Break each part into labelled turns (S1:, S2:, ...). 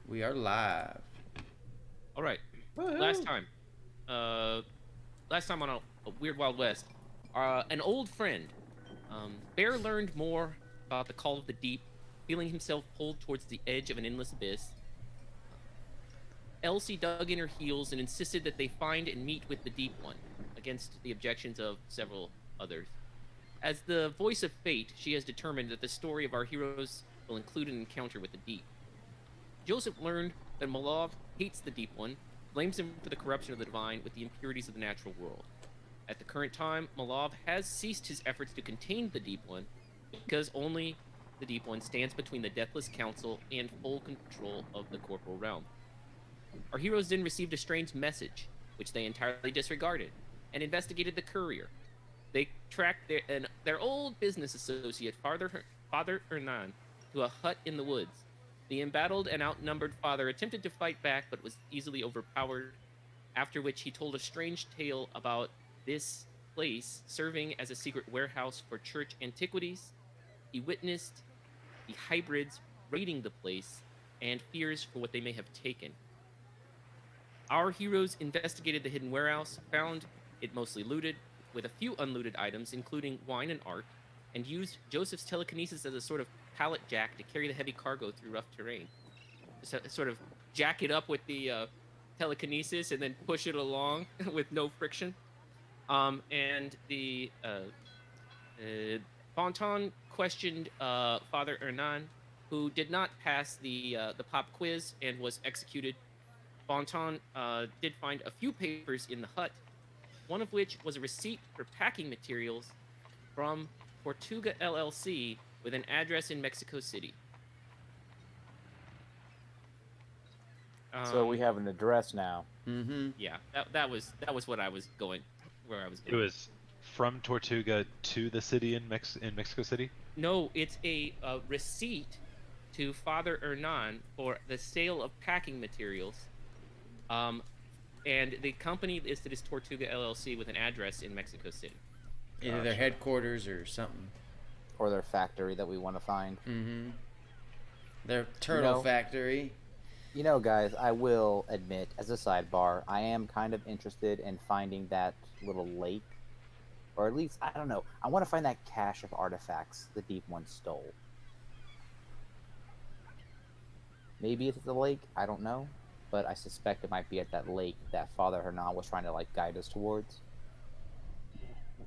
S1: We are live.
S2: All right.
S3: Woohoo!
S2: Last time, uh, last time on a Weird Wild West, an old friend, Bear learned more about the call of the deep, feeling himself pulled towards the edge of an endless abyss. Elsie dug in her heels and insisted that they find and meet with the Deep One, against the objections of several others. As the voice of fate, she has determined that the story of our heroes will include an encounter with the Deep. Joseph learned that Malov hates the Deep One, blames him for the corruption of the divine with the impurities of the natural world. At the current time, Malov has ceased his efforts to contain the Deep One, because only the Deep One stands between the Deathless Council and full control of the corporal realm. Our heroes then received a strange message, which they entirely disregarded, and investigated the courier. They tracked their old business associate, Father Hernan, to a hut in the woods. The embattled and outnumbered father attempted to fight back, but was easily overpowered, after which he told a strange tale about this place serving as a secret warehouse for church antiquities. He witnessed the hybrids raiding the place and fears for what they may have taken. Our heroes investigated the hidden warehouse, found it mostly looted, with a few unlooted items, including wine and art, and used Joseph's telekinesis as a sort of pallet jack to carry the heavy cargo through rough terrain. Just sort of jack it up with the telekinesis and then push it along with no friction. And the Bonton questioned Father Hernan, who did not pass the pop quiz and was executed. Bonton did find a few papers in the hut, one of which was a receipt for packing materials from Tortuga LLC with an address in Mexico City.
S3: So we have an address now.
S1: Mm-hmm.
S2: Yeah, that was what I was going, where I was
S4: It
S2: going.
S4: was from Tortuga to the city in Mexico City?
S2: No, it's a receipt to Father Hernan for the sale of packing materials. And the company listed as Tortuga LLC with an address in Mexico City.
S1: Either their headquarters or something.
S3: Or their factory that we want to find.
S1: Mm-hmm. Their turtle factory.
S3: You know, guys, I will admit, as a sidebar, I am kind of interested in finding that little lake. Or at least, I don't know, I want to find that cache of artifacts the Deep One stole. Maybe it's at the lake, I don't know. But I suspect it might be at that lake that Father Hernan was trying to, like, guide us towards.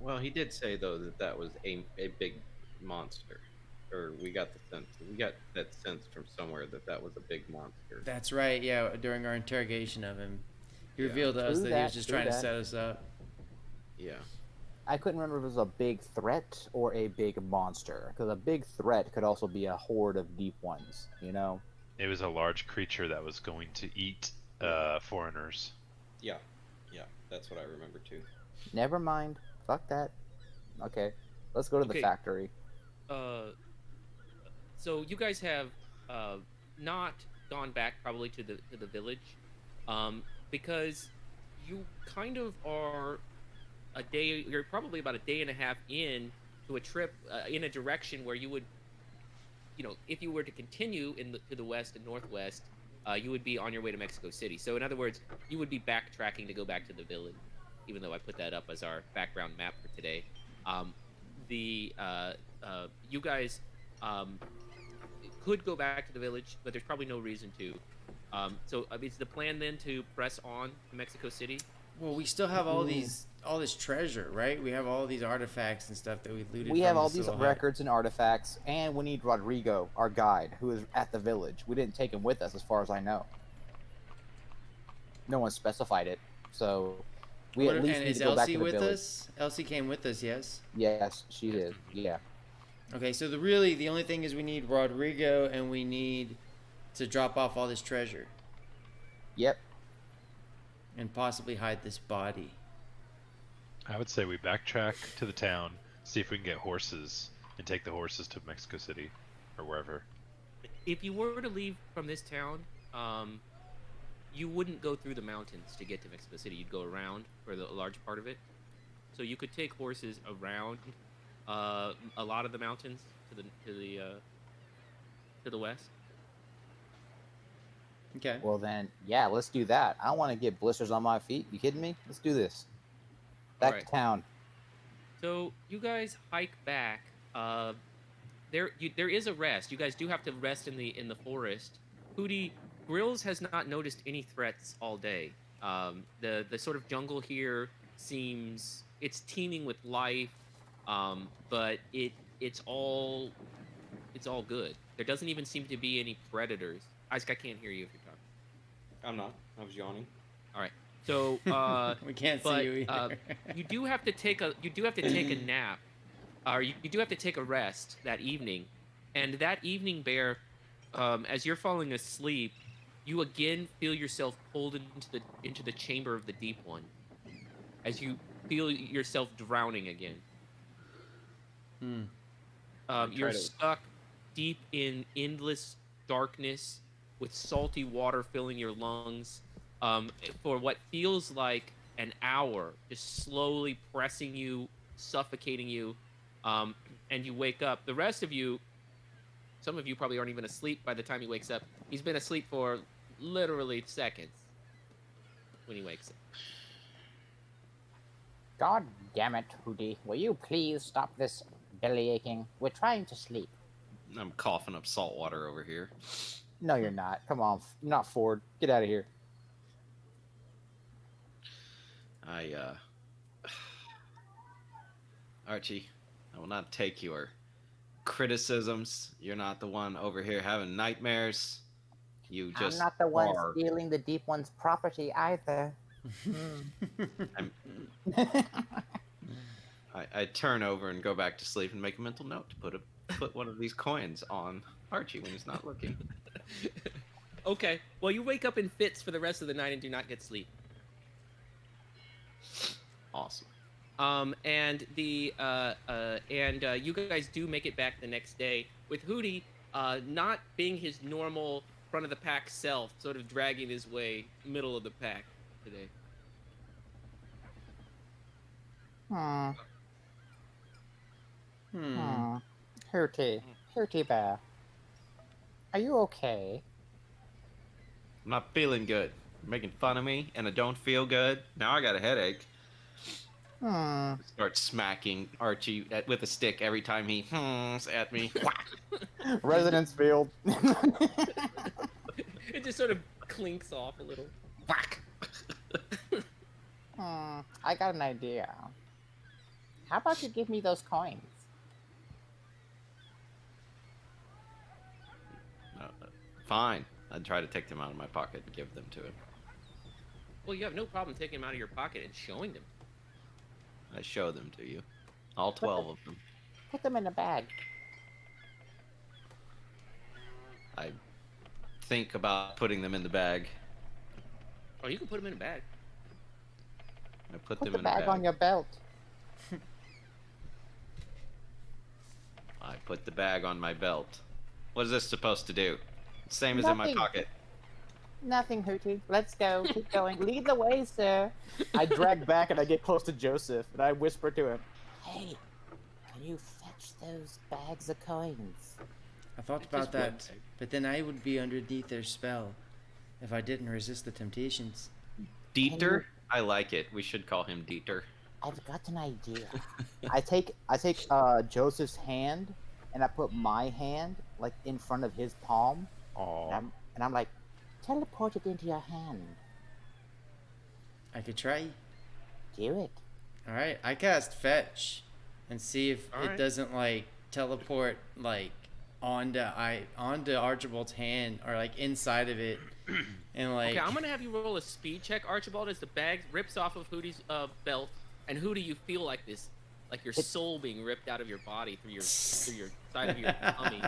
S5: Well, he did say, though, that was a big monster. Or we got that sense from somewhere that was a big monster.
S1: That's right, yeah, during our interrogation of him. He revealed to us that he was just trying to set us up.
S5: Yeah.
S3: I couldn't remember if it was a big threat or a big monster. Because a big threat could also be a horde of Deep Ones, you know?
S4: It was a large creature that was going to eat foreigners.
S5: Yeah. Yeah, that's what I remember, too.
S3: Never mind. Fuck that. Okay, let's go to the factory.
S2: So you guys have not gone back probably to the village, because you kind of are you're probably about a day and a half in to a trip in a direction where you would, if you were to continue to the west and northwest, you would be on your way to Mexico City. So in other words, you would be backtracking to go back to the village, even though I put that up as our background map for today. You guys could go back to the village, but there's probably no reason to. So is the plan then to press on to Mexico City?
S1: Well, we still have all this treasure, right? We have all these artifacts and stuff that we looted.
S3: We have all these records and artifacts, and we need Rodrigo, our guide, who is at the village. We didn't take him with us, as far as I know. No one specified it, so we at least need to go back to the village.
S1: And is Elsie with us? Elsie came with us, yes?
S3: Yes, she did. Yeah.
S1: Okay, so the only thing is we need Rodrigo, and we need to drop off all this treasure.
S3: Yep.
S1: And possibly hide this body.
S4: I would say we backtrack to the town, see if we can get horses, and take the horses to Mexico City, or wherever.
S2: If you were to leave from this town, you wouldn't go through the mountains to get to Mexico City. You'd go around for a large part of it. So you could take horses around a lot of the mountains to the west.
S1: Okay.
S3: Well then, yeah, let's do that. I don't want to get blisters on my feet. You kidding me? Let's do this. Back
S2: Alright.
S3: to town.
S2: So you guys hike back. There is a rest. You guys do have to rest in the forest. Hootie, Grills has not noticed any threats all day. The sort of jungle here seems it's teeming with life, but it's all good. There doesn't even seem to be any predators. Isaac, I can't hear you if you're talking.
S5: I'm not. I was yawning.
S2: All right. So
S1: We can't see
S2: but
S1: you either.
S2: you do have to take a nap, or you do have to take a rest that evening, and that evening, Bear, as you're falling asleep, you again feel yourself pulled into the chamber of the Deep One, as you feel yourself drowning again. You're stuck deep in endless darkness with salty water filling your lungs for what feels like an hour, just slowly pressing you, suffocating you, and you wake up. The rest of you, some of you probably aren't even asleep by the time he wakes up. He's been asleep for literally seconds when he wakes up.
S3: God damn it, Hootie. Will you please stop this belly aching? We're trying to sleep.
S5: I'm coughing up salt water over here.
S3: No, you're not. Come on. You're not Ford. Get out of here.
S5: Archie, I will not take your criticisms. You're not the one over here having nightmares. You just
S3: I'm not the one
S5: are.
S3: stealing the Deep One's property either.
S5: I turn over and go back to sleep and make a mental note to put one of these coins on Archie when he's not looking.
S2: Okay. Well, you wake up in fits for the rest of the night and do not get sleep.
S5: Awesome.
S2: And you guys do make it back the next day with Hootie not being his normal front of the pack self, sort of dragging his way middle of the pack today.
S3: Hootie Bear. Are you okay?
S5: I'm not feeling good. You're making fun of me, and I don't feel good. Now I got a headache. Start smacking Archie with a stick every time he at me.
S3: Residence Field.
S2: It just sort of clinks off a little.
S5: Whack.
S3: I got an idea. How about you give me those coins?
S5: Fine. I'd try to take them out of my pocket and give them to him.
S2: Well, you have no problem taking them out of your pocket and showing them.
S5: I show them to you. All 12 of them.
S3: Put them in a bag.
S5: I think about putting them in the bag.
S2: Oh, you can put them in a bag.
S5: I put
S3: Put
S5: them
S3: the
S5: in a
S3: bag
S5: bag.
S3: on your belt.
S5: I put the bag on my belt. What is this supposed to do? Same as in my
S3: Nothing.
S5: pocket.
S3: Nothing, Hootie. Let's go. Keep going. Lead the way, sir. I drag back and I get close to Joseph and I whisper to him, "Hey, can you fetch those bags of coins?"
S1: I thought
S2: It's
S1: about
S2: just one
S1: that,
S2: bag.
S1: but then I would be underneath their spell if I didn't resist the temptations.
S5: Dieter? I like it. We should call him Dieter.
S3: I've got an idea. I take Joseph's hand and I put my hand like in front of his palm.
S4: Aw.
S3: And I'm like, teleport it into your hand.
S1: I could try.
S3: Do it.
S1: All right, I cast fetch, and see if
S2: All
S1: it
S2: right.
S1: doesn't like teleport like onto Archibald's hand or like inside of it, and like.
S2: Okay, I'm gonna have you roll a speed check, Archibald, as the bag rips off of Hootie's belt, and Hootie, you feel like this, like your soul being ripped out of your body through your side of your tummy,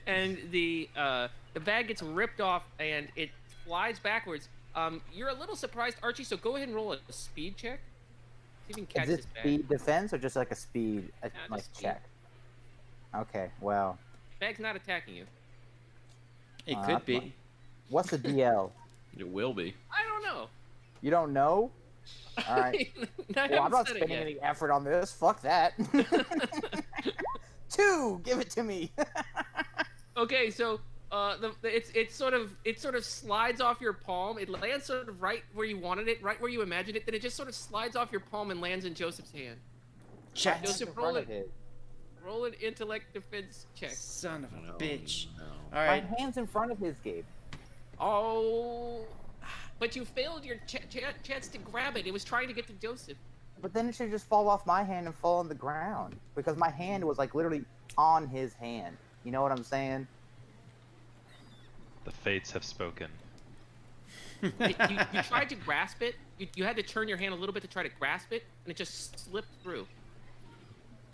S2: and the bag gets ripped off and it flies backwards. You're a little surprised, Archie. So go ahead and roll a speed check. See if you can catch
S3: Is
S2: this
S3: it
S2: bag.
S3: speed defense or just like a speed like
S2: just speed.
S3: check? Okay, well,
S2: Bag's not attacking you.
S1: It
S3: Uh,
S1: could be.
S3: what's the DL?
S5: It will be.
S2: I don't know.
S3: You don't know? All right.
S2: I
S3: Well, I'm
S2: haven't
S3: not
S2: said it
S3: spending
S2: yet.
S3: any effort on this. Fuck that. 2, give it to me.
S2: Okay, so it sort of slides off your palm. It lands sort of right where you wanted it, right where you imagined it. Then it just sort of slides off your palm and lands in Joseph's hand.
S1: Chat.
S2: Joseph,
S3: In front of his.
S2: roll an intellect defense check.
S1: Son of a
S5: No,
S1: bitch.
S5: no.
S1: All right.
S3: My hand's in front of his, Gabe.
S2: Oh, but you failed your chance to grab it. It was trying to get to Joseph.
S3: But then it should just fall off my hand and fall on the ground because my hand was like literally on his hand. You know what I'm saying?
S4: The fates have spoken.
S2: You tried to grasp it. You had to turn your hand a little bit to try to grasp it, and it just slipped through.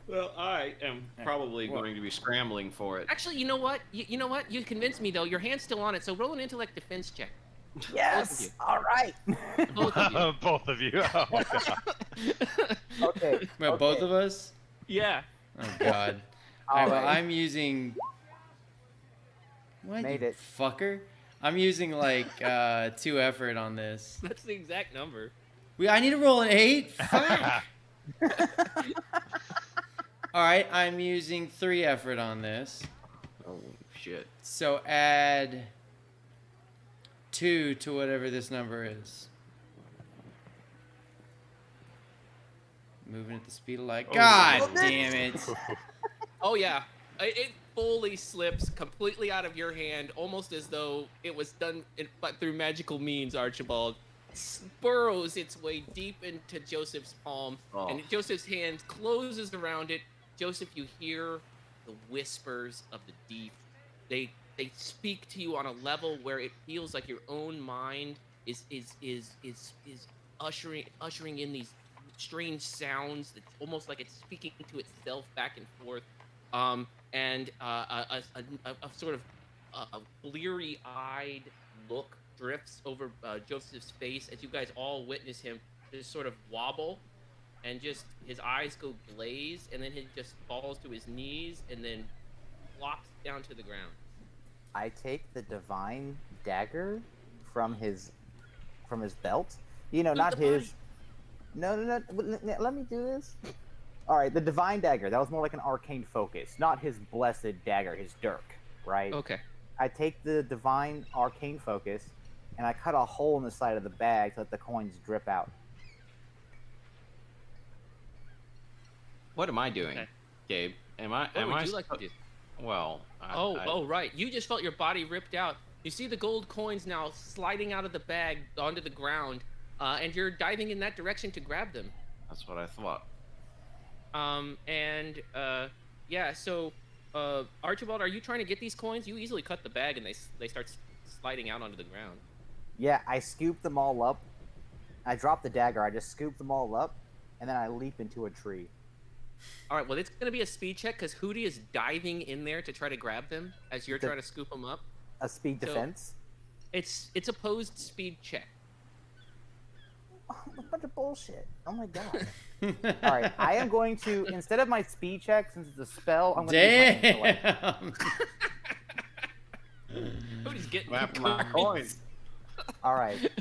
S5: Well, I am probably going to be scrambling for it.
S2: Actually, you know what? You know what? You convinced me though. Your hand's still on it, so roll an intellect defense check.
S3: Yes. All right.
S2: Both of you.
S4: Both of you. Oh, my God.
S3: Okay.
S1: Well,
S3: okay.
S1: both of us.
S2: Yeah.
S1: Oh God.
S3: All
S1: Alright, well,
S3: right.
S1: I'm using. What?
S3: Made
S1: you
S3: it.
S1: Fucker. I'm using like 2 effort on this.
S2: That's the exact number.
S1: I need to roll an 8. Fuck. All right, I'm using 3 effort on this.
S5: Oh shit!
S1: So add 2 to whatever this number is. Moving at the speed of light.
S4: Oh,
S1: God
S3: no.
S1: damn it.
S2: Oh yeah. It fully slips completely out of your hand, almost as though it was done but through magical means, Archibald. Burrows its way deep into Joseph's palm, and Joseph's hand closes around it. Joseph, you hear the whispers of the deep. They speak to you on a level where it feels like your own mind is ushering in these strange sounds. It's almost like it's speaking to itself back and forth. And a sort of a bleary-eyed look drifts over Joseph's face as you guys all witness him just sort of wobble, and just his eyes go glaze, and then he just falls to his knees and then flops down to the ground.
S3: I take the divine dagger from his belt. You know, not his. No. Let me do this. All right, the divine dagger. That was more like an arcane focus, not his blessed dagger, his dirk, right?
S2: Okay.
S3: I take the divine arcane focus, and I cut a hole in the side of the bag to let the coins drip out.
S5: What am I doing,
S2: Okay.
S5: Gabe? Am I?
S2: What
S5: am
S2: would
S5: I?
S2: you like to do?
S5: Well.
S2: Right. You just felt your body ripped out. You see the gold coins now sliding out of the bag onto the ground, and you're diving in that direction to grab them.
S5: That's what I thought.
S2: So, Archibald, are you trying to get these coins? You easily cut the bag and they start sliding out onto the ground.
S3: Yeah, I scoop them all up. I drop the dagger. I just scoop them all up, and then I leap into a tree.
S2: All right, well, it's going to be a speed check because Hootie is diving in there to try to grab them as you're trying to scoop them up.
S3: A speed
S2: So-
S3: defense.
S2: It's opposed speed check.
S3: Oh, a bunch of bullshit. Oh my god. All right, I am going to, instead of my speed check, since it's a spell, I'm going to use my intellect.
S1: Damn.
S2: Hootie's getting
S5: After my coins.
S3: All right.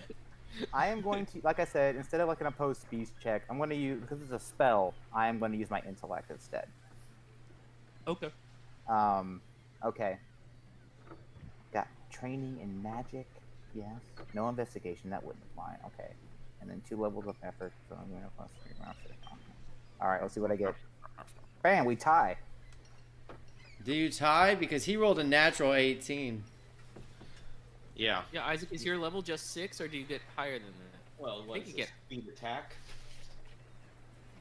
S3: I am going to, like I said, instead of like an opposed speed check, I'm going to use, because it's a spell, I am going to use my intellect instead.
S2: Okay.
S3: Okay. Got training in magic. Yes. No investigation. That wouldn't apply. Okay. And then 2 levels of effort. So I'm going to plus 3 rounds. All right. Let's see what I get. Bam. We tie.
S1: Do you tie? Because he rolled a natural 18.
S5: Yeah.
S2: Yeah, Isaac, is your level just 6, or do you get higher than that?
S5: Well,
S2: I think you get
S5: speed attack?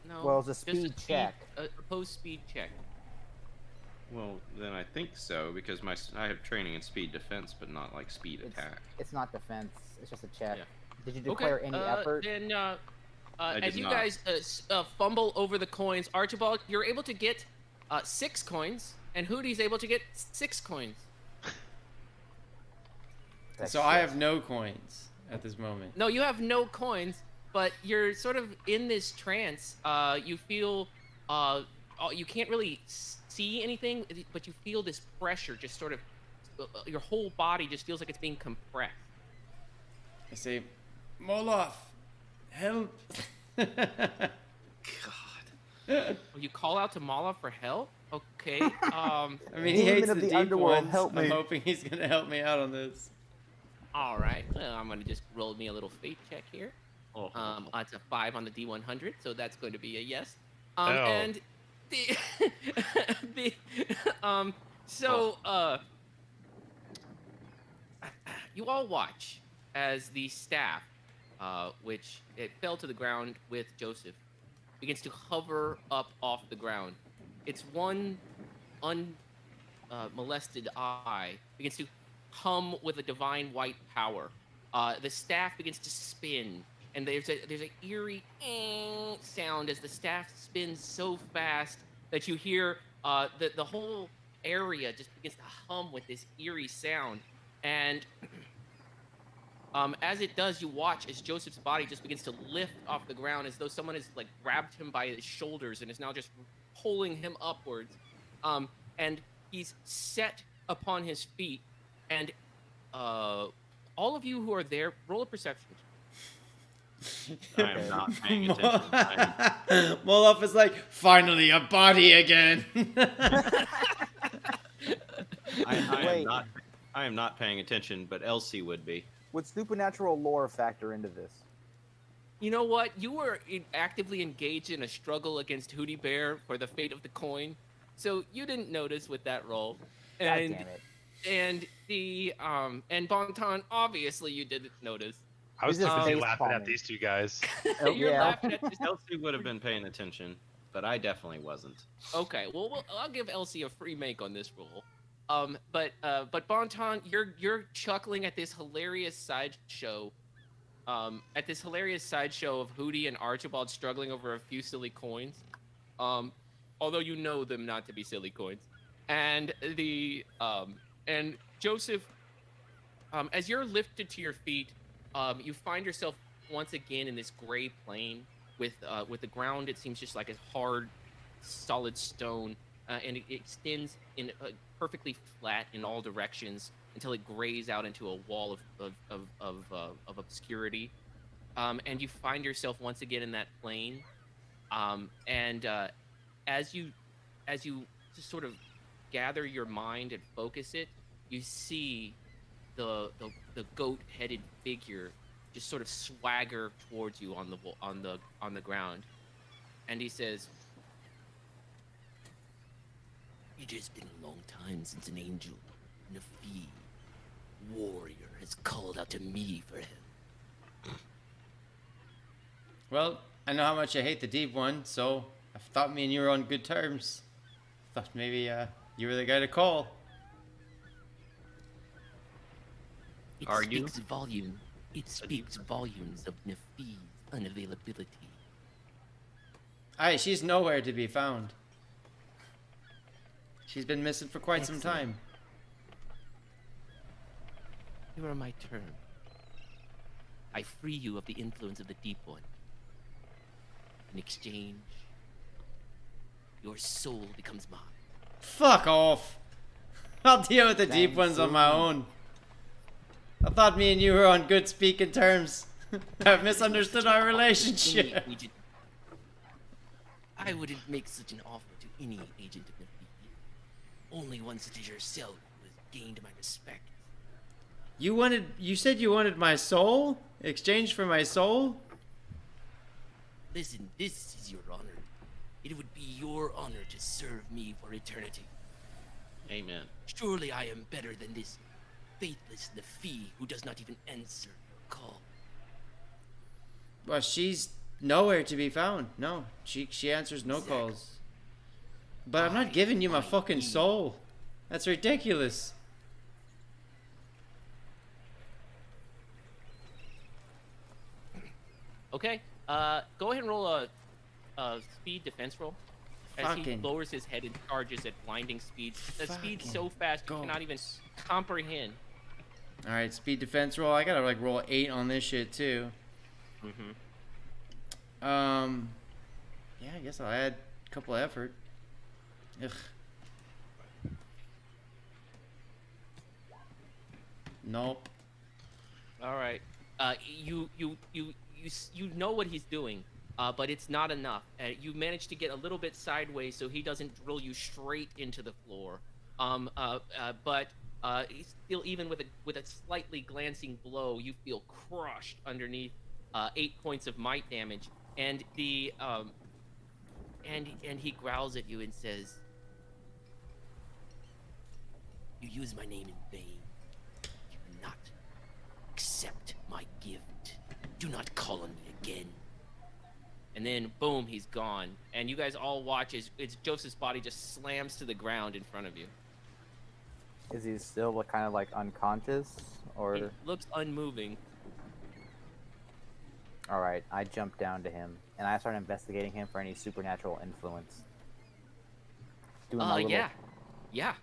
S2: no.
S3: Well, it's a
S2: just
S3: speed check.
S2: Opposed speed check.
S5: Well, then I think so because I have training in speed defense, but not like speed attack.
S3: It's not defense. It's just a check.
S2: Yeah.
S3: Did you declare any effort?
S2: Then,
S5: I
S2: as
S5: did
S2: you
S5: not.
S2: guys fumble over the coins, Archibald, you're able to get 6 coins, and Hootie's able to get 6 coins.
S3: That's
S1: So I
S3: shit.
S1: have no coins at this moment.
S2: No, you have no coins, but you're sort of in this trance. You feel you can't really see anything, but you feel this pressure just sort of your whole body just feels like it's being compressed.
S1: I say, Moloth, help.
S5: God.
S2: You call out to Mala for help? Okay.
S1: I mean, he
S3: Demon
S1: hates
S3: of
S1: the
S3: the
S1: deep
S3: underworld,
S1: ones.
S3: help
S1: I'm
S3: me.
S1: hoping he's gonna help me out on this.
S2: All right. Well, I'm gonna just roll me a little fate check here.
S5: Oh,
S2: It's a 5 on the D100, so that's going to be a yes.
S4: Oh.
S2: And the the so you all watch as the staff, which it fell to the ground with Joseph, begins to hover up off the ground. Its one molested eye begins to hum with a divine white power. The staff begins to spin, and there's an eerie sound as the staff spins so fast that you hear the whole area just begins to hum with this eerie sound. And as it does, you watch as Joseph's body just begins to lift off the ground as though someone has like grabbed him by his shoulders and is now just pulling him upwards. And he's set upon his feet, and all of you who are there, roll a perception.
S5: I am not paying attention.
S1: Moloff is like, finally a body again.
S5: I am not paying attention, but Elsie would be.
S3: Would supernatural lore factor into this?
S2: You know what? You were actively engaged in a struggle against Hootie Bear for the fate of the coin, so you didn't notice with that roll.
S3: God
S2: And
S3: damn it.
S2: and the and Bonton, obviously you didn't notice.
S4: I was
S3: He's
S4: too
S3: just
S4: busy
S3: face
S4: laughing at
S3: palming.
S4: these two guys.
S3: Oh,
S2: You're
S3: yeah.
S2: laughing at this.
S5: Elsie would have been paying attention, but I definitely wasn't.
S2: Okay, well, I'll give Elsie a free make on this roll. But Bonton, you're chuckling at this hilarious sideshow. At this hilarious sideshow of Hootie and Archibald struggling over a few silly coins. Although you know them not to be silly coins. And and Joseph, as you're lifted to your feet, you find yourself once again in this gray plain with the ground. It seems just like a hard, solid stone, and it extends in perfectly flat in all directions until it grays out into a wall of obscurity. And you find yourself once again in that plain. And as you just sort of gather your mind and focus it, you see the goat-headed figure just sort of swagger towards you on the ground, and he says, "It has been a long time since an angel, Nefi, warrior, has called out to me for help."
S1: Well, I know how much I hate the deep one, so I thought me and you were on good terms. Thought maybe you were the guy to call.
S2: It
S5: Are you?
S2: speaks volume. It speaks volumes of Nefi's unavailability.
S1: Aye, she's nowhere to be found. She's been missing for quite some
S2: Excellent.
S1: time.
S2: Here are my terms. I free you of the influence of the Deep One. In exchange, your soul becomes mine.
S1: Fuck off. I'll deal with the deep
S3: Thanks,
S1: ones on my
S3: Ruben.
S1: own. I thought me and you were on good speaking terms. I've misunderstood our relationship.
S2: Any agent- I wouldn't make such an offer to any agent of Nefi. Only one such as yourself who has gained my respect.
S1: You said you wanted my soul? Exchanged for my soul?
S2: Listen, this is your honor. It would be your honor to serve me for eternity.
S5: Amen.
S2: Surely I am better than this faithless Nefi who does not even answer your call.
S1: Well, she's nowhere to be found. No, she answers no
S2: Exactly.
S1: calls. But I'm not giving you my fucking soul. That's ridiculous.
S2: Okay, go ahead and roll a speed defense roll. As he
S1: Fucking-
S2: lowers his head and charges at blinding speeds. The speed's so
S1: Fucking
S2: fast you cannot even
S1: goats.
S2: comprehend.
S1: All right, speed defense roll. I gotta like roll 8 on this shit too.
S2: Mm-hmm.
S1: Yeah, I guess I'll add a couple of effort. Ugh. Nope.
S2: All right. You know what he's doing. but it's not enough. You manage to get a little bit sideways so he doesn't drill you straight into the floor. But he's still, even with a slightly glancing blow, you feel crushed underneath 8 points of might damage, and and he growls at you and says, "You use my name in vain. You cannot accept my gift. Do not call on me again." And then, boom, he's gone. And you guys all watch as Joseph's body just slams to the ground in front of you.
S3: Is he still kind of like unconscious, or?
S2: He looks unmoving.
S3: All right, I jump down to him and I start investigating him for any supernatural influence. Doing my little...
S2: yeah.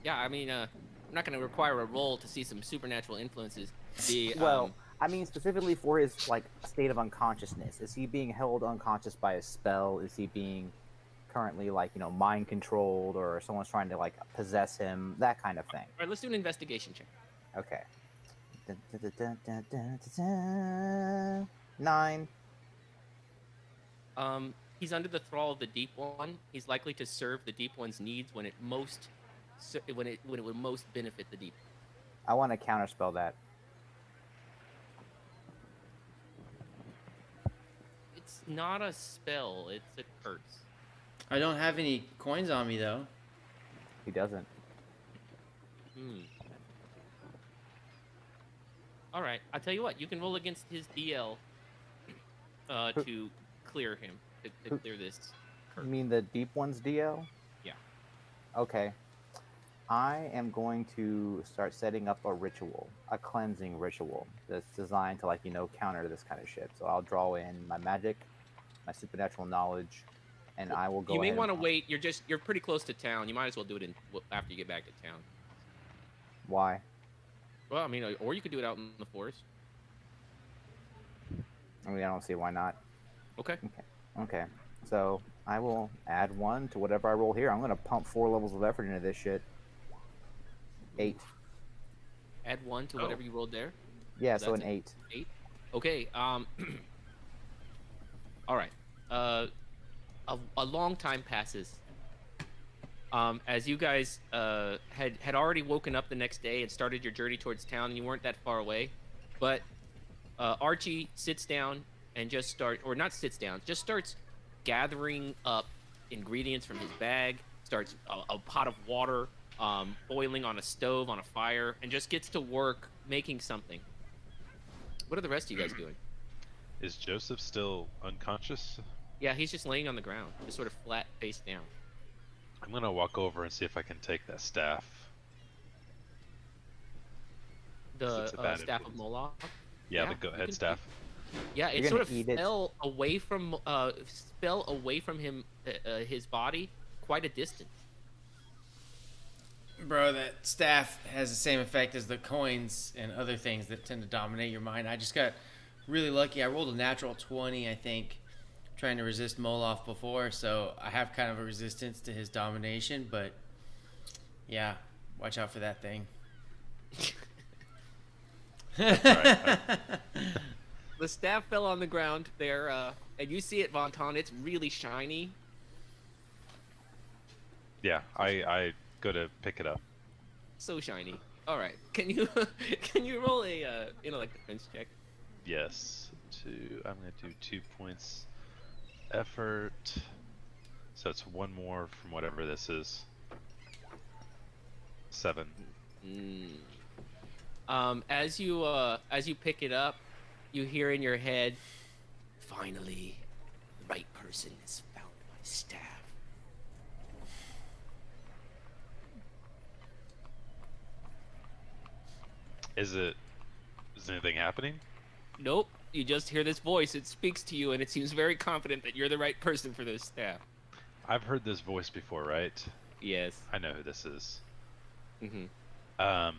S2: I mean, I'm not going to require a roll to see some supernatural influences.
S3: Well, I mean specifically for his like state of unconsciousness. Is he being held unconscious by a spell? Is he being currently like mind controlled, or someone's trying to like possess him? That kind of thing.
S2: All right, let's do an investigation check.
S3: Okay. 9.
S2: He's under the thrall of the Deep One. He's likely to serve the Deep One's needs when it would most benefit the Deep.
S3: I want to counterspell that.
S2: It's not a spell. It's a curse.
S1: I don't have any coins on me though.
S3: He doesn't.
S2: All right. I'll tell you what. You can roll against his DL to clear him. To clear this curse.
S3: You mean the Deep One's DL?
S2: Yeah.
S3: Okay. I am going to start setting up a ritual, a cleansing ritual that's designed to counter this kind of shit. So I'll draw in my magic, my supernatural knowledge, and I will go.
S2: You may want to wait. You're pretty close to town. You might as well do it after you get back to town.
S3: Why?
S2: Well, I mean, or you could do it out in the forest.
S3: I mean, I don't see why not.
S2: Okay.
S3: Okay. So I will add 1 to whatever I roll here. I'm gonna pump 4 levels of effort into this shit. 8.
S2: Add 1 to whatever you rolled there.
S3: Yeah, so an 8.
S2: 8. Okay. All right. A long time passes. As you guys had already woken up the next day and started your journey towards town, and you weren't that far away, but Archie sits down and just starts gathering up ingredients from his bag, starts a pot of water boiling on a stove on a fire, and just gets to work making something. What are the rest of you guys doing?
S4: Is Joseph still unconscious?
S2: Yeah, he's just laying on the ground, just sort of flat face down.
S4: I'm gonna walk over and see if I can take that staff.
S2: The
S4: It's a bad
S2: staff of
S4: influence.
S2: Moloch.
S4: Yeah, the
S2: you
S4: goat head
S2: can-
S4: staff.
S2: Yeah, it
S3: You're
S2: sort
S3: gonna
S2: of
S3: eat it.
S2: fell away from him, his body, quite a distance.
S1: Bro, that staff has the same effect as the coins and other things that tend to dominate your mind. I just got really lucky. I rolled a natural 20, I think, trying to resist Moloch before, so I have kind of a resistance to his domination, but yeah, watch out for that thing.
S4: Right.
S2: The staff fell on the ground there, and you see it, Vonton. It's really shiny.
S4: Yeah, I go to pick it up.
S2: So shiny. All right, can you roll a intellect defense check?
S4: Yes. I'm gonna do 2 points effort. So it's 1 more from whatever this is. 7.
S2: As you pick it up, you hear in your head, "Finally, the right person has found my staff."
S4: Is anything happening?
S2: Nope. You just hear this voice. It speaks to you, and it seems very confident that you're the right person for this staff.
S4: I've heard this voice before, right?
S2: Yes.
S4: I know who this is.
S2: Mm-hmm.
S5: I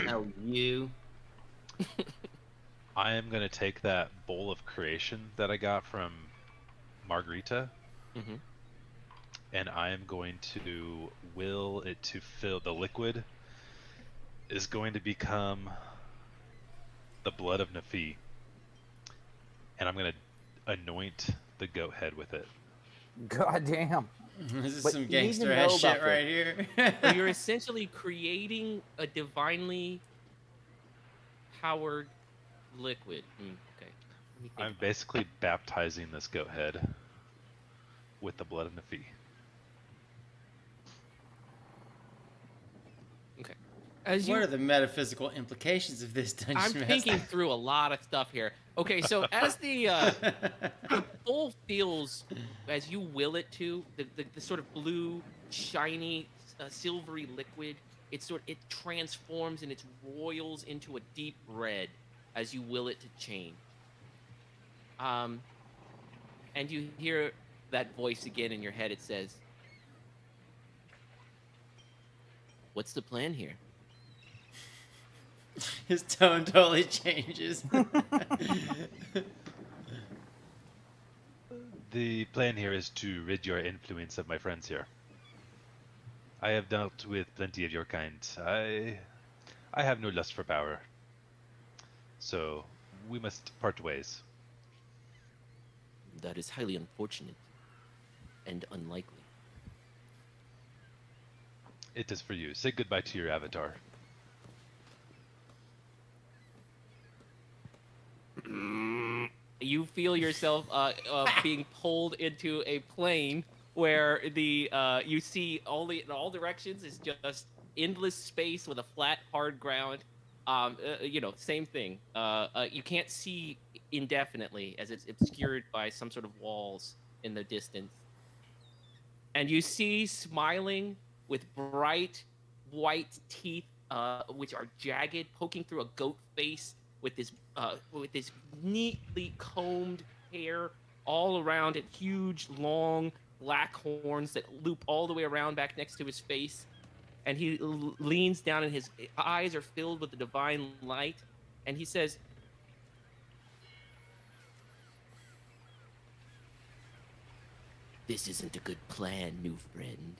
S5: know you.
S4: I am gonna take that bowl of creation that I got from Margarita,
S2: Mm-hmm.
S4: and I am going to will it to fill the liquid is going to become the blood of Nafi, and I'm gonna anoint the goat head with it.
S3: God damn.
S1: This is
S3: But
S1: some
S3: you need to
S1: gangster
S3: know
S1: ass shit
S3: about
S1: right here.
S2: So you're essentially creating a divinely powered liquid. Okay. Let me think
S4: I'm
S2: about
S4: basically baptizing this goat head with the blood of Nefi.
S2: it. Okay. As
S1: What
S2: you
S1: are the metaphysical implications of this, Dungeon
S2: I'm
S1: Master?
S2: thinking through a lot of stuff here. Okay, so as the bowl feels, as you will it to, the sort of blue, shiny, silvery liquid, it transforms and it roils into a deep red as you will it to change. And you hear that voice again in your head. It says, "What's the plan here?"
S1: His tone totally changes.
S4: The plan here is to rid your influence of my friends here. I have dealt with plenty of your kind. I have no lust for power. So we must part ways.
S2: That is highly unfortunate and unlikely.
S4: It is for you. Say goodbye to your avatar.
S2: You feel yourself being pulled into a plane where the you see in all directions is just endless space with a flat, hard ground. Same thing. You can't see indefinitely as it's obscured by some sort of walls in the distance. And you see smiling with bright white teeth, which are jagged, poking through a goat face with this neatly combed hair all around it, huge long black horns that loop all the way around back next to his face. And he leans down, and his eyes are filled with the divine light, and he says, "This isn't a good plan, new friend."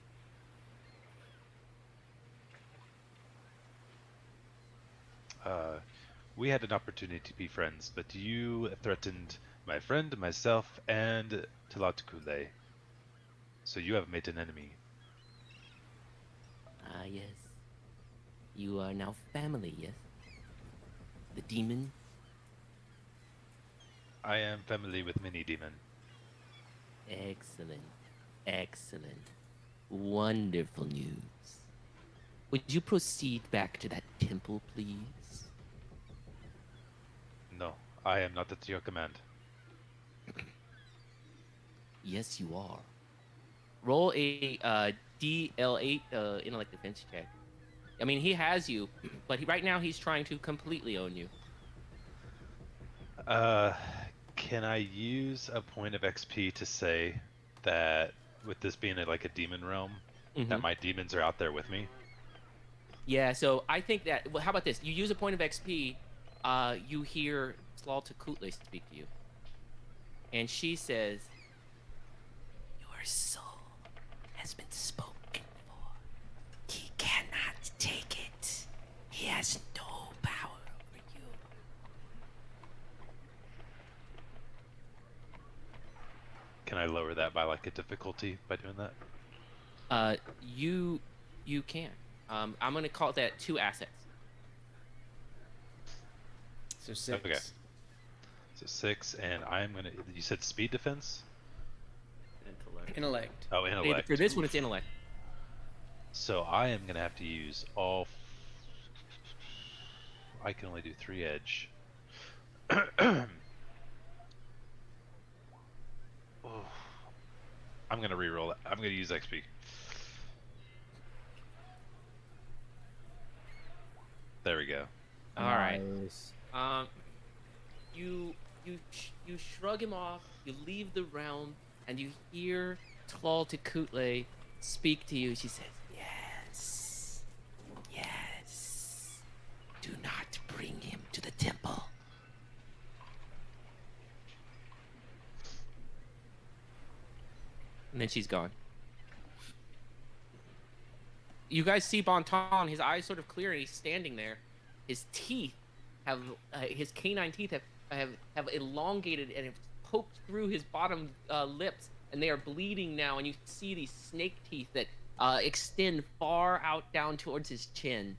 S4: We had an opportunity to be friends, but you threatened my friend, myself, and Tlatkule. So you have made an enemy.
S2: Ah, yes. You are now family, yes? The demon?
S4: I am family with many demon.
S2: Excellent. Excellent. Wonderful news. Would you proceed back to that temple, please?
S4: No, I am not at your command.
S2: Yes, you are. Roll a DL8 intellect defense check. I mean, he has you, but right now he's trying to completely own you.
S4: Can I use a point of XP to say that with this being like a demon realm, that my demons are out there with me?
S2: Yeah, so I think that. Well, how about this? You use a point of XP. You hear Tlatkule speak to you, and she says, "Your soul has been spoken for. He cannot take it. He has no power over you."
S4: Can I lower that by like a difficulty by doing that?
S2: You can. I'm gonna call that 2 assets.
S1: So 6.
S4: Okay. So 6, and I'm gonna. You said speed defense?
S1: Intellect.
S4: Oh, intellect.
S2: For this one, it's intellect.
S4: So I am gonna have to use all. I can only do 3 edge. Oh. I'm gonna reroll it. I'm gonna use XP. There we go.
S2: All right.
S3: Nice.
S2: You shrug him off. You leave the realm, and you hear Tlatkule speak to you. She says, "Yes, yes. Do not bring him to the temple." And then she's gone. You guys see Bonton. His eyes sort of clear, and he's standing there. His teeth have his canine teeth have elongated and have poked through his bottom lips, and they are bleeding now. And you see these snake teeth that extend far out down towards his chin.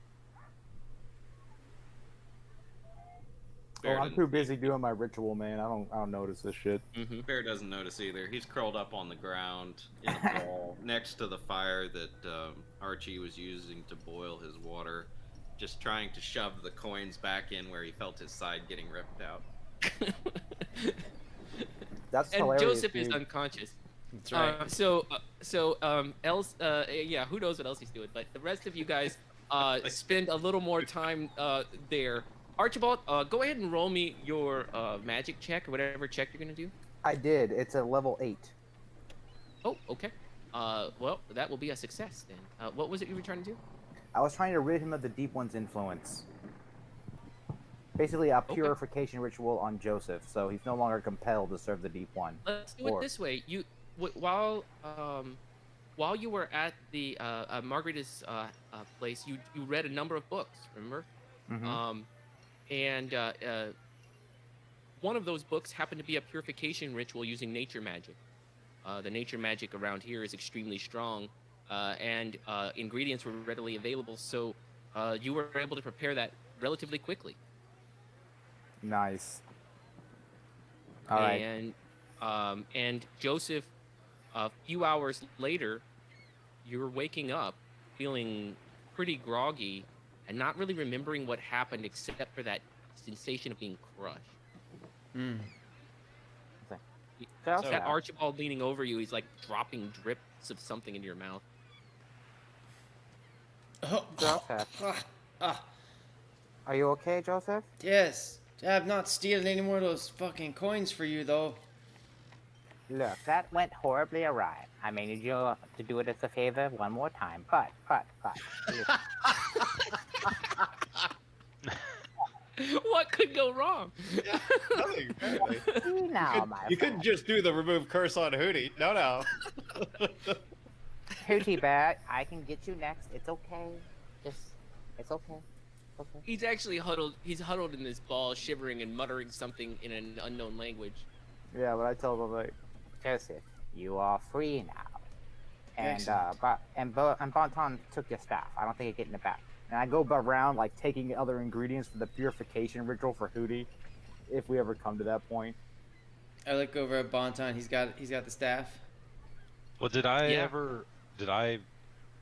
S3: Oh, I'm too busy doing my ritual, man. I don't notice this shit.
S2: Mm-hmm.
S5: Bear doesn't notice either. He's curled up on the ground in a ball next to the fire that Archie was using to boil his water, just trying to shove the coins back in where he felt his side getting ripped out.
S3: That's
S2: And
S3: hilarious,
S2: Joseph is
S3: dude.
S2: unconscious.
S1: That's right.
S2: Yeah, who knows what else he's doing? But the rest of you guys spend a little more time there. Archibald, go ahead and roll me your magic check or whatever check you're gonna do.
S3: I did. It's a level 8.
S2: Oh, okay. Well, that will be a success then. What was it you were trying to do?
S3: I was trying to rid him of the Deep One's influence. Basically, a purification ritual on Joseph, so he's no longer compelled to serve the Deep One.
S2: Let's do it this way. While you were at the Margarita's place, you read a number of books. Remember?
S3: Mm-hmm.
S2: And one of those books happened to be a purification ritual using nature magic. The nature magic around here is extremely strong, and ingredients were readily available, so you were able to prepare that relatively quickly.
S3: Nice. All right.
S2: And Joseph, a few hours later, you're waking up feeling pretty groggy and not really remembering what happened except for that sensation of being crushed.
S1: Mm.
S3: So-
S2: That Archibald leaning over you, he's like dropping drips of something into your mouth.
S3: Joseph.
S1: Ah,
S3: Are you okay, Joseph?
S1: yes. I'm not stealing any more of those fucking coins for you, though.
S6: Look, that went horribly awry. I may need you to do it as a favor one more time, but.
S2: What could go wrong?
S7: Yeah, nothing. Apparently.
S6: Now, my
S7: You couldn't just do the remove curse on Hootie. No.
S6: Hootie Bear, I can get you next. It's okay. It's okay. Okay.
S2: He's actually huddled. He's huddled in this ball, shivering and muttering something in an unknown language.
S3: Yeah, but I told him, like,
S6: Joseph, you are free now. And
S1: Excellent.
S6: and Bonton took your staff. I don't think you're getting it back.
S3: and I go around, like, taking other ingredients for the purification ritual for Hootie, if we ever come to that point.
S1: I look over at Bonton. He's got the staff.
S4: Well, did I
S2: Yeah.
S4: ever? Did I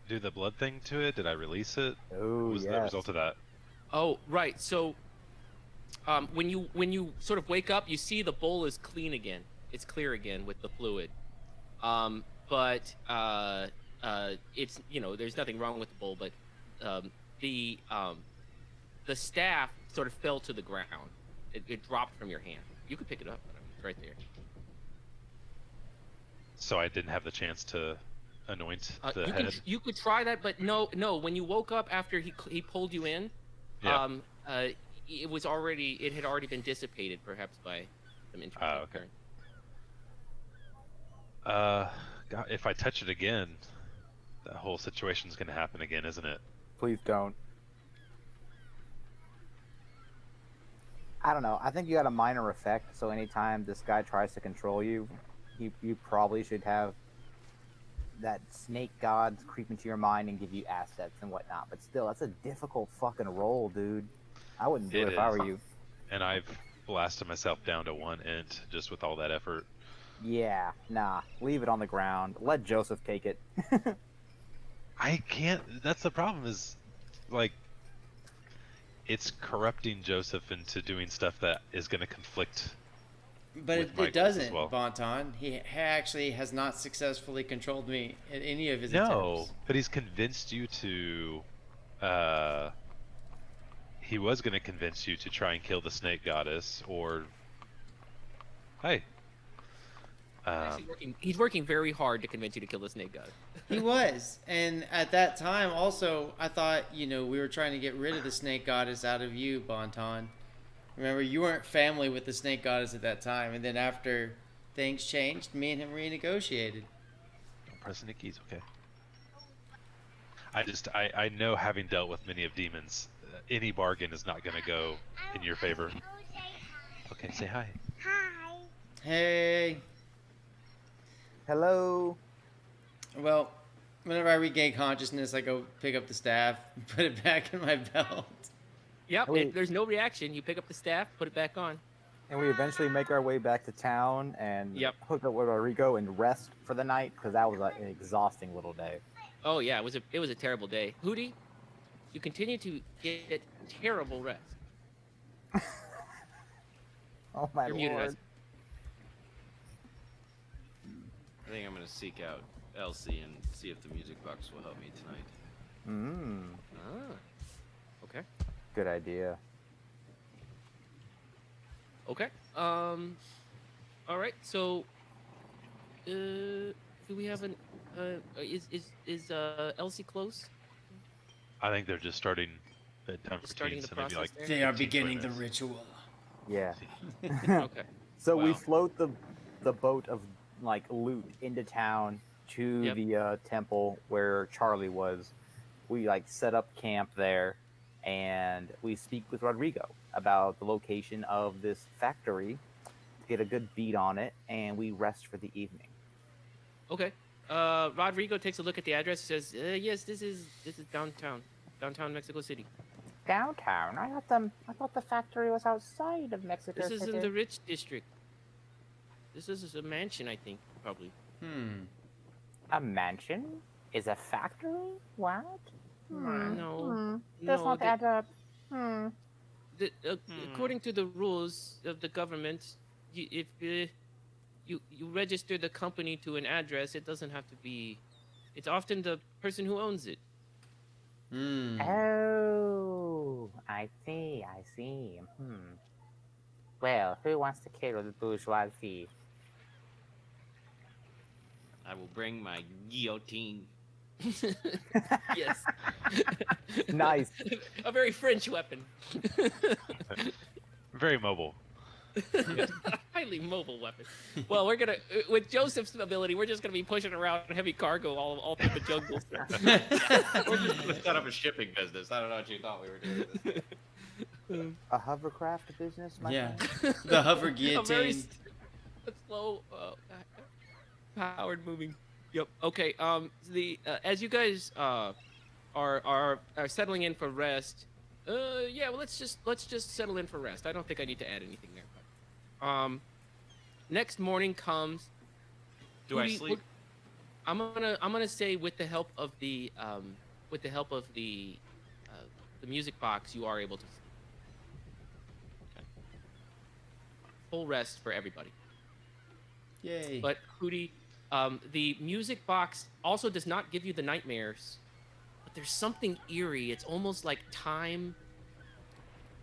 S4: do the blood thing to it? Did I release it?
S3: Oh,
S4: What was the result of that?
S2: Oh, right. So, when you sort of wake up, you see the bowl is clean again. It's clear again with the fluid. But it's there's nothing wrong with the bowl, but the staff sort of fell to the ground. It dropped from your hand. You could pick it up. It's right there.
S4: So I didn't have the chance to anoint the
S2: you
S4: head.
S2: you could try that, but no. When you woke up after he pulled you in,
S4: Yeah.
S2: it had already been dissipated, perhaps by some interesting
S4: okay.
S2: current.
S4: God, if I touch it again, that whole situation's gonna happen again, isn't it?
S3: Please don't.
S6: I don't know. I think you got a minor effect, so anytime this guy tries to control you, you probably should have that snake gods creep into your mind and give you assets and whatnot. But still, that's a difficult fucking roll, dude. I wouldn't do it if I were you.
S4: And I've blasted myself down to 1 int just with all that effort.
S6: Yeah, nah.
S3: Leave it on the ground. Let Joseph take it.
S4: I can't. That's the problem. Is like it's corrupting Joseph into doing stuff that is going to conflict.
S1: But
S4: with
S1: it
S4: Michael as
S1: doesn't,
S4: well.
S1: Bonton. He actually has not successfully controlled me in any of his
S4: No,
S1: attempts.
S4: but he's convinced you to. He was going to convince you to try and kill the snake goddess, or. Hey.
S2: He's working very hard to convince you to kill the snake god.
S1: He was, and at that time, also, I thought we were trying to get rid of the snake goddess out of you, Bonton. Remember, you weren't family with the snake goddess at that time, and then after things changed, me and him renegotiated.
S4: Don't press any keys, okay? I know, having dealt with many of demons, any bargain is not going to go in your favor. Okay, say hi.
S8: Hi.
S1: Hey.
S6: Hello.
S1: Well, whenever I regain consciousness, I go pick up the staff, put it back in my belt.
S2: Yep.
S6: Wait.
S2: There's no reaction. You pick up the staff, put it back on.
S6: And we eventually make our way back to town and
S2: Yep.
S6: hook up with Rodrigo and rest for the night because that was an exhausting little day.
S2: Oh yeah, it was a terrible day. Hootie, you continue to get terrible rest.
S6: Oh my
S2: You're muted,
S6: lord.
S2: Isaac.
S5: I think I'm gonna seek out Elsie and see if the music box will help me tonight.
S2: Ah. Okay.
S6: Good idea.
S2: Okay. All right. So, do we have an? Is Elsie close?
S4: I think they're just starting down for
S2: Starting
S4: teens,
S2: the
S4: so maybe like
S2: process
S1: They are
S4: 15, 20
S1: beginning the
S4: minutes.
S1: ritual.
S6: Yeah.
S2: Okay.
S6: So we
S2: Wow.
S6: float the boat of like loot into town to
S2: Yep.
S6: the temple where Charlie was. We like set up camp there, and we speak with Rodrigo about the location of this factory to get a good beat on it, and we rest for the evening.
S2: Okay. Rodrigo takes a look at the address. Says, "Yes, this is downtown Mexico City.
S6: Downtown? I thought the factory was outside of Mexico
S2: This is in the rich district. This is a mansion, I think, probably."
S6: A mansion is a factory? What?
S2: No,
S6: Does
S2: no.
S6: not add up.
S2: According to the rules of the government, if you register the company to an address, it doesn't have to be. It's often the person who owns it.
S6: Oh, I see. Well, who wants to kill the bourgeoisie?
S5: I will bring my guillotine.
S2: Yes.
S6: Nice.
S2: A very French weapon.
S4: Very mobile.
S2: Highly mobile weapon. Well, we're gonna with Joseph's ability, we're just gonna be pushing around heavy cargo all through the jungle.
S5: We're just gonna set up a shipping business. I don't know what you thought we were doing.
S6: A hovercraft business, my
S1: Yeah.
S6: friend?
S1: The hover
S2: A very
S1: guillotine.
S2: slow, powered moving. Yep. Okay. As you guys are settling in for rest. Yeah. Well, let's just settle in for rest. I don't think I need to add anything there. But, next morning comes.
S5: Do I sleep?
S2: I'm gonna say with the help of the music box, you are able to. Okay. Full rest for everybody.
S1: Yay.
S2: But Hootie, the music box also does not give you the nightmares, but there's something eerie. It's almost like time,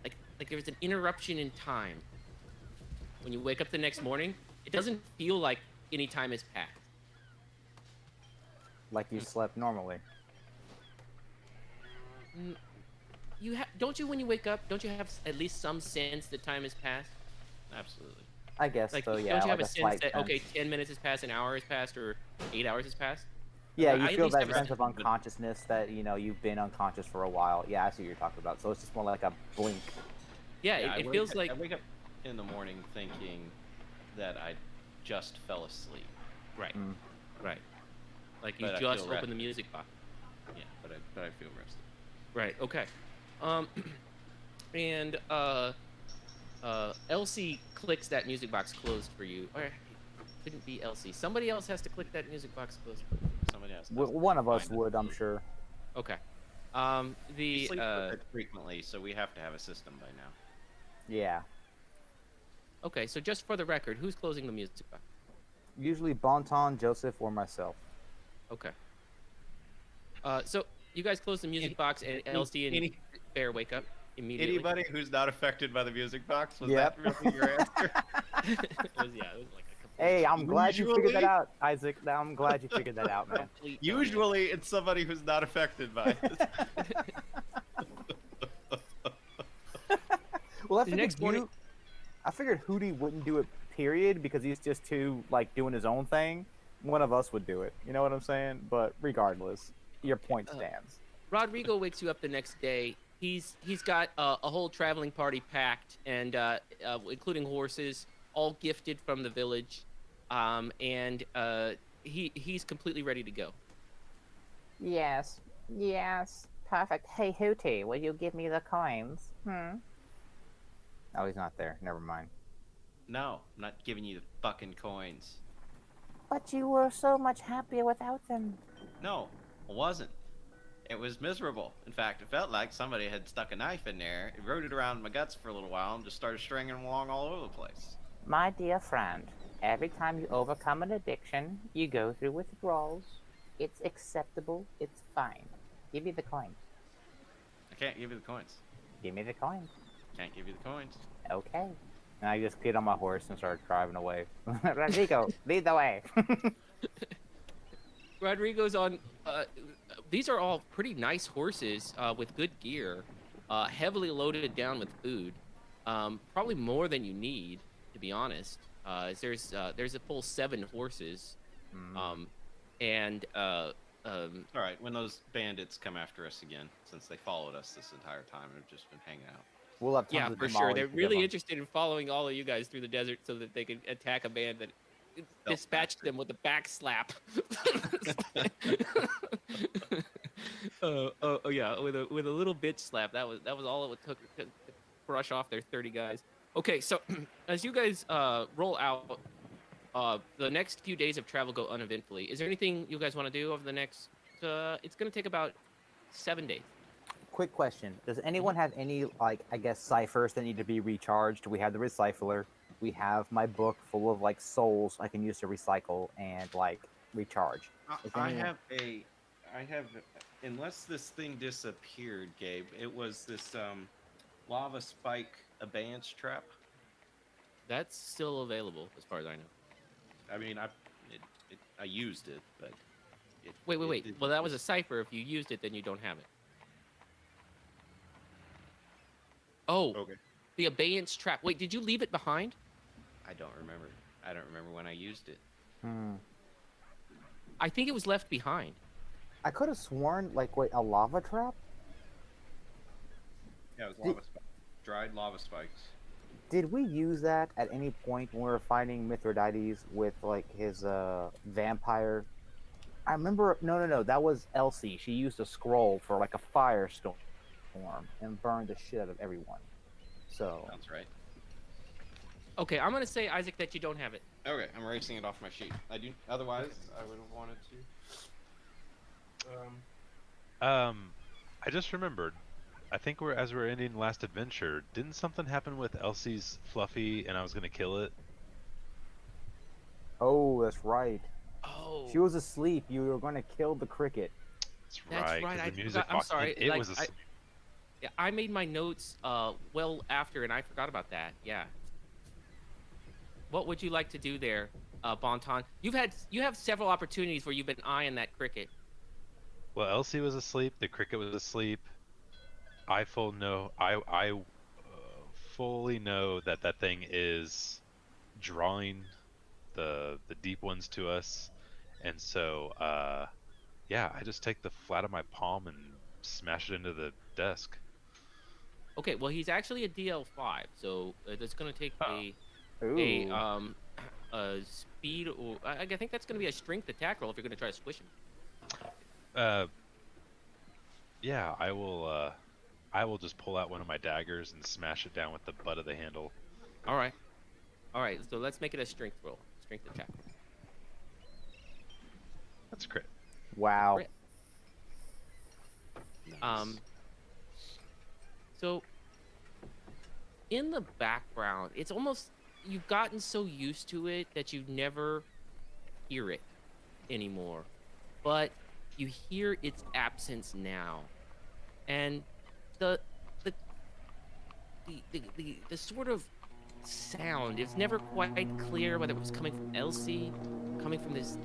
S2: like there's an interruption in time. When you wake up the next morning, it doesn't feel like any time has passed.
S6: Like you slept normally.
S2: Don't you when you wake up? Don't you have at least some sense that time has passed?
S5: Absolutely.
S6: I guess
S2: Like,
S6: so, yeah.
S2: don't you have
S6: like
S2: a sense
S6: slight
S2: that
S6: sense.
S2: okay, 10 minutes has passed, an hour has passed, or 8 hours has passed?
S6: Yeah,
S2: I
S6: you
S2: at
S6: feel
S2: least
S6: that
S2: have a
S6: sense of
S5: sense of it.
S6: unconsciousness that, you've been unconscious for a while. Yeah, I see what you're talking about. So it's just more like a blink.
S2: Yeah,
S5: I
S2: it
S5: wake
S2: feels
S5: up-
S2: like
S5: I wake up in the morning thinking that I just fell asleep.
S2: right,
S6: Mm.
S2: right. Like you
S5: But I
S2: just
S5: feel
S2: opened
S5: rested.
S2: the music box.
S5: Yeah, but I feel rested.
S2: Right. Okay. And Elsie clicks that music box closed for you. Or it couldn't be Elsie. Somebody else has to click that music box closed.
S5: Somebody else.
S6: One of us
S5: Find it.
S6: would, I'm sure.
S2: Okay.
S5: We sleep
S2: The
S5: with it frequently, so we have to have a system by now.
S6: Yeah.
S2: okay. So just for the record, who's closing the music box?
S6: Usually Bonton, Joseph, or myself.
S2: Okay. So you guys close the music box, and Elsie and
S7: any-
S2: Bear wake up immediately.
S7: Anybody who's not affected by the music box, was
S6: Yep.
S7: that really your answer?
S2: It was like a complete,
S6: Hey, I'm glad you figured that
S7: Usually-
S6: out, Isaac. I'm glad you figured that out, man.
S2: complete
S7: Usually, it's somebody who's not affected by it.
S6: Well, I
S2: The
S6: figured
S2: next morning-
S6: I figured Hootie wouldn't do it, period, because he's just too, doing his own thing. One of us would do it. You know what I'm saying? But regardless, your point stands.
S2: Rodrigo wakes you up the next day. He's got a whole traveling party packed, and including horses. all gifted from the village, and he's completely ready to go.
S6: Yes. Yes. Perfect. Hey, Hootie, will you give me the coins? Oh, he's not there. Never mind.
S5: No, I'm not giving you the fucking coins.
S6: But you were so much happier without them.
S5: No, I wasn't. It was miserable. In fact, it felt like somebody had stuck a knife in there, it rooted around my guts for a little while, and just started stringing them along all over the place.
S6: My dear friend, every time you overcome an addiction, you go through withdrawals. It's acceptable. It's fine. Give me the coins.
S5: I can't give you the coins.
S6: Give me the coins.
S5: Can't give you the coins.
S6: Okay. And I just get on my horse and start driving away. Rodrigo, lead the way.
S2: Rodrigo's on. These are all pretty nice horses with good gear, heavily loaded down with food. Probably more than you need, to be honest. There's a full 7 horses, and
S5: All right, when those bandits come after us again, since they followed us this entire time and have just been hanging out.
S6: We'll have tons
S2: yeah,
S6: of
S2: for sure,
S6: tamales
S2: they're
S6: to give
S2: really
S6: them.
S2: interested in following all of you guys through the desert so that they can attack a band that dispatched them with a back slap. Oh yeah, with a little bitch slap. That was all it would took to brush off their 30 guys. Okay, so as you guys roll out, the next few days of travel go uneventfully. Is there anything you guys want to do over the next? It's gonna take about 7 days.
S6: Quick question. Does anyone have any, like, I guess, ciphers that need to be recharged? We have the recycler. We have my book full of, like, souls I can use to recycle and, like, recharge. Is
S5: I
S6: anyone-
S5: have, unless this thing disappeared, Gabe, it was this lava spike abeyance trap.
S2: That's still available, as far as I know.
S5: I mean, I used it, but
S2: Wait.
S5: it-
S2: Well, that was a cipher. If you used it, then you don't have it. Oh,
S5: Okay.
S2: the abeyance trap. Wait, did you leave it behind?
S5: I don't remember. I don't remember when I used it.
S2: I think it was left behind.
S6: I could have sworn, like, wait, a lava trap?
S5: Yeah, it was lava spikes. Dried lava spikes.
S6: Did we use that at any point when we were fighting Mithridates with, like, his vampire? I remember. No. That was Elsie. She used a scroll for, like, a firestorm and burned the shit out of everyone. So.
S5: Sounds right.
S2: Okay, I'm gonna say, Isaac, that you don't have it.
S5: Okay, I'm erasing it off my sheet. I do. Otherwise, I would have wanted to.
S4: I just remembered. I think as we're ending last adventure, didn't something happen with Elsie's Fluffy and I was gonna kill it?
S6: Oh, that's right.
S2: Oh,
S6: She was asleep. You were going to kill the cricket.
S4: That's
S2: That's
S4: right.
S2: right,
S4: 'Cause
S2: I
S4: the music
S2: forgot- I'm
S4: box,
S2: sorry,
S4: It
S2: like,
S4: was asleep.
S2: yeah, I made my notes well after, and I forgot about that. Yeah. What would you like to do there, Bonton? You have several opportunities where you've been eyeing that cricket.
S4: Well, Elsie was asleep. The cricket was asleep. I fully know that thing is drawing the deep ones to us, and so yeah, I just take the flat of my palm and smash it into the desk.
S2: Okay, well, he's actually a DL5, so that's gonna take
S6: Ooh.
S2: a speed, or I think that's gonna be a strength attack roll if you're gonna try to squish him.
S4: Yeah, I will just pull out one of my daggers and smash it down with the butt of the handle.
S2: All right, so let's make it a strength roll, strength attack.
S4: That's a crit.
S6: Wow.
S2: Crit. So in the background, it's almost, you've gotten so used to it that you never hear it anymore, but you hear its absence now, and the sort of sound, it's never quite clear whether it was coming from Elsie, coming from this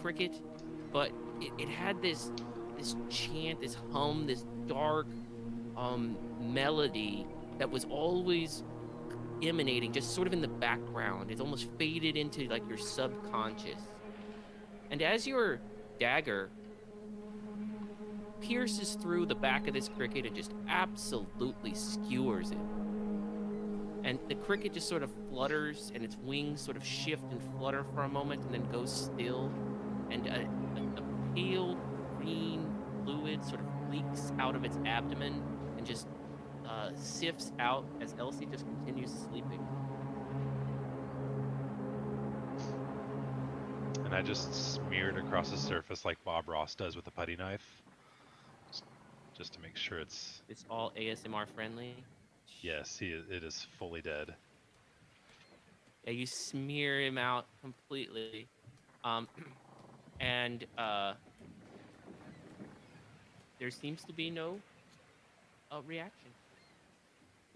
S2: cricket, but it had this chant, this hum, this dark melody that was always emanating just sort of in the background. It's almost faded into like your subconscious. And as your dagger pierces through the back of this cricket and just absolutely skewers it, and the cricket just sort of flutters, and its wings sort of shift and flutter for a moment, and then goes still, and a pale green fluid sort of leaks out of its abdomen and just sifts out as Elsie just continues sleeping.
S4: And I just smear it across the surface like Bob Ross does with a putty knife, just to make sure it's.
S2: It's all ASMR friendly.
S4: Yes, it is fully dead.
S2: Yeah, you smear him out completely, and there seems to be no reaction.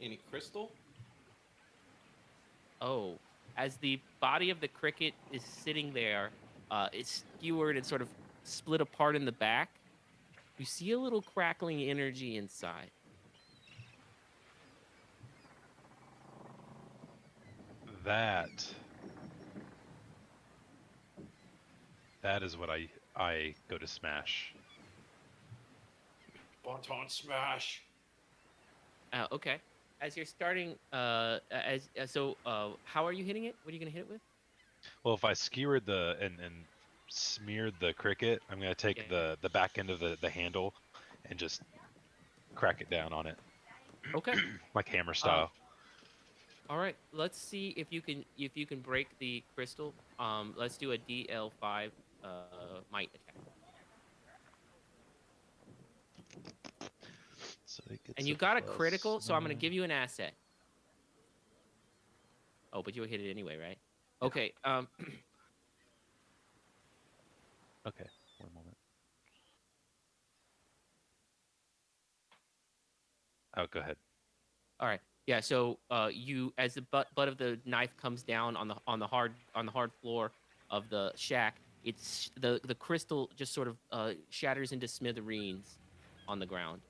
S5: Any crystal?
S2: Oh, as the body of the cricket is sitting there, it's skewered and sort of split apart in the back. You see a little crackling energy inside.
S4: That is what I go to smash.
S5: Button smash.
S2: Okay. As you're starting, how are you hitting it? What are you gonna hit it with?
S4: Well, if I skewered and smeared the cricket, I'm gonna take
S2: Yeah.
S4: the back end of the handle and just crack it down on it,
S2: Okay.
S4: like hammer style.
S2: All right. Let's see if you can break the crystal. Let's do a DL5 might attack.
S4: So it gets
S2: And you got a critical, so I'm gonna give you an asset. Oh, but you hit it anyway, right? Okay.
S4: Okay, one moment. Oh, go ahead.
S2: All right. Yeah. So you, as the butt of the knife comes down on the hard floor of the shack, it's the crystal just sort of shatters into smithereens on the ground.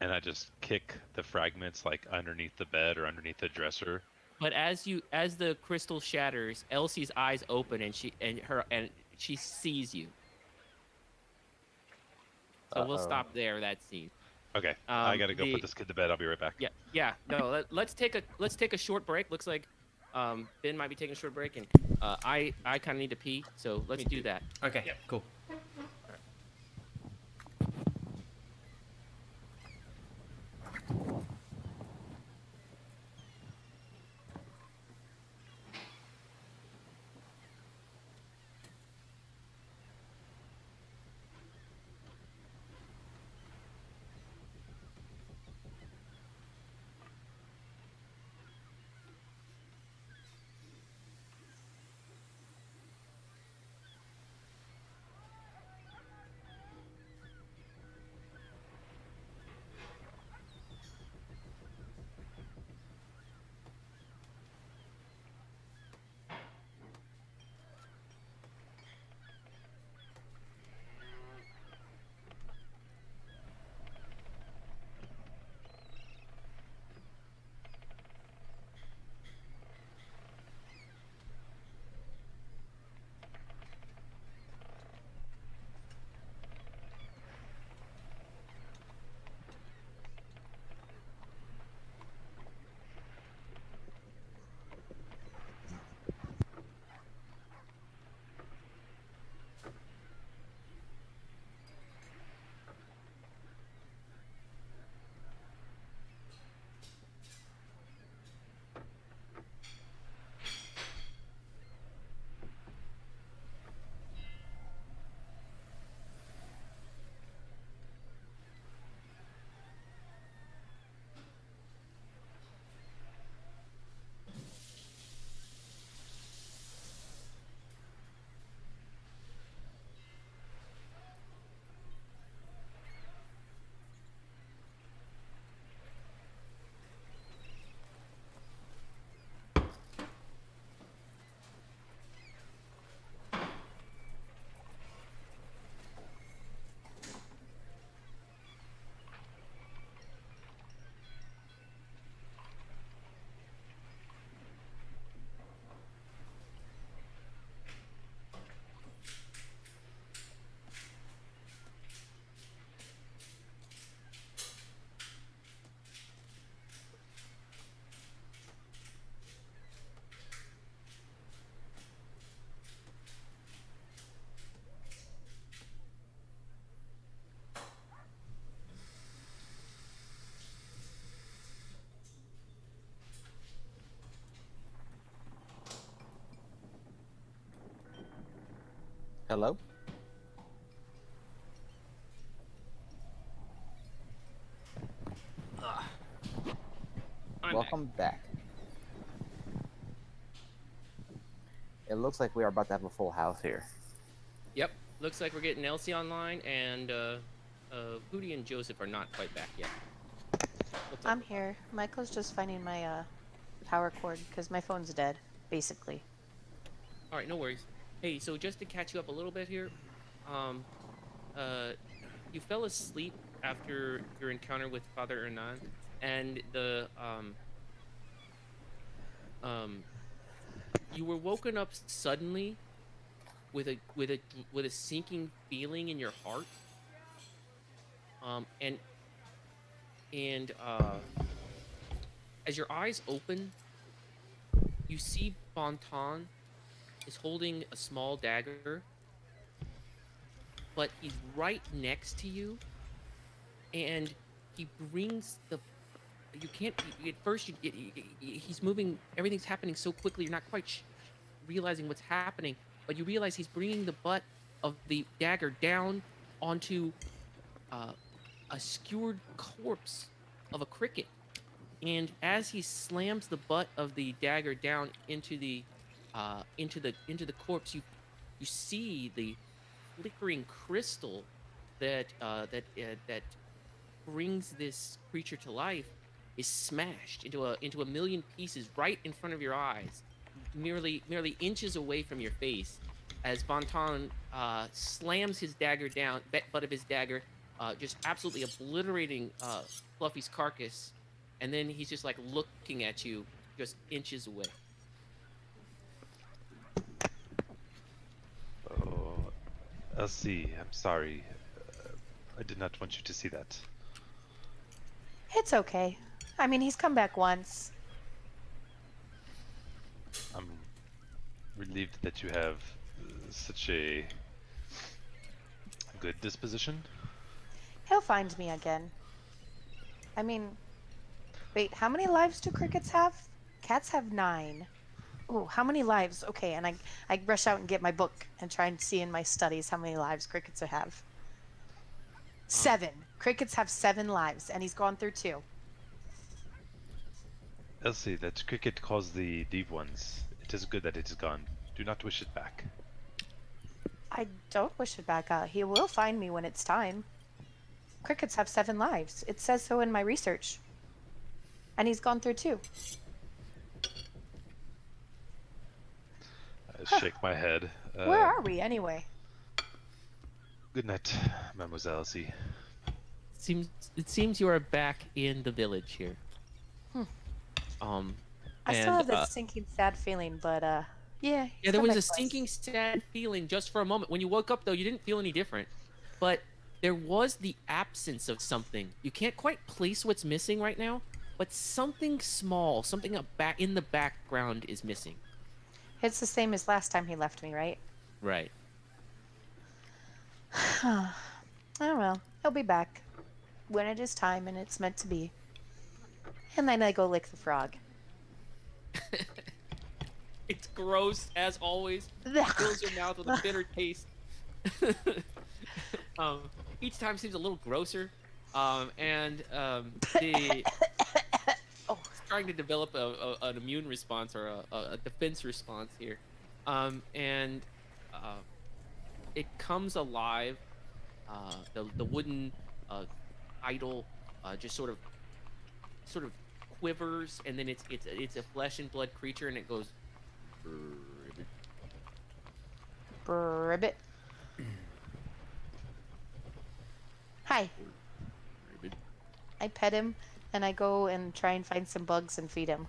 S4: And I just kick the fragments like underneath the bed or underneath the dresser.
S2: But as the crystal shatters, Elsie's eyes open and she sees you. So we'll stop there. That scene.
S4: Okay, I gotta go put this kid to bed. I'll be right back.
S2: Yeah. No, let's take a short break. Looks like Ben might be taking a short break, and I kind of need to pee, so let's do that.
S1: Okay, cool.
S6: Hello?
S2: I'm
S6: Welcome back. It looks like we are about to have a full house here.
S2: Yep. Looks like we're getting Elsie online, and Hootie and Joseph are not quite back yet. What's up?
S8: I'm here. Michael's just finding my power cord because my phone's dead, basically.
S2: All right, no worries. Hey, so just to catch you up a little bit here, you fell asleep after your encounter with Father Hernan, and you were woken up suddenly with a sinking feeling in your heart. And as your eyes open, you see Bonton is holding a small dagger, but he's right next to you, and he brings the. You can't. At first, he's moving. Everything's happening so quickly. You're not quite realizing what's happening, but you realize he's bringing the butt of the dagger down onto a skewered corpse of a cricket. And as he slams the butt of the dagger down into the corpse, you see the flickering crystal that brings this creature to life is smashed into a million pieces right in front of your eyes, merely inches away from your face, as Bonton slams his dagger down, butt of his dagger, just absolutely obliterating Fluffy's carcass, and then he's just like looking at you, just inches away.
S4: Oh, Elsie, I'm sorry. I did not want you to see that.
S8: It's okay. I mean, he's come back once.
S4: I'm relieved that you have such a good disposition.
S8: He'll find me again. I mean, wait, how many lives do crickets have? Cats have 9. Oh, how many lives? Okay, and I rush out and get my book and try and see in my studies how many lives crickets have. 7. Crickets have 7 lives, and he's gone through 2.
S4: Elsie, that cricket caused the deep ones. It is good that it is gone. Do not wish it back.
S8: I don't wish it back out. He will find me when it's time. Crickets have 7 lives. It says so in my research. And he's gone through 2.
S4: I shake my head.
S8: Where are we, anyway?
S4: Good night, Mademoiselle Elsie.
S2: It seems you are back in the village here.
S8: I still have this sinking, sad feeling, but, yeah.
S2: Yeah, there was a sinking, sad feeling just for a moment. When you woke up, though, you didn't feel any different. But there was the absence of something. You can't quite place what's missing right now, but something small, something back in the background is missing.
S8: It's the same as last time he left me, right?
S2: Right.
S8: Oh well, he'll be back when it is time and it's meant to be. And then I go lick the frog.
S2: It's gross, as always. It fills your mouth with a bitter taste. Each time seems a little grosser. It's trying to develop an immune response or a defense response here. It comes alive. The wooden idol just sort of quivers, and then it's a flesh and blood creature, and it goes.
S8: Ribbit. Hi. I pet him, and I go and try and find some bugs and feed him.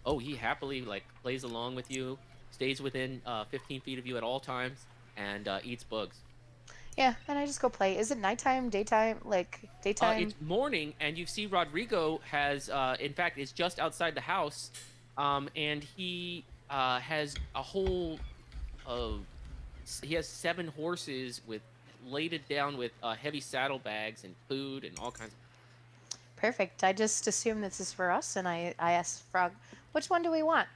S2: Oh, he happily plays along with you, stays within 15 feet of you at all times, and eats bugs.
S8: Yeah, and I just go play. Is it nighttime, daytime? Daytime?
S2: It's morning, and you see Rodrigo has, in fact, is just outside the house, and he has a whole, he has 7 horses laden down with heavy saddlebags and food and all kinds of.
S8: Perfect. I just assume this is for us, and I asked Frog, which one do we want?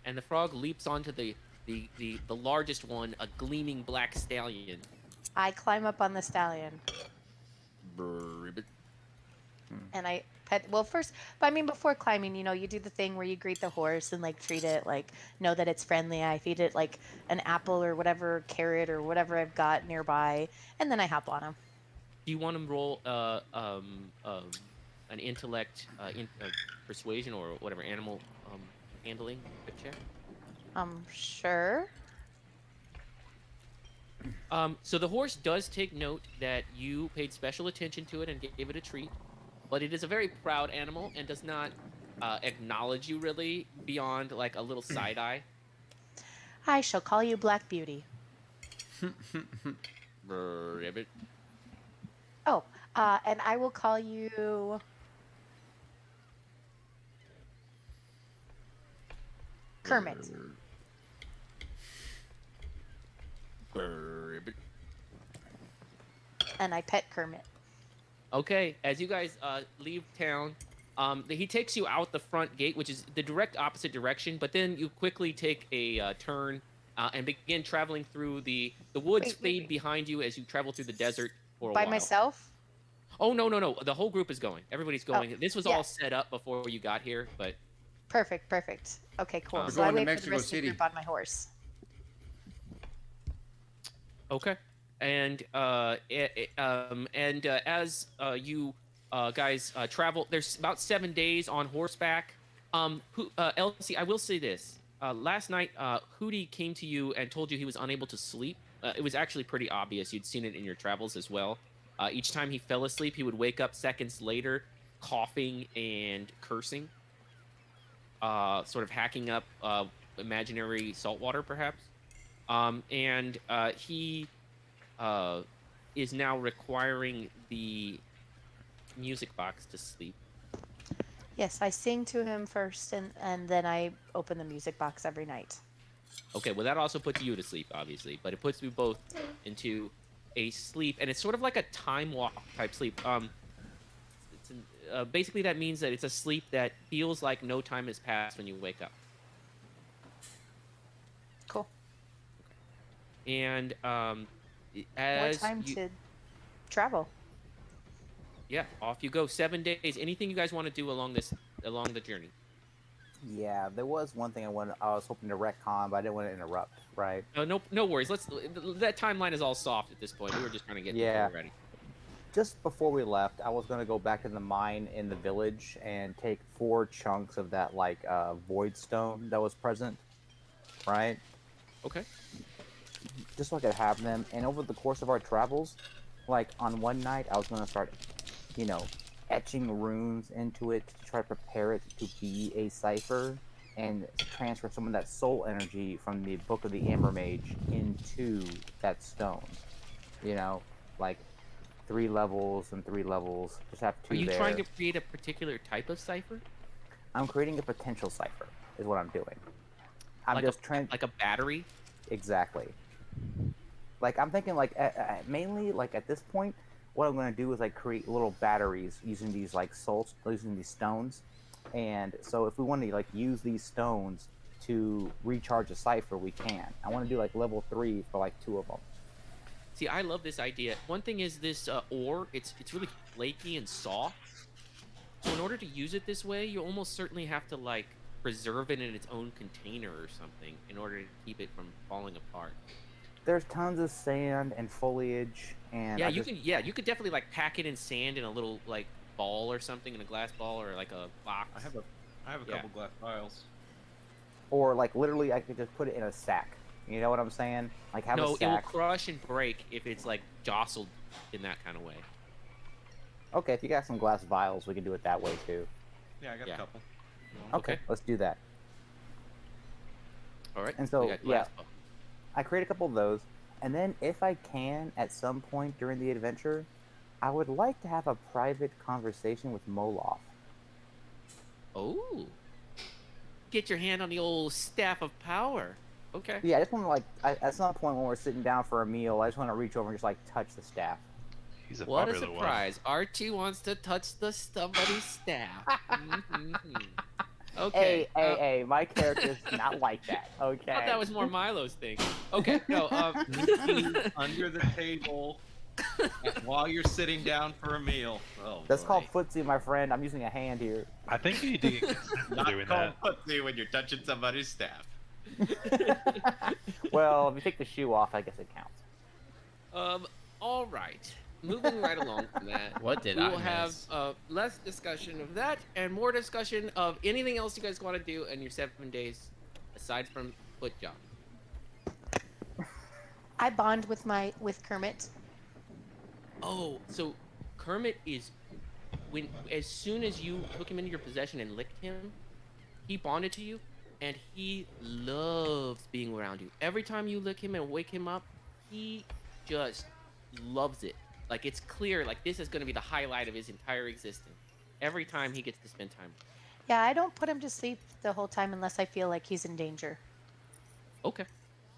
S2: And the frog leaps onto the the largest one, a gleaming black stallion.
S8: I climb up on the stallion
S2: Ribbit.
S8: and I pet. Well, first, but I mean, before climbing, you do the thing where you greet the horse and like treat it, like know that it's friendly. I feed it like an apple or whatever, carrot or whatever I've got nearby, and then I hop on him.
S2: Do you want to roll an intellect persuasion or whatever animal handling check?
S8: Sure.
S2: So the horse does take note that you paid special attention to it and gave it a treat, but it is a very proud animal and does not acknowledge you really beyond like a little side eye.
S8: I shall call you Black Beauty.
S2: Ribbit.
S8: Oh, and I will call you Kermit.
S2: Ribbit.
S8: And I pet Kermit.
S2: Okay, as you guys leave town, he takes you out the front gate, which is the direct opposite direction. But then you quickly take a turn and begin traveling through the woods. Fade behind you as you travel through the desert for a
S8: By
S2: while.
S8: myself?
S2: Oh no! The whole group is going. Everybody's going. This was
S8: yeah.
S2: all set up before you got here, but
S8: Perfect. Okay, cool.
S1: We're
S8: So I
S1: going to
S8: wait for the
S1: Mexico
S8: rest of the
S1: City.
S8: group on my horse.
S2: okay. And as you guys travel, there's about 7 days on horseback. Elsie, I will say this: last night, Hootie came to you and told you he was unable to sleep. It was actually pretty obvious. You'd seen it in your travels as well. Each time he fell asleep, he would wake up seconds later, coughing and cursing, sort of hacking up imaginary saltwater, perhaps. And he is now requiring the music box to sleep.
S8: Yes, I sing to him first, and then I open the music box every night.
S2: Okay, well that also puts you to sleep, obviously, but it puts you both into a sleep, and it's sort of like a time walk type sleep. Basically, that means that it's a sleep that feels like no time has passed when you wake up.
S8: Cool.
S2: And
S8: More
S2: as
S8: time
S2: you,
S8: to travel.
S2: yeah, off you go. 7 days. Anything you guys want to do along the journey?
S6: Yeah, there was one thing I was hoping to retcon, but I didn't want to interrupt. Right?
S2: No worries. That timeline is all soft at this point. We were just trying to get people ready.
S6: Just before we left, I was going to go back to the mine in the village and take 4 chunks of that void stone that was present. Right?
S2: Okay.
S6: Just so I could have them. And over the course of our travels, on one night, I was going to start, etching runes into it to try to prepare it to be a Cypher and transfer some of that soul energy from the Book of the Amber Mage into that stone. 3 levels and 3 levels. Just have 2
S2: Are you
S6: there.
S2: trying to create a particular type of cipher?
S6: I'm creating a potential Cypher, is what I'm doing. I'm
S2: like
S6: just trying.
S2: Like a battery?
S6: Exactly. I'm thinking mainly at this point, what I'm going to do is create little batteries using these using these stones, and so if we want to use these stones to recharge a Cypher, we can. I want to do level 3 for 2 of them.
S2: See, I love this idea. One thing is this ore. It's really flaky and soft. So in order to use it this way, you almost certainly have to preserve it in its own container or something in order to keep it from falling apart.
S6: There's tons of sand and foliage, and
S2: you could definitely pack it in sand in a little ball or something, in a glass ball or a box.
S5: I have a couple glass vials.
S6: Or literally, I could just put it in a sack. You know what I'm saying? Have a
S2: No,
S6: sack.
S2: it will crush and break if it's jostled in that kind of way.
S6: Okay, if you got some glass vials, we can do it that way too.
S5: Yeah, I got a couple.
S6: Okay, let's do that.
S2: All right.
S6: And so,
S2: we got glass
S6: yeah, I create a couple of those, and then if I can, at some point during the adventure, I would like to have a private conversation with Moloth.
S2: Oh. Get your hand on the old staff of power. Okay.
S6: Yeah, I just want to at some point when we're sitting down for a meal, I just want to reach over and just touch the staff.
S4: He's a
S2: What a
S4: popular
S2: surprise. Archie wants to touch somebody's staff. Okay.
S6: Hey, my character's not like that. Okay.
S2: I thought that was more Milo's thing. Okay, no.
S5: Sneaking under the table while you're sitting down for a meal. Oh,
S6: That's
S5: boy.
S6: called footsie, my friend. I'm using a hand here.
S4: I think you need to get consent for
S5: Not
S4: doing
S5: called
S4: that.
S5: footsie when you're touching somebody's staff.
S6: Well, if you take the shoe off, I guess it counts.
S2: All right. Moving right along from that.
S1: What did
S2: we
S1: I
S2: will have
S1: miss?
S2: less discussion of that and more discussion of anything else you guys want to do in your 7 days aside from foot job.
S8: I bond with Kermit.
S2: Oh, so Kermit is as soon as you took him into your possession and licked him, he bonded to you and he loves being around you. Every time you lick him and wake him up, he just loves it. Like, it's clear, like, this is going to be the highlight of his entire existence. Every time he gets to spend time.
S8: Yeah, I don't put him to sleep the whole time unless I feel like he's in danger.
S2: Okay.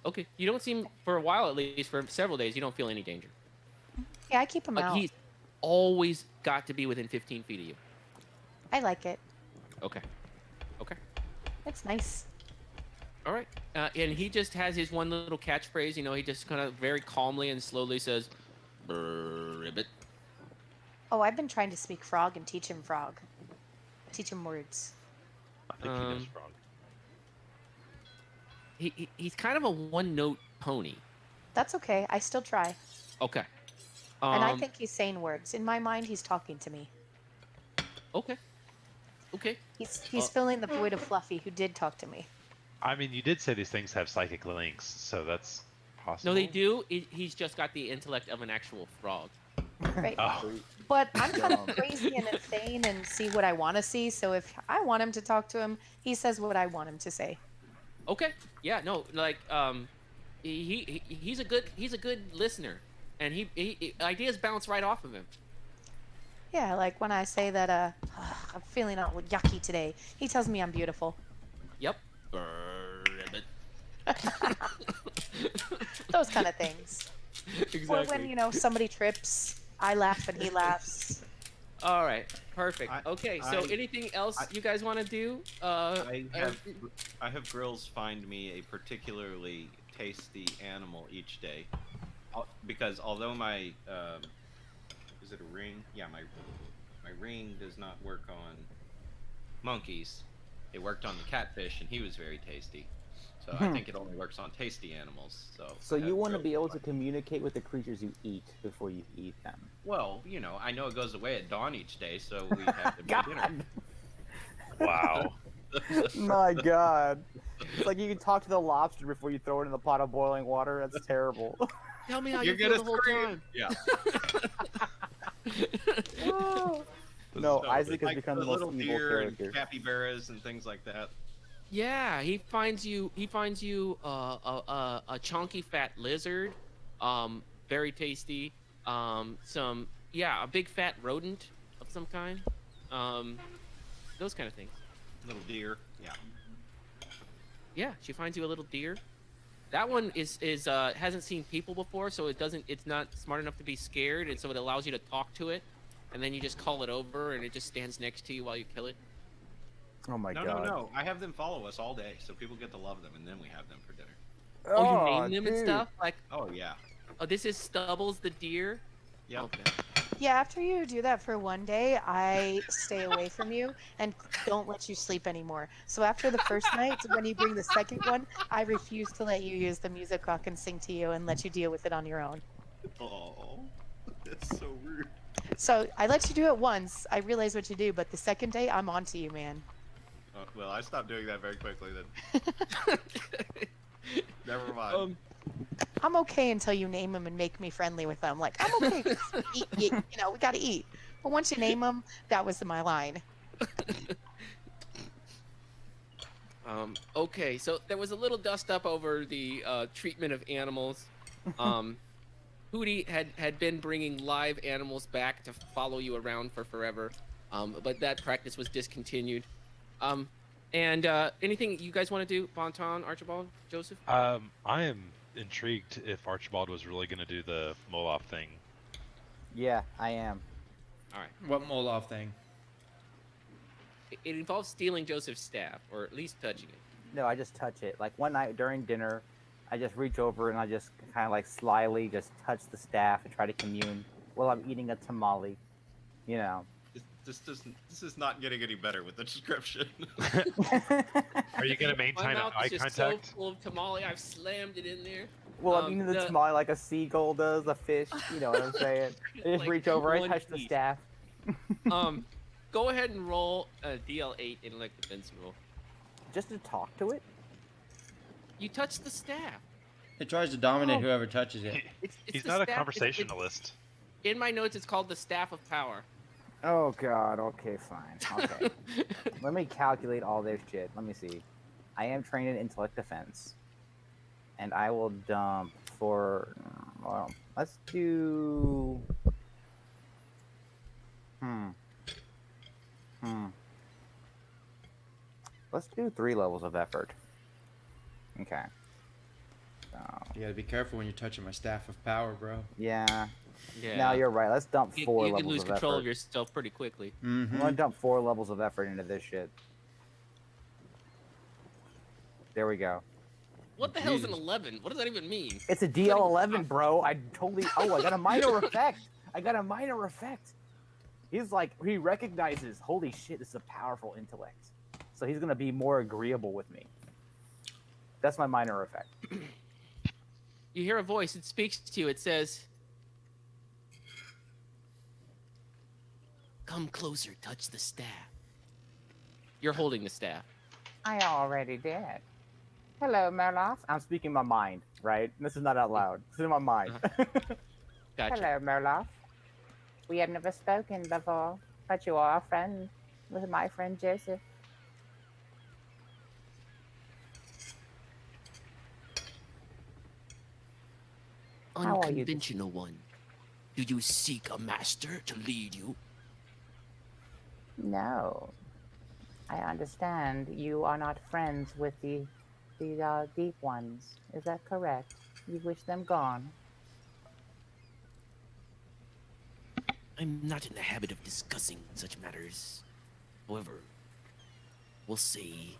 S2: Okay. You don't seem, for a while at least, for several days, you don't feel any danger.
S8: Yeah, I keep him
S2: Like,
S8: out.
S2: he's always got to be within 15 feet of you.
S8: I like it.
S2: Okay. Okay.
S8: It's nice.
S2: All right. And he just has his one little catchphrase, you know, he just kind of very calmly and slowly says, "Ribbit."
S8: Oh, I've been trying to speak frog and teach him frog. Teach him words.
S4: I think he knows wrong.
S2: He's kind of a one-note pony.
S8: That's okay. I still try.
S2: Okay.
S8: And I think he's saying words. In my mind, he's talking to me.
S2: Okay. Okay.
S8: He's filling the void of Fluffy, who did talk to me.
S4: I mean, you did say these things have psychic links, so that's possible.
S2: No, they do. He's just got the intellect of an actual frog.
S8: Right.
S4: Oh,
S8: But I'm kind of crazy and insane and see what I want to see. So if I want him to talk to him, he says what I want him to say.
S2: Okay. Yeah. No. Like he's a good listener, and he ideas bounce right off of him.
S8: Yeah, like when I say that I'm feeling all yucky today, he tells me I'm beautiful.
S2: Yep.
S8: Those kind of things.
S2: Exactly.
S8: Or when somebody trips, I laugh and he laughs.
S2: All right. Perfect. Okay. So
S5: I-
S2: anything else you guys want to do?
S5: I have Grills find me a particularly tasty animal each day, because although my is it a ring? Yeah, my ring does not work on monkeys. It worked on the catfish, and he was very tasty. So I think it only works on tasty animals.
S6: So
S5: I
S6: you
S5: have
S6: want to
S5: Grills
S6: be able to
S5: find-
S6: communicate with the creatures you eat before you eat them.
S5: Well, I know it goes away at dawn each day, so we have to make dinner.
S4: wow.
S6: My God. It's like you can talk to the lobster before you throw it in the pot of boiling water. That's terrible.
S2: Tell me how
S5: You're
S2: you feel
S5: gonna
S2: the whole
S5: scream.
S2: time.
S5: Yeah.
S6: No, Isaac has
S5: like
S6: become the
S5: little
S6: most evil
S5: deer
S6: character.
S5: and capybaras and things like that.
S2: Yeah, he finds you a chunky fat lizard, very tasty. A big fat rodent of some kind. Those kind of things.
S5: Little deer. Yeah.
S2: Yeah, she finds you a little deer. That one is hasn't seen people before, so it's not smart enough to be scared, and so it allows you to talk to it, and then you just call it over, and it just stands next to you while you kill it.
S6: Oh my
S5: No,
S6: God.
S5: no. I have them follow us all day, so people get to love them, and then we have them for dinner.
S2: Oh, you name them and
S6: dude.
S2: stuff? Like,
S5: Oh yeah.
S2: oh, this is Stubbles the deer?
S5: Yep.
S2: Okay.
S8: Yeah, after you do that for one day, I stay away from you and don't let you sleep anymore. So after the first night, when you bring the second one, I refuse to let you use the music rock and sing to you and let you deal with it on your own.
S5: Oh, that's so rude.
S8: So I let you do it once. I realize what you do, but the second day, I'm on to you, man.
S5: Oh, well, I stopped doing that very quickly then. Never mind.
S8: I'm okay until you name them and make me friendly with them. Like, I'm okay. eat, we gotta eat. But once you name them, that was my line.
S2: Okay, so there was a little dust up over the treatment of animals. Hootie had been bringing live animals back to follow you around for forever, but that practice was discontinued. And anything you guys want to do, Bonton, Archibald, Joseph?
S4: I am intrigued if Archibald was really going to do the Moloch thing.
S6: Yeah, I am.
S2: All right.
S1: What Moloch thing?
S2: It involves stealing Joseph's staff, or at least touching it.
S6: No, I just touch it. Like one night during dinner, I just reach over and I just kind of like slyly just touch the staff and try to commune while I'm eating a tamale. You know.
S7: This is not getting any better with the description.
S4: Are you gonna
S2: My
S4: maintain
S2: mouth
S4: eye
S2: is just
S4: contact?
S2: so full of tamale. I've slammed it in there.
S6: Well, I'm eating the tamale like a seagull does a fish. You know what I'm saying? I just
S2: Like
S6: reach over, I
S2: one
S6: touch the
S2: piece.
S6: staff.
S2: Go ahead and roll a DL8 intellect defense roll.
S6: Just to talk to it?
S2: You touch the staff.
S1: It tries to dominate whoever touches it.
S2: It's
S4: He's
S2: the
S4: not a
S2: staff-
S4: conversationalist.
S2: In my notes, it's called the Staff of Power.
S6: Oh god, okay, fine. Okay. Let me calculate all this shit. Let me see. I am trained in intellect defense. And I will dump for well, let's do Let's do 3 levels of effort. Okay. So
S1: You gotta be careful when you're touching my staff of power, bro.
S6: yeah.
S2: Yeah.
S6: Now you're right. Let's dump
S2: You
S6: 4
S2: can
S6: levels
S2: lose
S6: of
S2: control
S6: effort.
S2: of yourself pretty quickly.
S6: I'm gonna dump 4 levels of effort into this shit. There we go.
S2: What the hell's an
S1: Jesus.
S2: 11? What does that even mean?
S6: It's a DL11, bro. I totally. Oh, I got a minor effect. I got a minor effect. He's like, he recognizes, holy shit, this is a powerful intellect. So he's gonna be more agreeable with me. That's my minor effect.
S2: You hear a voice. It speaks to you. It says, "Come closer. Touch the staff." You're holding the staff.
S6: I already did. Hello, Merloff. I'm speaking my mind, right? This is not out loud. This is in my mind.
S2: Gotcha.
S6: Hello, Merloff. We have never spoken before, but you are a friend with my friend Joseph. How are you?
S2: Unconventional one. Do you seek a master to lead you?
S6: No. I understand you are not friends with the deep ones. Is that correct? You wish them gone.
S2: I'm not in the habit of discussing such matters. However, we'll see.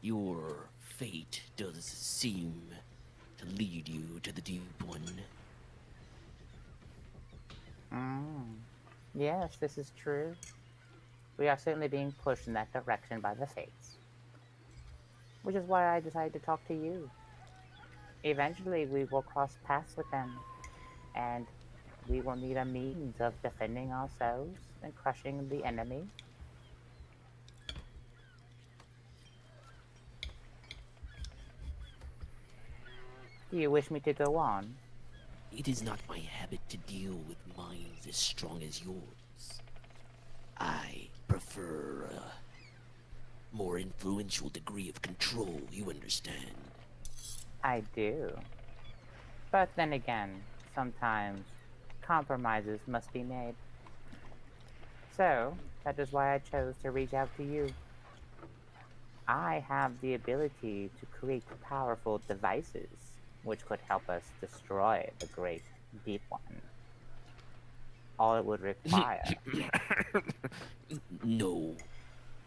S2: Your fate does seem to lead you to the Deep One.
S6: Yes, this is true. We are certainly being pushed in that direction by the fates. Which is why I decided to talk to you. Eventually, we will cross paths with them, and we will need a means of defending ourselves and crushing the enemy. Do you wish me to go on?
S2: It is not my habit to deal with minds as strong as yours. I prefer a more influential degree of control, you understand?
S6: I do. But then again, sometimes compromises must be made. So, that is why I chose to reach out to you. I have the ability to create powerful devices which could help us destroy the Great Deep One. All it would require.
S2: No.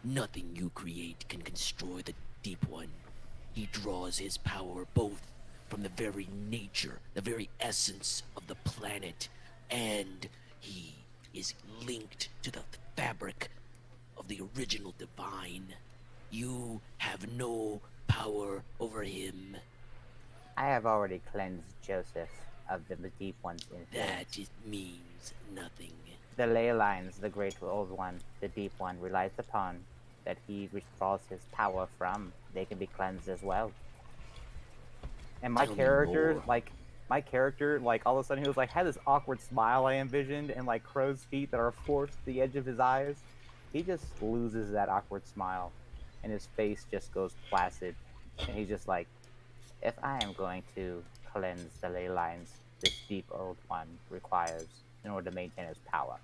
S2: Nothing you create can destroy the Deep One. He draws his power both from the very nature, the very essence of the planet, and he is linked to the fabric of the original divine. You have no power over him.
S6: I have already cleansed Joseph of the Deep One's influence.
S2: That it means nothing.
S6: The ley lines, the Great Old One, the Deep One, relies upon that he withdraws his power from. They can be cleansed as well. And my
S2: Tell me
S6: character,
S2: more.
S6: like all of a sudden he was like, had this awkward smile I envisioned and like crow's feet that are forced to the edge of his eyes. He just loses that awkward smile and his face just goes placid. And he's just like, if I am going to cleanse the ley lines this Deep Old One requires in order to maintain his power,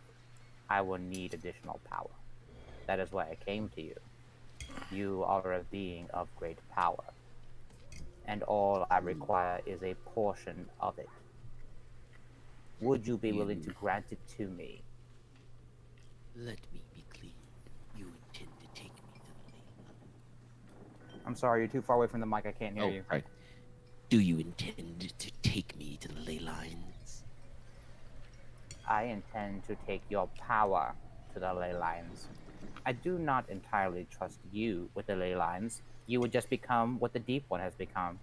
S6: I will need additional power. That is why I came to you. You are a being of great power, and all I require is a portion of it. Would you be willing to grant it to me?
S2: Let me be clear. You intend to take me to the ley line.
S6: I'm sorry, you're too far away from the mic. I can't hear you.
S2: Right. Do you intend to take me to the ley lines?
S6: I intend to take your power to the ley lines. I do not entirely trust you with the ley lines. You would just become what the Deep One has become.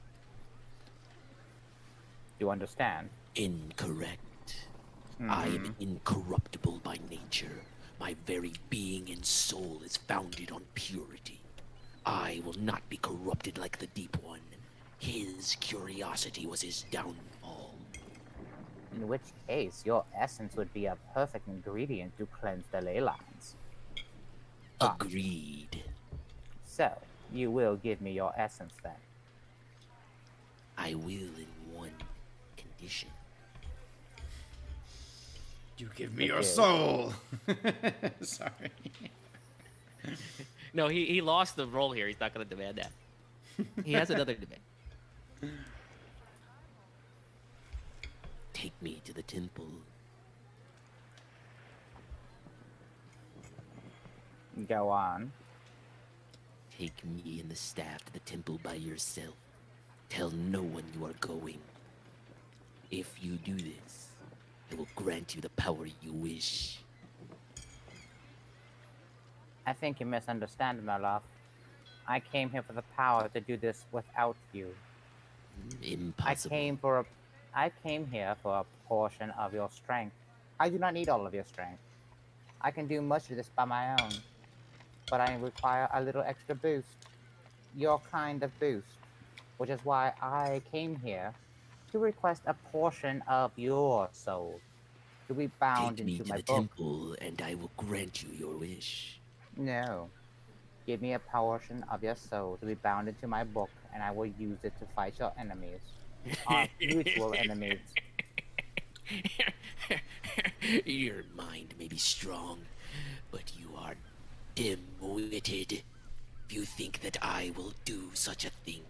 S6: Do you understand?
S2: Incorrect. I am incorruptible by nature. My very being and soul is founded on purity. I will not be corrupted like the Deep One. His curiosity was his downfall.
S6: In which case, your essence would be a perfect ingredient to cleanse the ley lines.
S2: Agreed.
S6: So, you will give me your essence then?
S2: I will in one condition.
S1: You give me your soul. Sorry.
S2: No, he lost the role here. He's not going to demand that. He has another demand. Take me to the temple.
S6: Go on.
S2: Take me and the staff to the temple by yourself. Tell no one you are going. If you do this, I will grant you the power you wish.
S6: I think you misunderstand, Merloff. I came here for the power to do this without you.
S2: Impossible.
S6: I came here for a portion of your strength. I do not need all of your strength. I can do much of this by my own. But I require a little extra boost. Your kind of boost. Which is why I came here to request a portion of your soul to be bound
S2: Take me
S6: into
S2: to
S6: my
S2: the
S6: book.
S2: temple, and I will grant you your wish.
S6: No. Give me a portion of your soul to be bound into my book, and I will use it to fight your enemies. Our mutual enemies.
S2: Your mind may be strong, but you are dim-witted. If you think that I will do such a thing.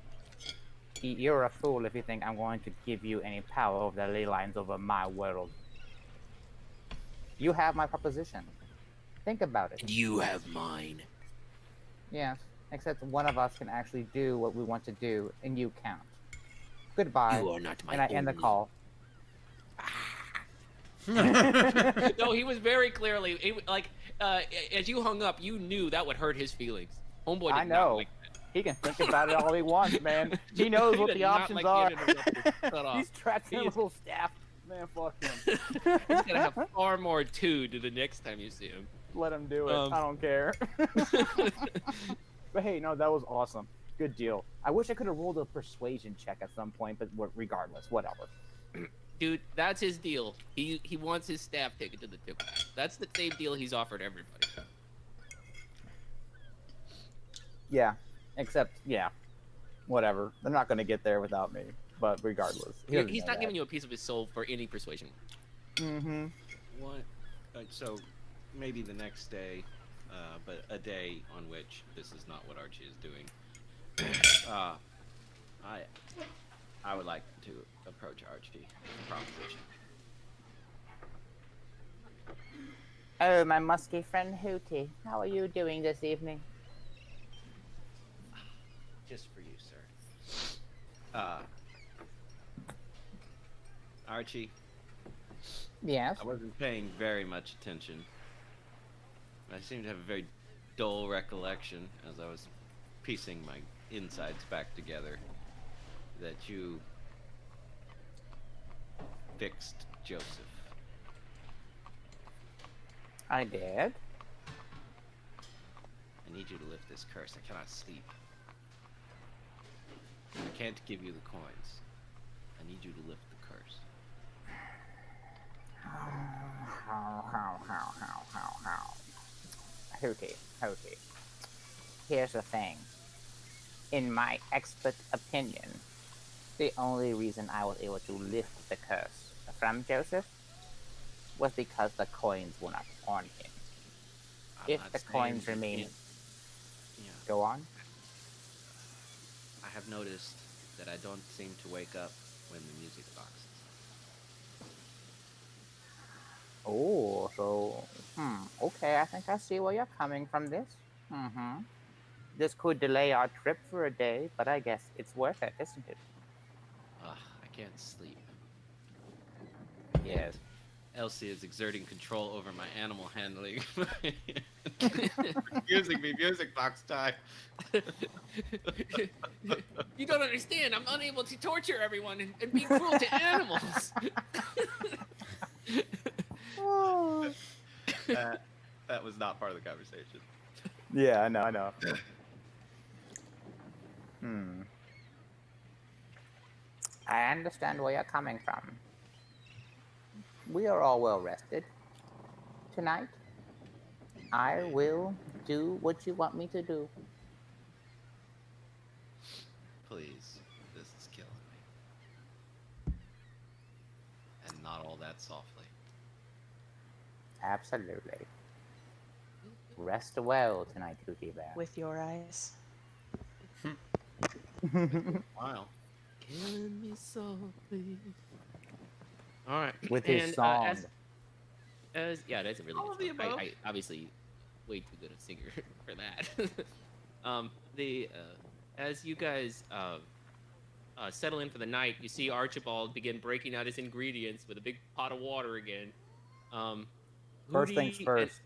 S6: You're a fool if you think I'm going to give you any power over the ley lines over my world. You have my proposition. Think about it.
S2: And you have mine.
S6: Yes, except one of us can actually do what we want to do, and you can't. Goodbye.
S2: You are not my
S6: And I end the
S2: only-
S6: call.
S2: No, he was very clearly as you hung up, you knew that would hurt his feelings. Homeboy did
S6: I
S2: not
S6: know.
S2: like
S6: He can think about it all he wants, man. He knows
S2: He
S6: what
S2: did
S6: the
S2: not
S6: options
S2: like
S6: are.
S2: being interrupted. Cut off.
S6: He's trapped in a
S2: He is-
S6: little staff. Man, fuck him.
S2: He's gonna have far more to the next time you see him.
S6: Let him do it. I don't care. But hey, no, that was awesome. Good deal. I wish I could have rolled a persuasion check at some point, but regardless, whatever.
S2: Dude, that's his deal. He wants his staff taken to the temple. That's the same deal he's offered everybody.
S6: Yeah, except, yeah, whatever. They're not going to get there without me, but regardless.
S2: He's not giving you a piece of his soul for any persuasion.
S6: Mm-hmm.
S5: What? So maybe the next day, but a day on which this is not what Archie is doing. I would like to approach Archie with a proposition.
S6: Oh, my musky friend Hootie. How are you doing this evening?
S5: Just for you, sir. Archie,
S6: Yes?
S5: I wasn't paying very much attention. I seem to have a very dull recollection as I was piecing my insides back together that you fixed Joseph.
S6: I did.
S5: I need you to lift this curse. I cannot sleep. I can't give you the coins. I need you to lift the curse.
S6: Hootie. Here's the thing. In my expert opinion, the only reason I was able to lift the curse from Joseph was because the coins were not on him.
S5: I'm
S6: If
S5: not
S6: the
S5: saying
S6: coins
S5: you
S6: remain...
S5: can't- Yeah,
S6: Go on.
S5: I have noticed that I don't seem to wake up when the music boxes.
S6: Oh, so... Okay, I think I see where you're coming from this. Mm-hmm. This could delay our trip for a day, but I guess it's worth it, isn't it?
S5: Ugh, I can't sleep.
S6: Yes.
S5: Elsie is exerting control over my animal handling. Using me music box time.
S2: You don't understand. I'm unable to torture everyone and be cruel to animals.
S7: That was not part of the conversation.
S6: Yeah, I know. Hmm. I understand where you're coming from. We are all well rested. Tonight, I will do what you want me to do.
S5: Please, this is killing me. And not all that softly.
S6: Absolutely. Rest well tonight, Cookie Bear.
S8: With your eyes.
S5: Wow.
S2: Killing me softly. All right.
S6: With his
S2: And,
S6: song.
S2: yeah, that's a really
S5: All of
S2: good
S5: the
S2: song.
S5: above.
S2: I obviously way too good a singer for that. As you guys settle in for the night, you see Archibald begin breaking out his ingredients with a big pot of water again.
S6: First things
S2: Hootie
S6: first.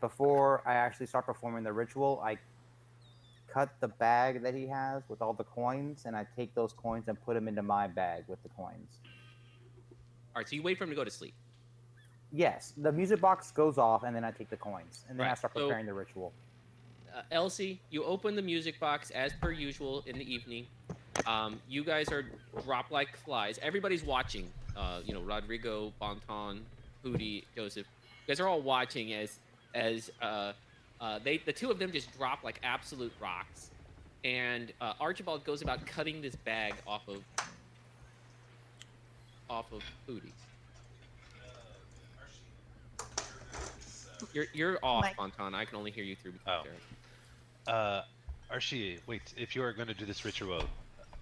S6: Before I actually start performing the ritual, I cut the bag that he has with all the coins, and I take those coins and put them into my bag with the coins.
S2: All right, so you wait for him to go to sleep.
S6: Yes, the music box goes off, and then I take the coins, and then I
S2: Right,
S6: start
S2: so-
S6: preparing the ritual.
S2: Elsie, you open the music box as per usual in the evening. You guys are dropped like flies. Everybody's watching. Rodrigo, Bonton, Hootie, Joseph. You guys are all watching as the two of them just drop like absolute rocks. And Archibald goes about cutting this bag off of Hootie. You're off,
S8: Mike.
S2: Bonton. I can only hear you through.
S4: Oh. Archie, wait, if you are going to do this ritual,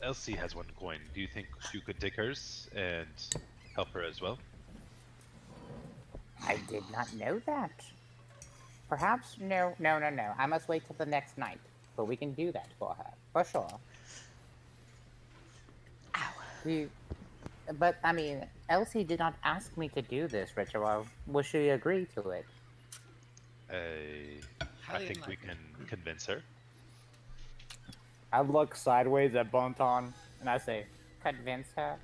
S4: Elsie has one coin. Do you think you could take hers and help her as well?
S6: I did not know that. Perhaps no. I must wait till the next night, but we can do that for her, for sure.
S8: Ow.
S6: But I mean, Elsie did not ask me to do this ritual. Will she agree to it?
S4: I think we can convince her.
S6: I look sideways at Bonton and I say, convince her?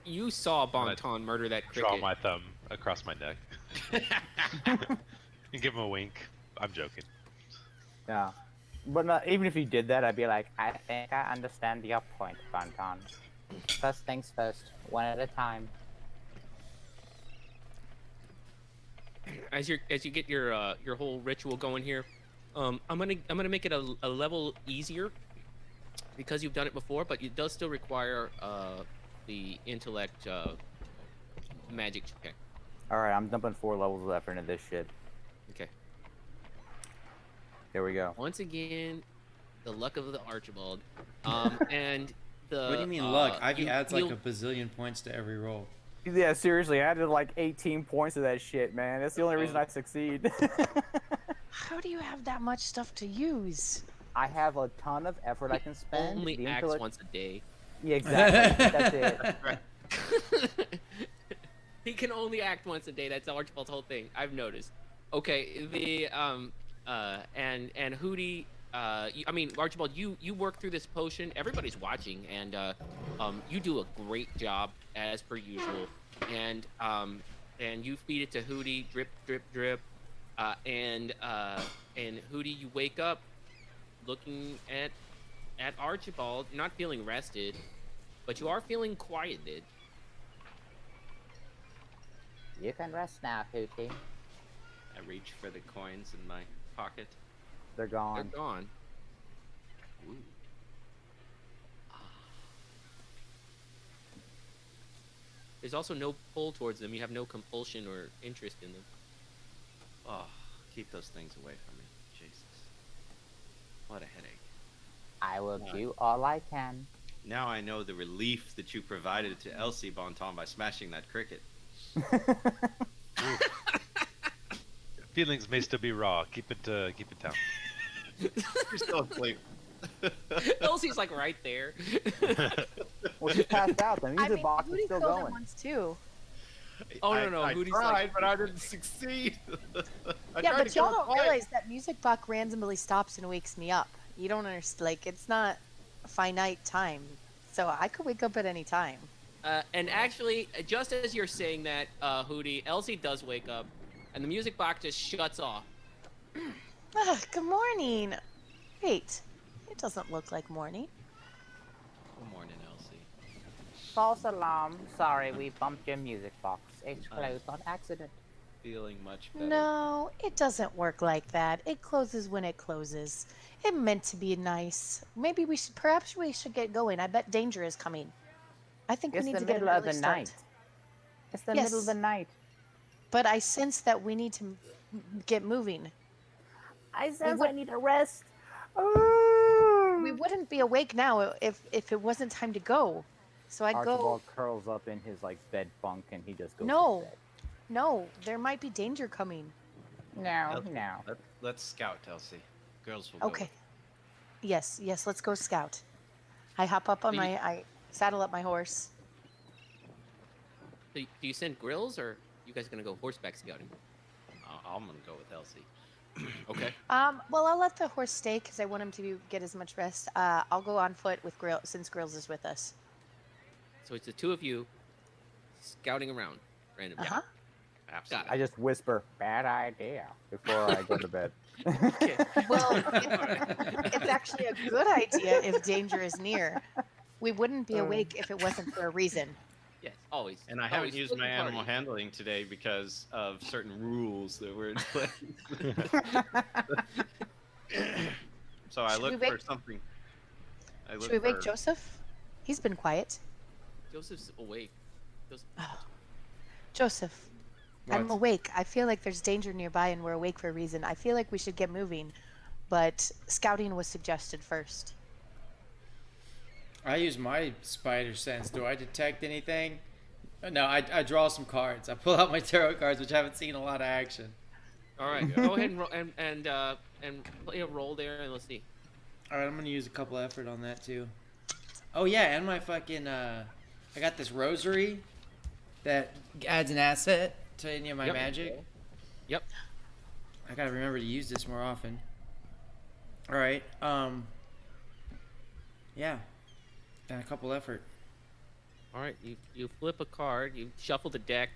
S2: You saw Bonton murder that cricket.
S4: Draw my thumb across my neck. And give him a wink. I'm joking.
S6: Yeah. But even if you did that, I'd be like, I think I understand your point, Bonton. First things first, one at a time.
S2: As you get your whole ritual going here, I'm gonna make it a level easier because you've done it before, but it does still require the intellect magic check.
S6: Alright, I'm dumping 4 levels of effort into this shit.
S2: Okay.
S6: There we go.
S2: Once again, the luck of the Archibald, and the.
S1: What do you mean luck? Ivy adds like
S2: you'll-
S1: a bazillion points to every roll.
S6: Yeah, seriously, I added like 18 points to that shit, man. That's the only reason I succeed.
S8: How do you have that much stuff to use?
S6: I have a ton of effort I can spend.
S2: only
S6: The
S2: acts
S6: intellect-
S2: once a day.
S6: Yeah, exactly. That's it.
S2: He can only act once a day. That's Archibald's whole thing. I've noticed. Okay, and Hootie, Archibald, you work through this potion. Everybody's watching, and you do a great job as per usual. And you feed it to Hootie, drip, drip, drip. And Hootie, you wake up looking at Archibald. You're not feeling rested, but you are feeling quieted.
S6: You can rest now, Hootie.
S5: I reach for the coins in my pocket.
S6: They're
S2: They're
S6: gone.
S2: gone.
S5: Ooh.
S2: There's also no pull towards them. You have no compulsion or interest in them.
S5: Oh, keep those things away from me. Jesus. What a headache.
S6: I will do all I can.
S5: Now I know the relief that you provided to Elsie Bonton by smashing that cricket.
S4: Feelings may still be raw. Keep it down.
S5: You're still asleep.
S2: Elsie's like right there.
S6: Well, she's passed out. The
S8: I
S6: music
S8: mean,
S6: box is
S8: Hootie
S6: still
S8: killed him
S6: going.
S8: once too.
S2: Oh, no,
S5: I
S2: Hootie's
S5: tried,
S2: like-
S5: but I didn't succeed. I
S8: Yeah,
S5: tried
S8: but
S5: to kill
S8: y'all
S5: her
S8: don't
S5: twice.
S8: realize that music box randomly stops and wakes me up. You don't understand. Like, it's not a finite time. So I could wake up at any time.
S2: And actually, just as you're saying that, Hootie, Elsie does wake up, and the music box just shuts off.
S8: Good morning. Wait, it doesn't look like morning.
S5: Good morning, Elsie.
S6: False alarm. Sorry, we bumped your music box. It's closed on accident.
S5: Feeling much better.
S8: No, it doesn't work like that. It closes when it closes. It meant to be nice. Maybe perhaps we should get going. I bet danger is coming. I think we
S6: It's
S8: need
S6: the
S8: to get an
S6: middle of
S8: early
S6: the
S8: start.
S6: night. It's the middle of the
S8: Yes.
S6: night.
S8: But I sense that we need to get moving.
S6: I sense
S8: would-
S6: I need a rest.
S8: We wouldn't be awake now if it wasn't time to go. So I'd go.
S6: Archibald curls up in his bed bunk and he just goes.
S8: No.
S6: To bed.
S8: No, there might be danger coming.
S6: No, no.
S7: Let's scout, Elsie. Girls will go.
S8: Okay. Yes, let's go scout. I hop up on I saddle up my horse.
S2: Do you send Grills, or you guys gonna go horseback scouting?
S5: I'm gonna go with Elsie. Okay.
S8: Well, I'll let the horse stay because I want him to get as much rest. I'll go on foot with since Grills is with us.
S2: So it's the two of you scouting around randomly.
S8: Uh huh.
S5: Absolutely.
S6: I just whisper, "Bad idea," before I go to bed.
S8: Well, it's actually a good idea if danger is near. We wouldn't be awake if it wasn't for a reason.
S2: Yes, always.
S5: And I haven't
S2: always
S5: used
S2: split
S5: my
S2: the
S5: animal
S2: party.
S5: handling today because of certain rules that were in place. So I
S8: Should we
S5: look
S8: wake-
S5: for something.
S8: Should we wake Joseph? He's been quiet.
S2: Joseph's awake.
S8: Joseph, I'm
S1: What?
S8: awake. I feel like there's danger nearby and we're awake for a reason. I feel like we should get moving, but scouting was suggested first.
S1: I use my spider sense. Do I detect anything? No, I draw some cards. I pull out my tarot cards, which I haven't seen a lot of action.
S2: All right, go ahead and play a roll there, and let's see.
S1: All right, I'm gonna use a couple effort on that too. Oh yeah, and my fucking I got this rosary that adds an asset to any of my
S2: Yep.
S1: magic.
S2: Yep.
S1: I gotta remember to use this more often. All right. Yeah. And a couple effort.
S2: All right, you flip a card, you shuffle the deck.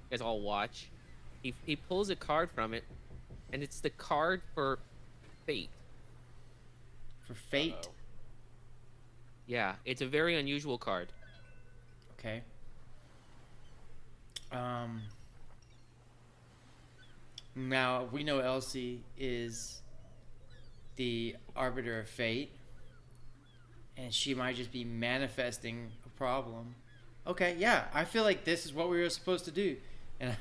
S2: You guys all watch. He pulls a card from it, and it's the card for fate.
S1: For fate.
S5: Uh-oh.
S2: Yeah, it's a very unusual card.
S1: Okay. Now we know Elsie is the arbiter of fate, and she might just be manifesting a problem. Okay, yeah, I feel like this is what we were supposed to do, and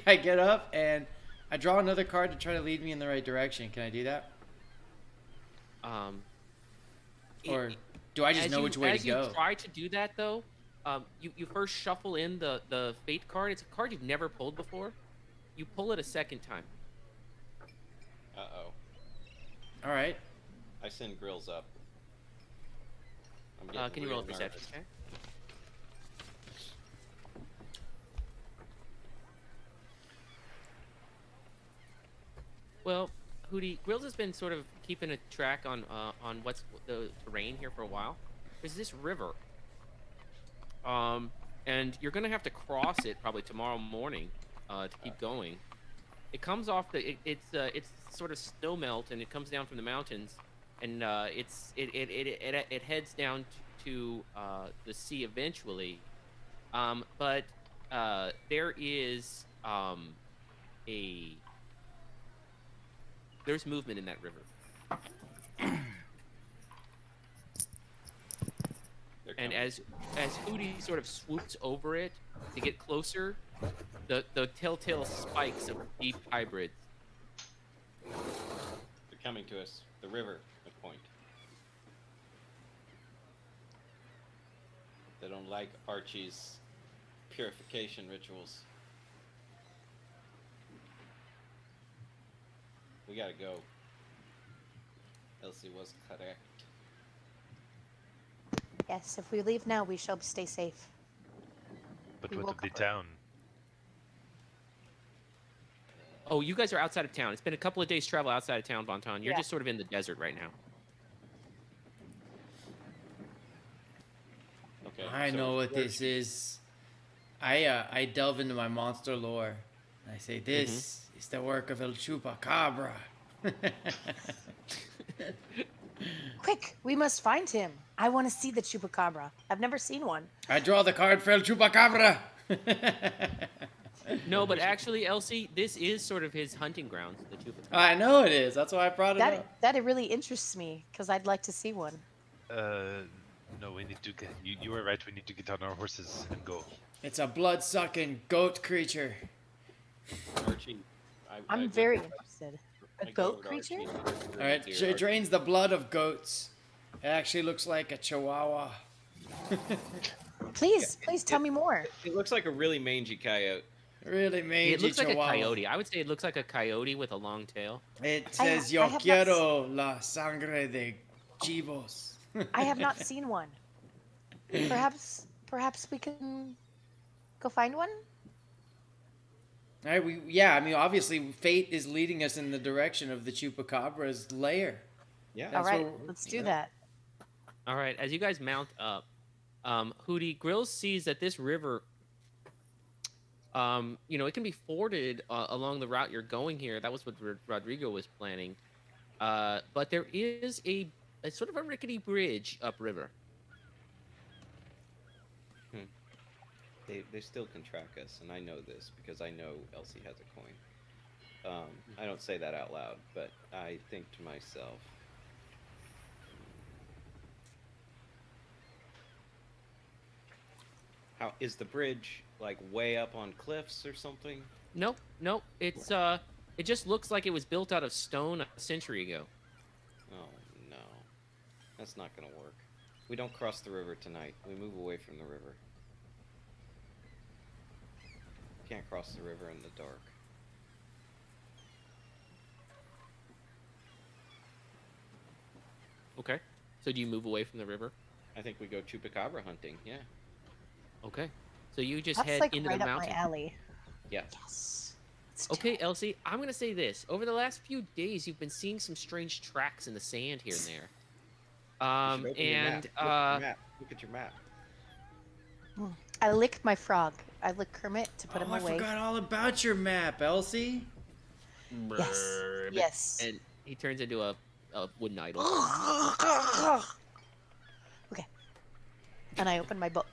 S1: I get up and I draw another card to try to lead me in the right direction. Can I do that, or do I just know which way to go?
S2: As you try to do that, though, you first shuffle in the fate card. It's a card you've never pulled before. You pull it a second time.
S5: Uh-oh.
S1: All right.
S5: I send Grills up. I'm
S2: Can
S5: getting
S2: you roll a
S5: real
S2: perception
S5: nervous.
S2: check? Well, Hootie, Grills has been sort of keeping a track on what's the terrain here for a while. There's this river, and you're gonna have to cross it probably tomorrow morning to keep going. It comes off it's sort of snow melt, and it comes down from the mountains, and it heads down to the sea eventually. But there is there's movement in that river.
S5: They're
S2: And
S5: coming.
S2: as Hootie sort of swoops over it to get closer, the telltale spikes of deep hybrids.
S5: They're coming to us. The river, the point. They don't like Archie's purification rituals. We gotta go. Elsie was correct.
S8: Yes, if we leave now, we shall stay safe.
S4: But
S8: We
S4: what
S8: will
S4: of the
S8: cover.
S4: town?
S2: Oh, you guys are outside of town. It's been a couple of days travel outside of town, Bonton. You're
S8: Yeah.
S2: just sort of in the desert right now.
S5: Okay.
S1: I
S5: so
S1: know what
S5: where
S1: this
S5: should-
S1: is. I delve into my monster lore. I say this is the work of El Chupacabra.
S8: Quick, we must find him. I want to see the chupacabra. I've never seen one.
S1: I draw the card for El Chupacabra.
S2: No, but actually, Elsie, this is sort of his hunting grounds, the Chupacabra.
S1: I know it is. That's why I brought it up.
S8: That it really interests me because I'd like to see one.
S4: No, we need to get. You were right. We need to get on our horses and go.
S1: It's a blood-sucking goat creature.
S5: Archie.
S8: I'm
S5: I
S8: very
S5: go-
S8: interested.
S5: I
S8: A
S5: go
S8: goat
S5: over to
S8: creature?
S5: Archie.
S1: All right, it drains the blood of goats. It actually looks like a chihuahua.
S8: Please tell me more.
S5: It looks like a really mangy coyote.
S1: Really mangy
S2: It looks like
S1: chihuahua.
S2: a coyote. I would say it looks like a coyote with a long tail.
S1: It
S8: I
S1: says,
S8: have
S1: yo
S8: not s-
S1: quiero la sangre de chivos.
S8: I have not seen one. Perhaps we can go find one.
S1: All right, I mean, obviously, fate is leading us in the direction of the chupacabra's lair.
S5: Yeah.
S8: All
S1: That's
S8: right,
S1: what-
S8: let's do that.
S2: All right, as you guys mount up, Hootie Grills sees that this river, it can be forded along the route you're going here. That was what Rodrigo was planning. But there is a sort of a rickety bridge upriver.
S5: They still can track us, and I know this because I know Elsie has a coin. I don't say that out loud, but I think to myself, how is the bridge like way up on cliffs or something?
S2: Nope. It's it just looks like it was built out of stone a century ago.
S5: Oh no, that's not gonna work. We don't cross the river tonight. We move away from the river. Can't cross the river in the dark.
S2: Okay. So do you move away from the river?
S5: I think we go chupacabra hunting. Yeah.
S2: Okay. So you just
S8: That's
S2: head
S8: like
S2: into
S8: right
S2: the
S8: up
S2: mountain.
S8: my alley.
S5: Yeah.
S8: Yes. Let's do
S2: Okay,
S8: it.
S2: Elsie, I'm gonna say this. Over the last few days, you've been seeing some strange tracks in the sand here and there.
S5: You should open your map. Look at your map.
S8: I licked my frog. I licked Kermit to put him
S1: I
S8: away.
S1: forgot all about your map, Elsie.
S8: Yes. Yes.
S2: And he turns into a wooden idol.
S8: Okay. And I open my book.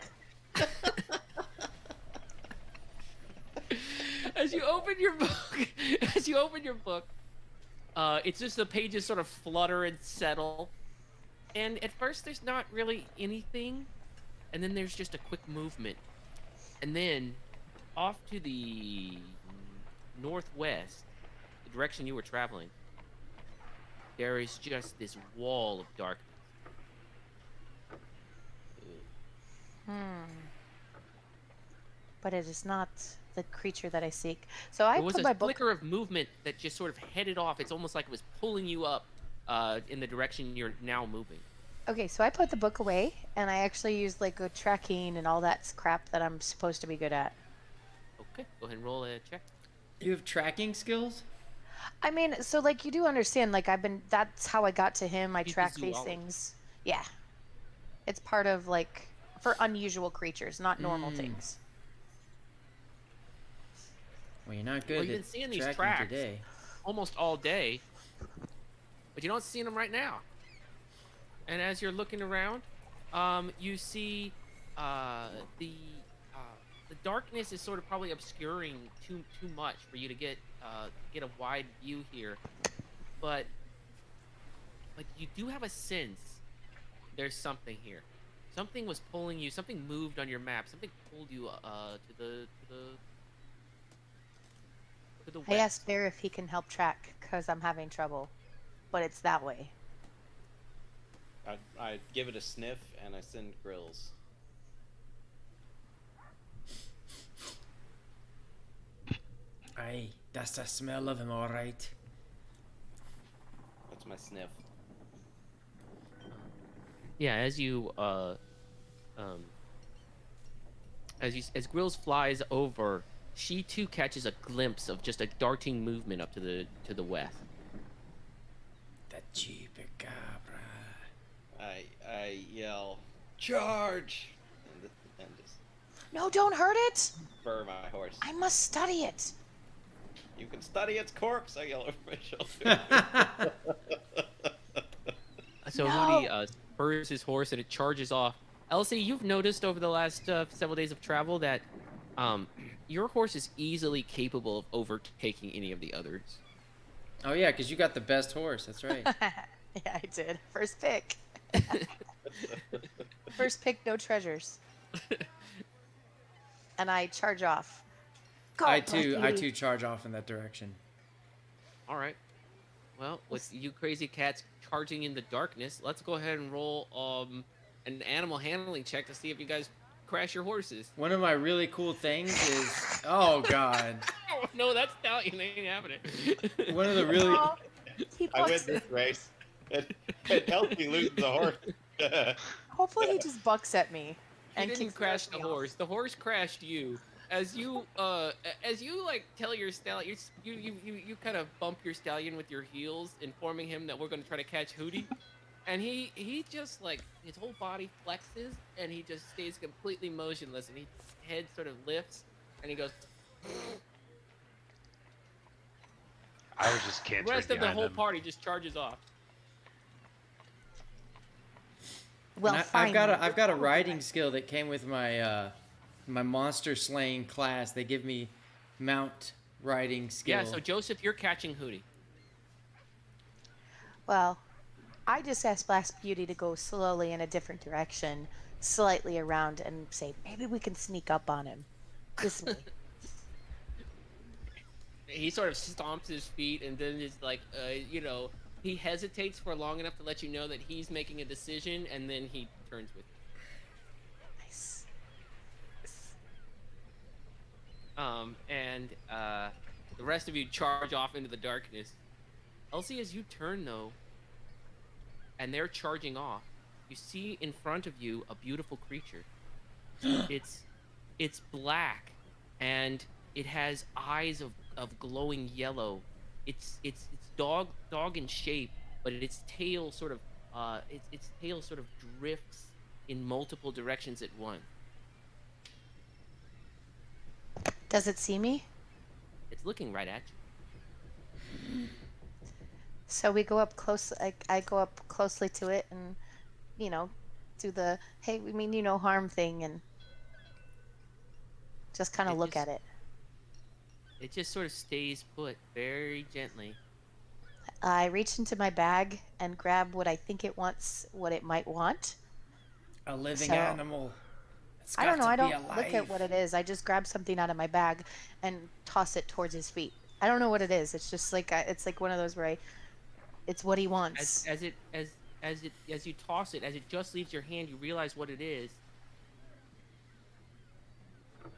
S2: As you open your book, it's just the pages sort of flutter and settle. And at first, there's not really anything, and then there's just a quick movement, and then off to the northwest, the direction you were traveling, there is just this wall of darkness.
S8: But it is not the creature that I seek. So I
S2: There was
S8: put
S2: a
S8: my book.
S2: flicker of movement that just sort of headed off. It's almost like it was pulling you up in the direction you're now moving.
S8: Okay, so I put the book away, and I actually used like a tracking and all that crap that I'm supposed to be good at.
S2: Okay, go ahead and roll a check.
S1: You have tracking skills?
S8: I mean, so like you do understand, like that's how I got to him. I
S2: He's a
S8: track these
S2: zoologist.
S8: things. Yeah. It's part of like for unusual creatures, not normal things.
S1: Well, you're not good
S2: Well, you've
S1: at
S2: been seeing these
S1: tracking
S2: tracks
S1: today.
S2: almost all day, but you don't see them right now. And as you're looking around, you see the darkness is sort of probably obscuring too much for you to get a wide view here, but you do have a sense there's something here. Something was pulling you. Something moved on your map. Something pulled you to the
S8: I
S2: west.
S8: asked Bear if he can help track because I'm having trouble, but it's that way.
S5: I give it a sniff and I send Grills.
S1: Aye, that's the smell of him, all right.
S5: That's my sniff.
S2: Yeah, as Grills flies over, she too catches a glimpse of just a darting movement up to the west.
S1: The chupacabra.
S5: I yell, charge, and just
S8: No, don't hurt it.
S5: spur my horse.
S8: I must study it.
S5: You can study its corpse. I yell over my shoulder.
S2: So
S8: No.
S2: Hootie spurs his horse and it charges off. Elsie, you've noticed over the last several days of travel that your horse is easily capable of overtaking any of the others.
S1: Oh yeah, because you got the best horse. That's right.
S8: Yeah, I did. First pick. First pick, no treasures. And I charge off. Go,
S1: I too
S8: Bucky.
S1: charge off in that direction.
S2: All right. Well, with you crazy cats charging in the darkness, let's go ahead and roll an animal handling check to see if you guys crash your horses.
S1: One of my really cool things is, oh god,
S2: Oh, no, that's stallion ain't having it.
S1: one of the really
S8: Oh, he
S5: I win
S8: bucks
S5: this
S8: it.
S5: race. And Elsie loses the horse.
S8: Hopefully he just bucks at me.
S2: You
S8: And
S2: didn't
S8: kicks
S2: crash the
S8: me off.
S2: horse. The horse crashed you. As you like tell your stallion, you kind of bump your stallion with your heels, informing him that we're going to try to catch Hootie, and he just like his whole body flexes and he just stays completely motionless, and his head sort of lifts and he goes.
S4: I was just
S2: The
S4: cantering
S2: rest of the
S4: behind
S2: whole
S4: them.
S2: party just charges off.
S8: Well,
S1: And
S8: fine.
S1: I've got a riding skill that came with my my monster slaying class. They give me mount riding skill.
S2: Yeah. So Joseph, you're catching Hootie.
S8: Well, I just asked Black Beauty to go slowly in a different direction, slightly around, and say, maybe we can sneak up on him. This way.
S2: He sort of stomps his feet and then is like, he hesitates for long enough to let you know that he's making a decision, and then he turns with you.
S8: Nice.
S2: And the rest of you charge off into the darkness. Elsie, as you turn though, and they're charging off, you see in front of you a beautiful creature. It's black, and it has eyes of glowing yellow. It's dog in shape, but its tail sort of drifts in multiple directions at once.
S8: Does it see me?
S2: It's looking right at you.
S8: So we go up close. I go up closely to it and, do the, hey, we mean you no harm thing, and just kind of
S2: It
S8: look
S2: just-
S8: at it.
S2: It just sort of stays put very gently.
S8: I reach into my bag and grab what I think it wants, what it might want.
S1: A living
S8: So-
S1: animal. It's
S8: I don't know.
S1: got
S8: I
S1: to be
S8: don't look at
S1: alive.
S8: what it is. I just grab something out of my bag and toss it towards his feet. I don't know what it is. It's just like it's like one of those where it's what he wants.
S2: As you toss it, as it just leaves your hand, you realize what it is.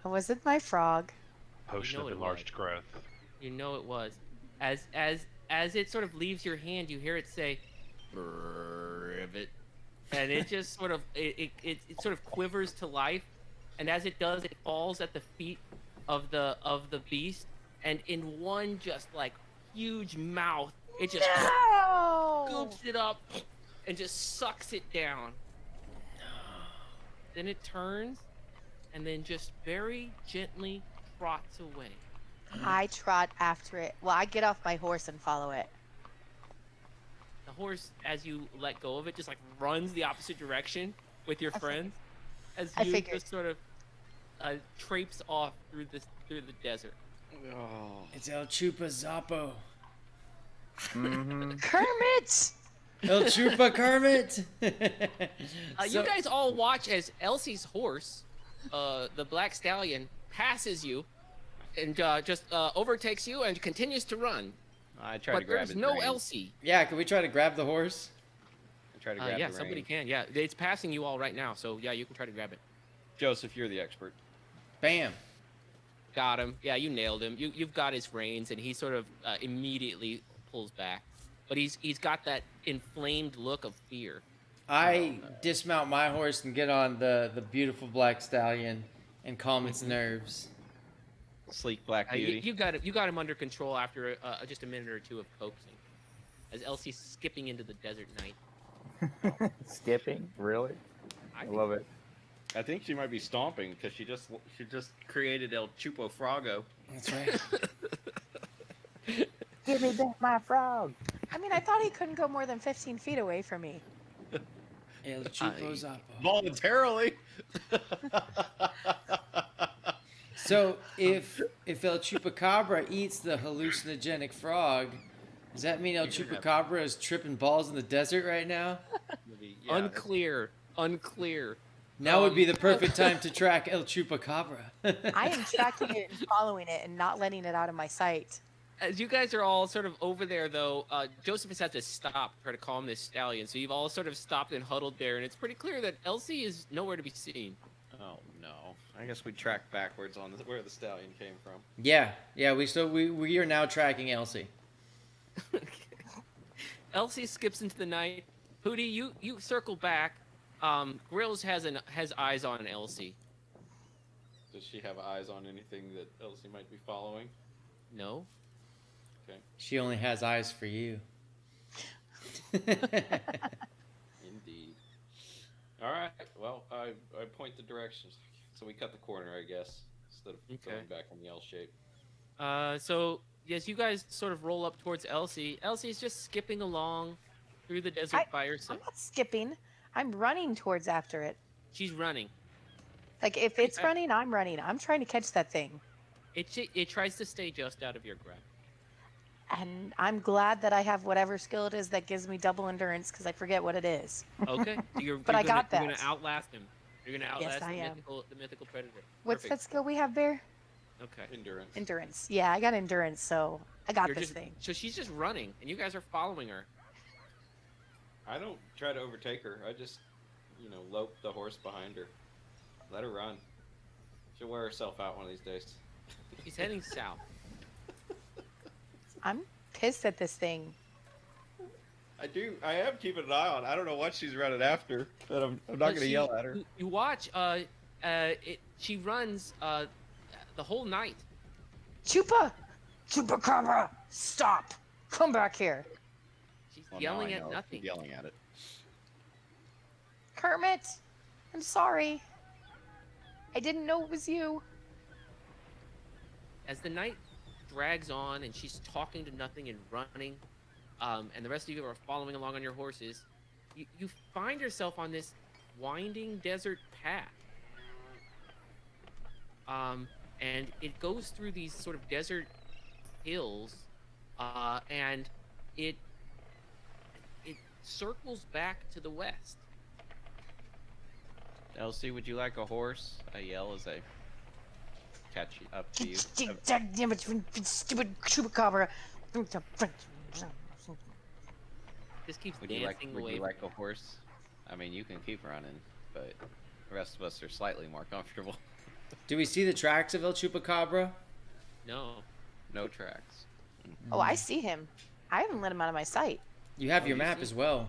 S8: Was it my frog?
S4: Potion
S2: You know
S4: of
S2: it
S4: enlarged growth.
S2: You know it was. As it sort of leaves your hand, you hear it say, "Rivet," and it just sort of it sort of quivers to life, and as it does, it falls at the feet of the beast, and in one just like huge mouth, it just
S8: No!
S2: scoops it up and just sucks it down. Then it turns, and then just very gently trots away.
S8: I trot after it. Well, I get off my horse and follow it.
S2: The horse, as you let go of it, just like runs the opposite direction with your
S8: I
S2: friends, as
S8: I
S2: you
S8: figured.
S2: just sort of traipse off through the desert.
S5: Oh.
S1: It's El Chupa Zappo.
S8: Kermit!
S1: El Chupa Kermit.
S2: You guys all watch as Elsie's horse, the black stallion, passes you, and just overtakes you and continues to run.
S5: I try
S2: But
S5: to grab
S2: there's
S5: his
S2: no
S5: reins.
S2: Elsie.
S1: Yeah, can we try to grab the horse?
S5: I try to grab
S2: Yeah,
S5: the
S2: somebody
S5: reins.
S2: can. Yeah, it's passing you all right now, so yeah, you can try to grab it.
S5: Joseph, you're the expert.
S1: Bam.
S2: Got him. Yeah, you nailed him. You've got his reins, and he sort of immediately pulls back. but he's got that inflamed look of fear.
S1: I dismount my horse and get on the beautiful black stallion and calm its nerves.
S9: Sleek black
S2: You,
S9: beauty.
S2: you got him under control after just a minute or two of coaxing, as Elsie's skipping into the desert night.
S6: Skipping? Really? I love it.
S9: I think she might be stomping because she just created El Chupo Frago.
S1: That's right.
S6: Give me back my frog.
S8: I mean, I thought he couldn't go more than 15 feet away from me.
S1: El Chupo Zappo.
S9: Voluntarily.
S1: So if El Chupacabra eats the hallucinogenic frog, does that mean El Chupacabra is tripping balls in the desert right now?
S2: Unclear.
S1: Now would be the perfect time to track El Chupacabra.
S8: I am tracking it and following it and not letting it out of my sight.
S2: As you guys are all sort of over there, though, Josephus has to stop to try to calm this stallion. So you've all sort of stopped and huddled there, and it's pretty clear that Elsie is nowhere to be seen.
S9: Oh no! I guess we tracked backwards on where the stallion came from.
S1: Yeah, we are now tracking Elsie.
S2: Elsie skips into the night. Hootie, you circle back. Grills has eyes on Elsie.
S5: Does she have eyes on anything that Elsie might be following?
S2: No.
S5: Okay.
S1: She only has eyes for you.
S5: Indeed. All right. Well, I point the directions. So we cut the corner, I guess, instead of going back in the L shape.
S2: So yes, you guys sort of roll up towards Elsie. Elsie's just skipping along through the desert by herself.
S8: I'm not skipping. I'm running towards after it.
S2: She's running.
S8: Like, if it's running, I'm running. I'm trying to catch that thing.
S2: It tries to stay just out of your grip.
S8: And I'm glad that I have whatever skill it is that gives me double endurance, because I forget what it is.
S2: Okay. So
S8: But
S2: you're
S8: I got
S2: You're
S8: that.
S2: going to outlast him. You're going to outlast
S8: I am.
S2: the mythical predator.
S8: What's
S2: Perfect.
S8: that skill we have, Bear?
S2: Okay.
S5: Endurance.
S8: Endurance. Yeah, I got endurance, so I got this thing.
S2: So she's just running, and you guys are following her.
S5: I don't try to overtake her. I just, lope the horse behind her. Let her run. She'll wear herself out one of these days.
S2: She's heading south.
S8: I'm pissed at this thing.
S9: I am keeping an eye on. I don't know what she's running after, but I'm not going to yell at her.
S2: You watch. She runs the whole night.
S8: Chupacabra, stop! Come back here.
S2: She's yelling at nothing.
S9: Yelling at it.
S8: Kermit, I'm sorry. I didn't know it was you.
S2: As the night drags on and she's talking to nothing and running, and the rest of you are following along on your horses, you find yourself on this winding desert path. And it goes through these sort of desert hills, and it circles back to the west.
S9: Elsie, would you like a horse? I yell as I catch up to you.
S8: Damn it, stupid Chupacabra.
S2: This keeps
S9: Would
S2: dancing away.
S9: you like a horse? I mean, you can keep running, but the rest of us are slightly more comfortable.
S1: Do we see the tracks of El Chupacabra?
S2: No.
S9: No tracks.
S8: Oh, I see him. I haven't let him out of my sight.
S1: You have your map as well.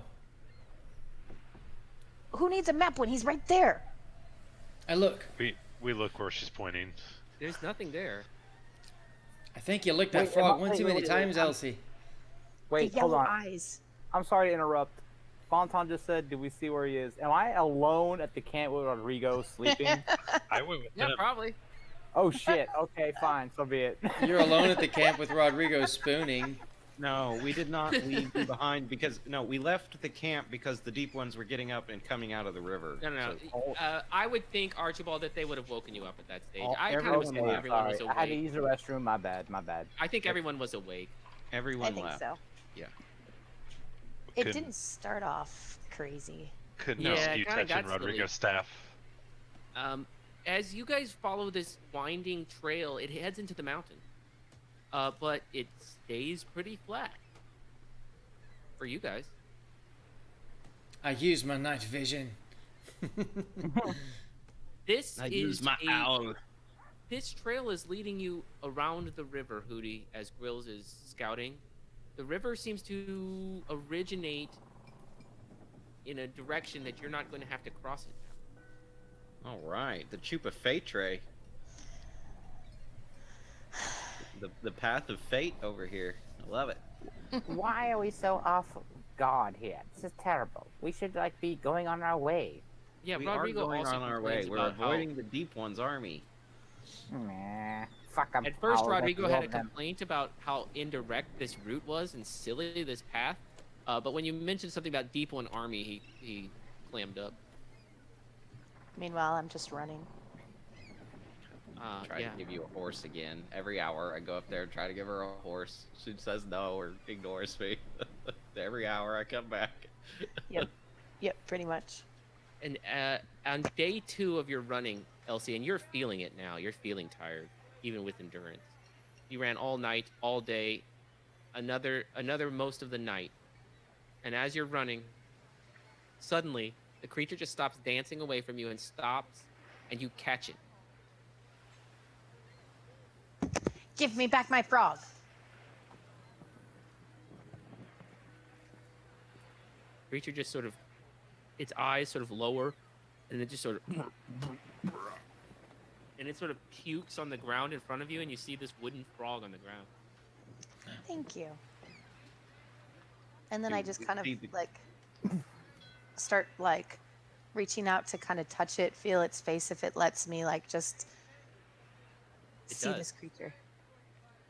S8: Who needs a map when he's right there?
S1: I look.
S4: We look where she's pointing.
S2: There's nothing there.
S1: I think you licked that frog one too many times,
S6: I'm-
S1: Elsie.
S6: Wait,
S8: The
S6: hold
S8: yellow
S6: on.
S8: eyes.
S6: I'm sorry to interrupt. Fontan just said, "Do we see where he is?" Am I alone at the camp with Rodrigo sleeping?
S4: I went with
S2: Yeah,
S4: them.
S2: probably.
S6: Oh shit. Okay, fine. So be it.
S1: You're alone at the camp with Rodrigo spooning.
S9: No, we did not leave you behind because we left the camp because the deep ones were getting up and coming out of the river.
S2: No.
S9: So
S2: I would think, Archibald, that they would have woken you up at that stage.
S9: All-
S2: I kind of
S9: everyone
S2: assumed
S9: left.
S2: everyone was
S6: Sorry, I had to
S2: awake.
S6: use the restroom. My bad. My bad.
S2: I think everyone was awake.
S9: everyone
S8: I think
S9: left.
S8: so.
S9: Yeah.
S8: It
S4: Couldn't-
S8: didn't start off crazy.
S4: Couldn't
S2: Yeah, it
S4: dispute
S2: kinda
S4: touching
S2: got silly.
S4: Rodrigo's staff.
S2: As you guys follow this winding trail, it heads into the mountain. But it stays pretty flat. For you guys.
S1: I use my night vision.
S2: This
S9: I
S2: is
S9: use my owl.
S2: This trail is leading you around the river, Hootie, as Grills is scouting. The river seems to originate in a direction that you're not going to have to cross it now.
S9: All right, the Chupa Fatre. The path of fate over here. I love it.
S6: Why are we so off guard here? This is terrible. We should like be going on our way.
S2: Yeah,
S9: We
S2: Rodrigo
S9: are going
S2: also
S9: on our
S2: complains
S9: way. We're
S2: about how
S9: avoiding the Deep One's army.
S6: Nah, fuck 'em.
S2: at first
S6: I'll
S2: Rodrigo
S6: absorb
S2: had a
S6: them.
S2: complaint about how indirect this route was and silly this path. But when you mentioned something about Deep One Army, he clammed up.
S8: Meanwhile, I'm just running.
S9: Try
S2: Yeah.
S9: to give you a horse again. Every hour I go up there and try to give her a horse. She says no or ignores me. Every hour I come back.
S8: Yep, pretty much.
S2: And on day 2 of your running, Elsie, and you're feeling it now. You're feeling tired, even with endurance. You ran all night, all day, another most of the night. And as you're running, suddenly the creature just stops dancing away from you and stops, and you catch it.
S8: Give me back my frog.
S2: Creature just sort of, its eyes sort of lower, and then just sort of, and it sort of pukes on the ground in front of you, and you see this wooden frog on the ground.
S8: Thank you. And then I
S9: Dude,
S8: just
S9: we
S8: kind of
S9: need to-
S8: like start like reaching out to kind of touch it, feel its face if it lets me, like just
S2: It
S8: see
S2: does.
S8: this creature.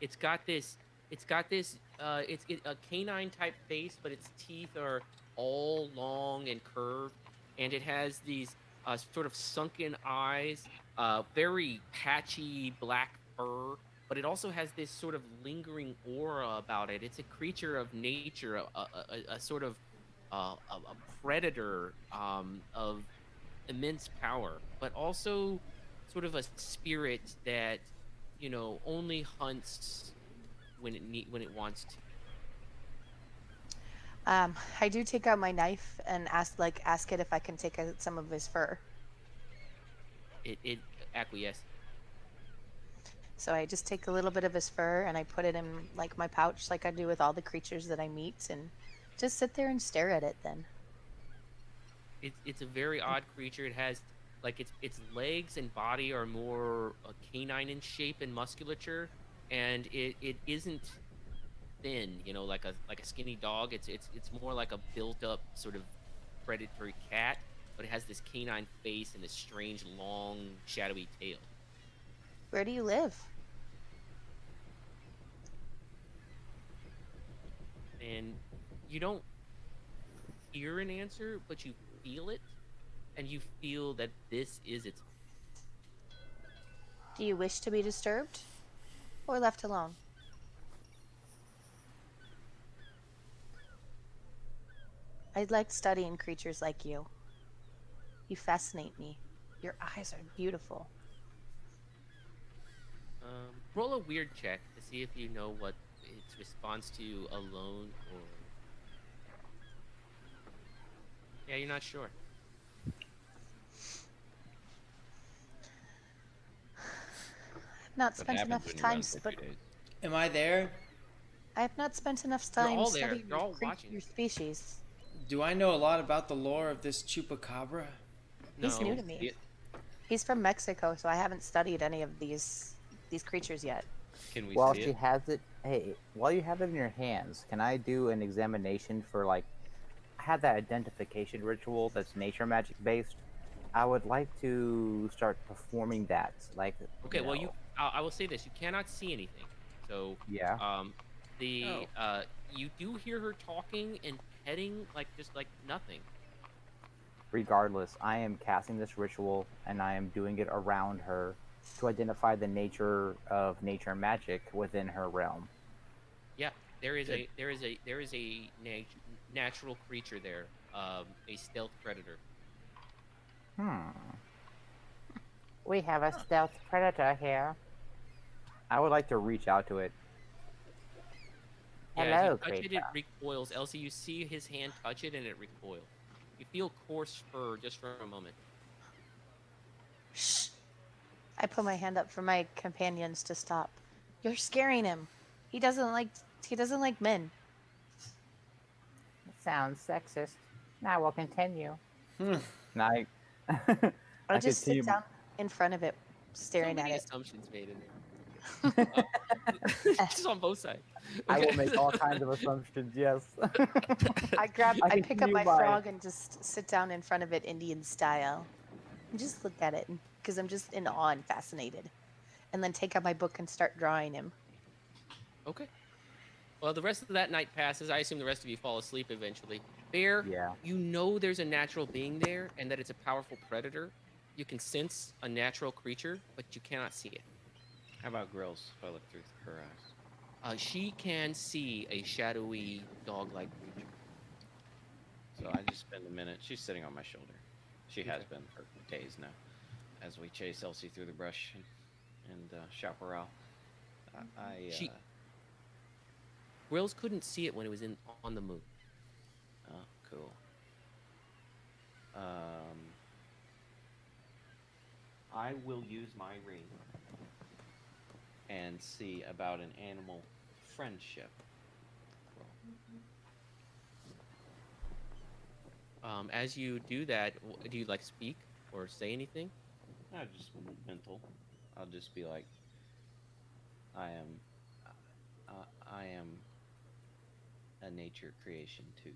S2: It's got this a canine type face, but its teeth are all long and curved, and it has these sort of sunken eyes, very patchy black fur, but it also has this sort of lingering aura about it. It's a creature of nature, a sort of a predator of immense power, but also sort of a spirit that only hunts when it wants to.
S8: I do take out my knife and ask it if I can take out some of his fur.
S2: It acquiesces.
S8: So I just take a little bit of his fur and I put it in like my pouch, like I do with all the creatures that I meet, and just sit there and stare at it. Then
S2: It's a very odd creature. It has like its legs and body are more canine in shape and musculature, and it isn't thin, like a skinny dog. It's more like a built up sort of predatory cat, but it has this canine face and this strange long shadowy tail.
S8: where do you live?
S2: And you don't hear an answer, but you feel it, and you feel that this is its.
S8: Do you wish to be disturbed or left alone? I like studying creatures like you. You fascinate me. Your eyes are beautiful.
S2: Roll a weird check to see if you know what its response to alone or. Yeah, you're not sure.
S8: I've not
S9: What
S8: spent
S9: happens
S8: enough
S9: when you
S8: time,
S9: run for
S8: but
S9: 2 days?
S1: Am I there?
S8: I have not spent enough
S2: You're
S8: time
S2: all there.
S8: studying
S2: You're all
S8: your,
S2: watching.
S8: your species.
S1: Do I know a lot about the lore of this chupacabra?
S8: He's
S2: No.
S8: new to me.
S9: Yeah.
S8: He's from Mexico, so I haven't studied any of these creatures yet.
S9: Can we
S6: While
S9: see
S6: she
S9: it?
S6: has it, hey, while you have it in your hands, can I do an examination for like? I have that identification ritual that's nature magic based. I would like to start performing that. Like,
S2: Okay, well,
S6: know,
S2: I will say this: you cannot see anything. So,
S6: yeah.
S2: you do hear her talking and petting, just like nothing.
S6: Regardless, I am casting this ritual and I am doing it around her to identify the nature of nature magic within her realm.
S2: Yeah, there is
S9: Good.
S2: a natural creature there, a stealth predator.
S6: We have a stealth predator here. I would like to reach out to it.
S2: Yeah, as
S6: Hello,
S2: you touch it,
S6: creature.
S2: it recoils. Elsie, you see his hand touch it, and it recoils. You feel coarse fur just for a moment.
S8: Shh. I put my hand up for my companions to stop. You're scaring him. He doesn't like men.
S6: sounds sexist. Now we'll continue.
S1: Hmm.
S6: And I
S8: I'll
S6: could
S8: just
S6: see
S8: sit down in front of it,
S2: So
S8: staring at
S2: many
S8: it.
S2: assumptions made in there. Just on both sides.
S6: I will
S2: Okay.
S6: make all kinds of assumptions. Yes.
S8: I
S6: I
S8: pick up
S6: continue
S8: my
S6: by-
S8: frog and just sit down in front of it Indian style, and just look at it because I'm just in awe and fascinated, and then take out my book and start drawing him.
S2: Okay. Well, the rest of that night passes. I assume the rest of you fall asleep eventually. Bear,
S6: Yeah.
S2: you know there's a natural being there and that it's a powerful predator. You can sense a natural creature, but you cannot see it.
S9: How about Grills? If I look through her eyes.
S2: She can see a shadowy, dog-like creature.
S9: So I just spend a minute. She's sitting on my shoulder. She has
S2: Okay.
S9: been for days now. As we chase Elsie through the brush and chaparral.
S2: She- Grills couldn't see it when it was on the moon.
S9: Oh, cool. I will use my ring and see about an animal friendship.
S2: As you do that, do you like speak or say anything?
S9: No, just mental. I'll just be like, I am a nature creation too.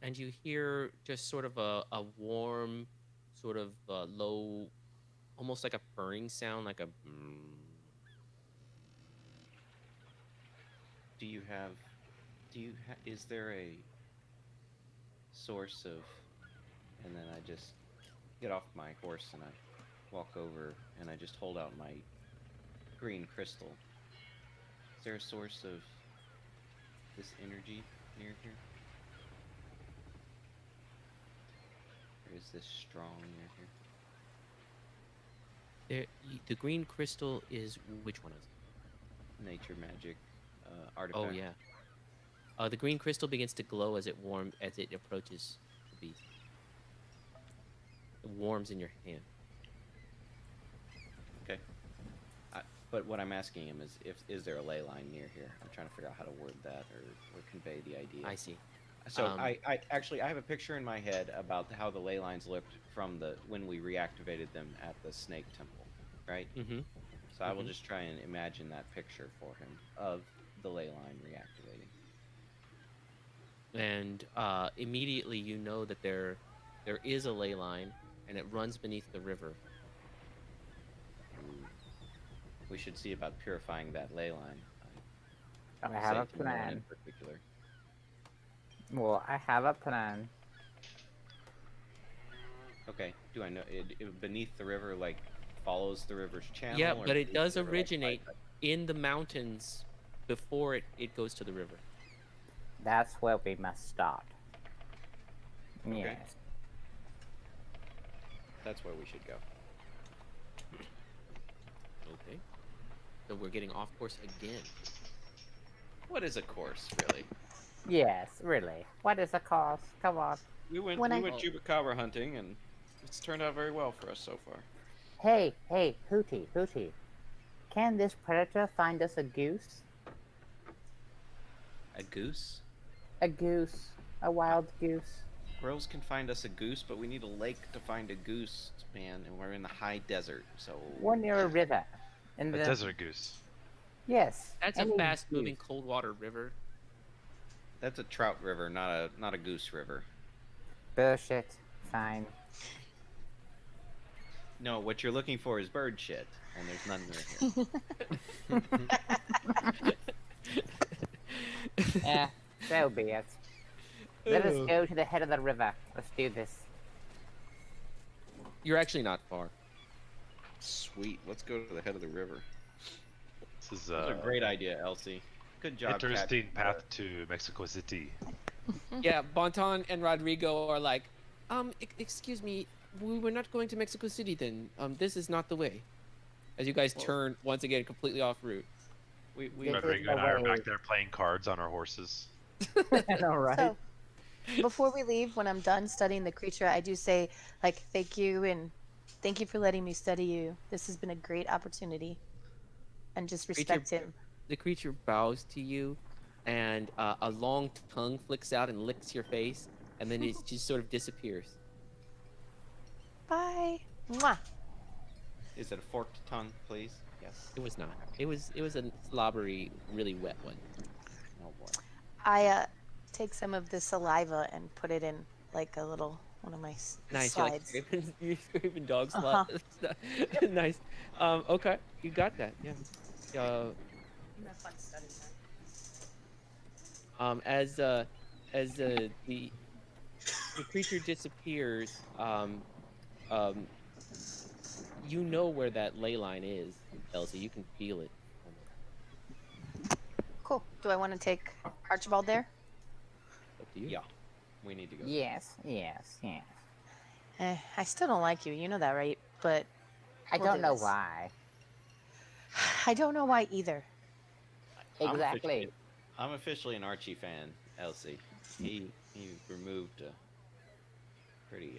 S2: And you hear just sort of a warm, sort of low, almost like a purring sound, like a.
S9: Is there a source of, and then I just get off my horse and I walk over and I just hold out my green crystal. Is there a source of this energy near here? Or is this strong near here?
S2: The green crystal is which one is it?
S9: Nature magic artifact.
S2: Oh yeah. The green crystal begins to glow as it approaches the beast. It warms in your hand.
S9: Okay. But what I'm asking him is there a ley line near here? I'm trying to figure out how to word that or convey the idea.
S2: I see.
S9: So I have a picture in my head about how the ley lines looked from when we reactivated them at the Snake Temple, right?
S2: Mm-hmm.
S9: So I will just try and imagine that picture for him of the ley line reactivating.
S2: And immediately you know that there is a ley line, and it runs beneath the river.
S9: We should see about purifying that ley line.
S6: I have a
S9: Say to no one
S6: plan.
S9: in particular.
S6: Well, I have a plan.
S9: Okay. Do I know it beneath the river, like follows the river's channel?
S2: Yeah,
S9: or
S2: but it
S9: beneath
S2: does
S9: the river, like,
S2: originate
S9: right-
S2: in the mountains before it goes to the river.
S6: That's where we must start.
S9: Okay.
S6: Yes.
S9: That's where we should go.
S2: Okay. So we're getting off course again.
S9: What is a course, really?
S6: Yes, really. What is the cost? Come on.
S9: We went
S8: When I-
S9: chupacabra hunting, and it's turned out very well for us so far.
S6: Hey, Hootie. Can this predator find us a goose?
S9: A goose?
S6: A goose. A wild goose.
S9: Grills can find us a goose, but we need a lake to find a goose, man, and we're in the high desert, so...
S6: We're near a river.
S4: A desert goose.
S6: Yes.
S2: That's
S6: any
S2: a fast-moving
S6: goose.
S2: cold water river.
S9: That's a trout river, not a goose river.
S6: Bullshit. Fine.
S9: No, what you're looking for is bird shit, and there's none near here.
S6: Yeah, so be it. Let us go to the head of the river. Let's do this.
S2: You're actually not far.
S9: Sweet, let's go to the head of the river.
S4: This is
S9: That's a great idea, Elsie. Good job,
S4: interesting
S9: Kat.
S4: path to Mexico City.
S2: Yeah, Bonton and Rodrigo are like, excuse me, we were not going to Mexico City then. This is not the way. As you guys turn once again completely off route.
S9: We
S6: Yeah.
S4: Rodrigo and I are back there playing cards on our horses.
S6: I know, right?
S8: So, before we leave, when I'm done studying the creature, I do say, like, thank you and thank you for letting me study you. This has been a great opportunity. And just respect him.
S2: The creature bows to you, and a long tongue flicks out and licks your face, and then it just sort of disappears.
S8: Bye. Mwah.
S9: Is it a forked tongue, please? Yes.
S2: It was not. It was a slobbery, really wet one.
S9: Oh boy.
S8: I take some of the saliva and put it in like a little one of my
S2: Nice. You're like
S8: slides.
S2: you're scraping dog
S8: Uh-huh.
S2: slot. Nice. Okay, you got that. Yeah. As the creature disappears, you know where that ley line is, Elsie. You can feel it.
S8: Cool. Do I want to take Archibald there?
S2: Up to you.
S9: Yeah. We need to go.
S6: Yes, yes, yes.
S8: I still don't like you. You know that, right? But
S6: I
S8: we'll
S6: don't
S8: do
S6: know
S8: this.
S6: why.
S8: I don't know why either.
S6: Exactly.
S9: I'm officially an Archie fan, Elsie. He removed pretty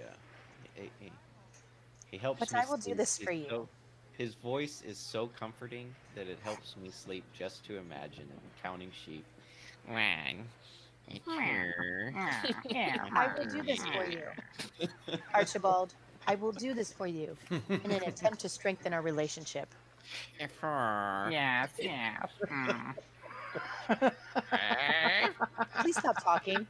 S9: he helps
S8: But
S9: me
S8: I will do
S9: sleep.
S8: this for
S9: He's
S8: you.
S9: so- his voice is so comforting that it helps me sleep just to imagine him counting sheep.
S8: I will do this for you, Archibald. I will do this for you in an attempt to strengthen our relationship.
S6: Yes, yes.
S8: Please stop talking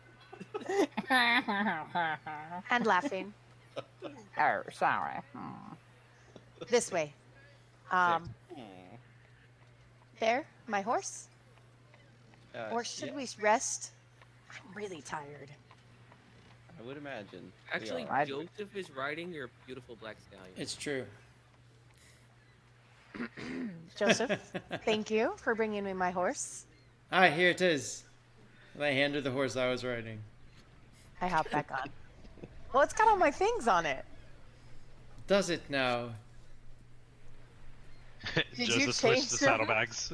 S8: and laughing.
S6: Oh, sorry.
S8: This way. There, my horse. Or should we rest? I'm really tired.
S9: I would imagine.
S2: Actually,
S6: I-
S2: Joseph is riding your beautiful black stallion.
S1: It's true.
S8: Joseph, thank you for bringing me my horse.
S1: Ah, here it is. And I hand her the horse I was riding.
S8: I hop back on. Well, it's got all my things on it.
S1: Does it now?
S8: Did you
S4: Joseph switched
S8: change
S4: the
S8: your-
S4: saddlebags.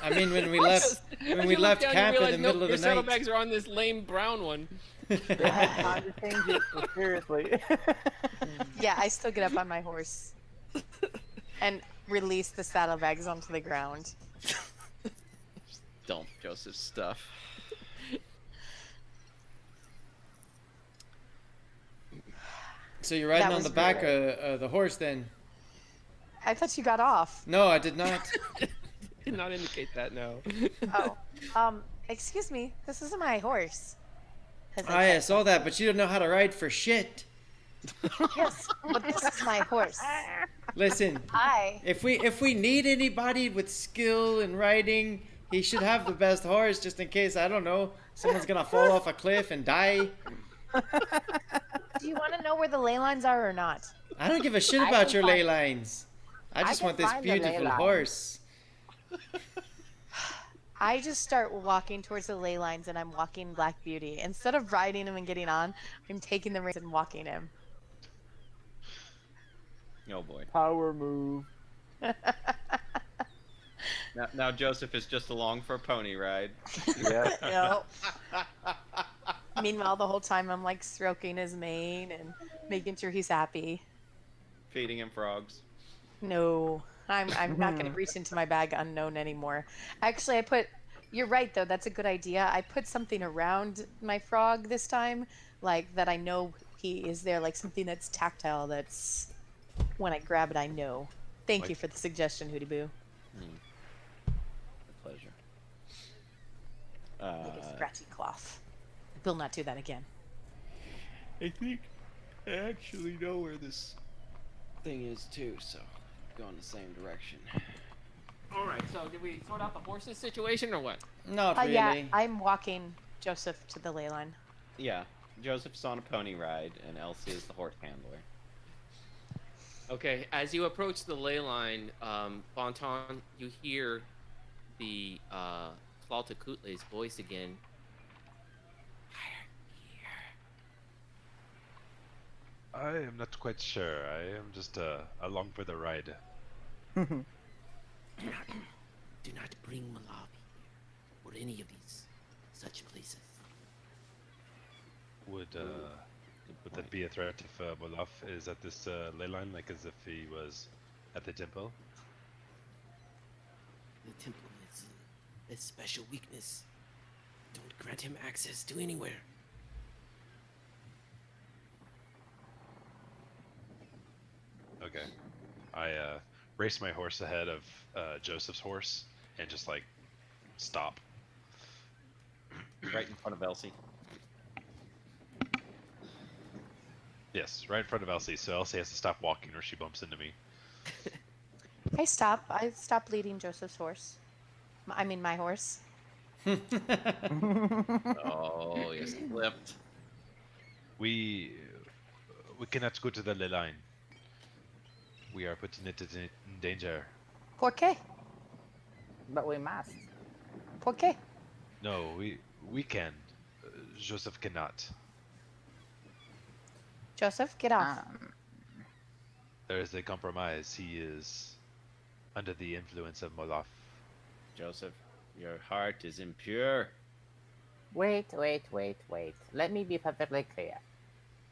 S1: I mean, when we left camp in the middle of the
S2: your
S1: night.
S2: saddlebags are on this lame brown one.
S6: Time to change it. Seriously.
S8: Yeah, I still get up on my horse and release the saddlebags onto the ground.
S9: Dump Joseph's stuff.
S1: So you're riding
S8: That
S1: on
S8: was
S1: the back
S8: really
S1: of the horse then?
S8: I thought you got off.
S1: No, I did not.
S2: Did not indicate that, no.
S8: Oh, excuse me. This isn't my horse. As
S1: I
S8: said.
S1: saw that, but you don't know how to ride for shit.
S8: Yes, but this is my horse.
S1: Listen,
S8: I.
S1: if we need anybody with skill in riding, he should have the best horse just in case, I don't know, someone's gonna fall off a cliff and die.
S8: Do you want to know where the ley lines are or not?
S1: I don't give a shit
S6: I
S1: about
S6: can
S1: your
S6: find-
S1: ley lines. I just
S6: can
S1: want this
S6: find the ley
S1: beautiful
S6: lines.
S1: horse.
S8: I just start walking towards the ley lines and I'm walking Black Beauty. Instead of riding him and getting on, I'm taking the reins and walking him.
S9: Oh boy.
S6: Power move.
S9: Now Joseph is just along for a pony ride.
S6: Yeah.
S8: No. Meanwhile, the whole time I'm like stroking his mane and making sure he's happy.
S9: Feeding him frogs.
S8: No, I'm not gonna reach into my bag unknown anymore. Actually, you're right though, that's a good idea. I put something around my frog this time, like that I know he is there, like something that's tactile, that's when I grab it I know. Thank you for the suggestion, Hootie Boo.
S9: A pleasure.
S8: Like a scratchy cloth. I will not do that again.
S9: I think I actually know where this thing is too, so go in the same direction.
S2: All right. So did we sort out the horses situation or what?
S1: Not really.
S8: Yeah, I'm walking Joseph to the ley line.
S9: Yeah, Joseph's on a pony ride, and Elsie is the horse handler.
S2: Okay. As you approach the ley line, Bonton, you hear the Flaltacutle's voice again.
S4: I am not quite sure. I am just along for the ride.
S2: Do not bring Malawi or any of these such places.
S4: Would that be a threat if Molaf is at this ley line, like as if he was at the temple?
S2: The temple is a special weakness Don't grant him access to anywhere.
S4: Okay. I race my horse ahead of Joseph's horse and just like stop.
S9: Right in front of Elsie.
S4: Yes, right in front of Elsie, so Elsie has to stop walking or she bumps into me.
S8: I stop leading Joseph's horse. I mean, my horse.
S5: Oh, you slipped.
S4: We cannot go to the ley line. We are putting it in danger.
S8: ¿Por qué?
S6: But we must.
S8: ¿Por qué?
S4: No, we can. Joseph cannot.
S8: Joseph, get off.
S4: There is a compromise. He is under the influence of Moloch.
S9: Joseph, your heart is impure.
S6: Wait. Let me be perfectly clear.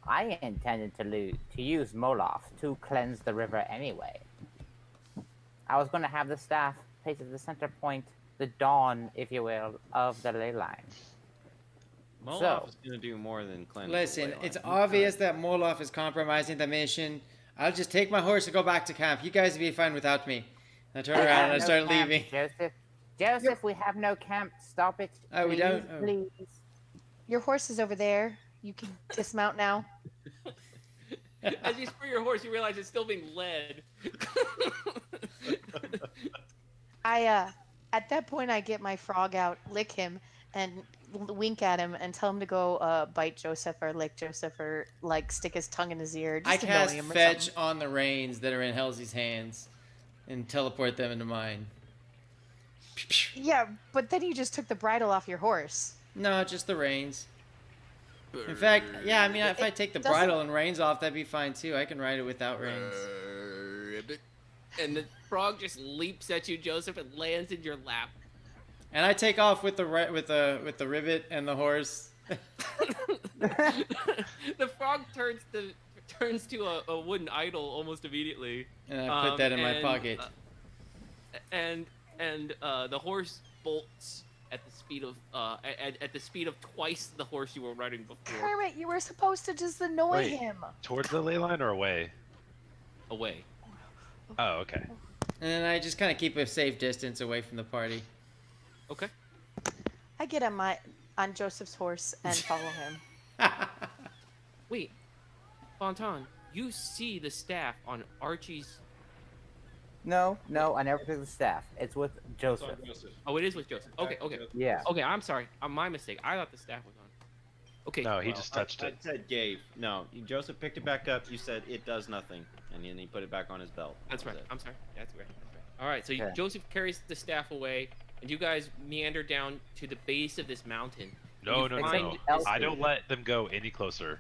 S6: I intended to use Moloch to cleanse the river anyway. I was going to have the staff placed at the center point, the dawn, if you will, of the ley line.
S9: Moloch is going to do more than cleanse.
S1: Listen,
S9: the ley
S1: it's
S9: line.
S1: obvious that Moloch is compromising the mission. I'll just take my horse and go back to camp. You guys will be fine without me. I turn around and I start
S6: camp,
S1: leaving.
S6: Joseph, we have no camp. Stop it.
S1: Oh, we
S6: please,
S1: don't? Oh.
S6: Please.
S8: Your horse is over there. You can dismount now.
S2: As you spur your horse, you realize it's still being led.
S8: At that point, I get my frog out, lick him, and wink at him and tell him to go bite Joseph or lick Joseph or like stick his tongue in his ear. Just
S1: I
S8: annoy
S1: cast
S8: him or
S1: fetch
S8: something.
S1: on the reins that are in Halsey's hands and teleport them into mine.
S8: Yeah, but then you just took the bridle off your horse.
S1: No, just the reins. In fact, yeah, I mean, if I take the
S8: doesn't-
S1: bridle and reins off, that'd be fine too. I can ride it without reins.
S2: And the frog just leaps at you, Joseph, and lands in your lap.
S1: And I take off with the rivet and the horse.
S2: The frog turns to a wooden idol almost immediately.
S1: And I put that in my
S2: and,
S1: pocket.
S2: And the horse bolts at the speed of at the speed of twice the horse you were riding before.
S8: Kermit, you were supposed to just annoy
S4: Wait.
S8: him.
S4: Towards the ley line or away?
S2: Away.
S4: Oh, okay.
S1: And then I just kind of keep a safe distance away from the party.
S2: Okay.
S8: I get on Joseph's horse and follow him.
S2: Wait, Bonton, you see the staff on Archie's.
S6: No, I never took the staff. It's with Joseph.
S2: Oh, it is with Joseph. Okay.
S6: Yeah.
S2: Okay, I'm sorry. My mistake. I thought the staff was on. Okay.
S4: No, he just touched
S9: I
S4: it.
S9: said gave. No, Joseph picked it back up. You said it does nothing, and then he put it back on his belt.
S2: That's
S9: That
S2: right.
S9: was it.
S2: I'm sorry. That's right. All right. So
S6: Okay.
S2: Joseph carries the staff away, and you guys meander down to the base of this mountain.
S4: No.
S6: find
S4: I don't let them go any closer.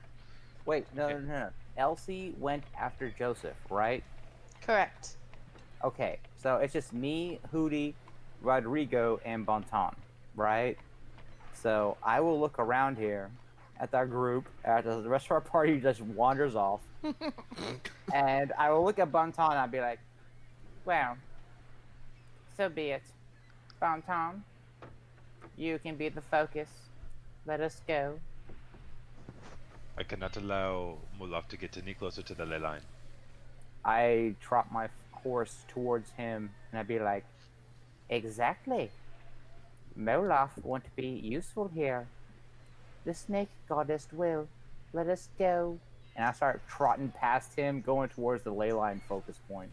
S6: Wait, no. Elsie went after Joseph, right?
S8: Correct.
S6: Okay, so it's just me, Hootie, Rodrigo, and Bonton, right? So I will look around here at our group after the rest of our party just wanders off, and I will look at Bonton and I'll be like, well, so be it. Bonton, you can be the focus. Let us go.
S4: I cannot allow Moloch to get any closer to the ley line.
S6: I trot my horse towards him and I'd be like, exactly. Moloch won't be useful here. The snake goddess will. Let us go. And I start trotting past him, going towards the ley line focus point.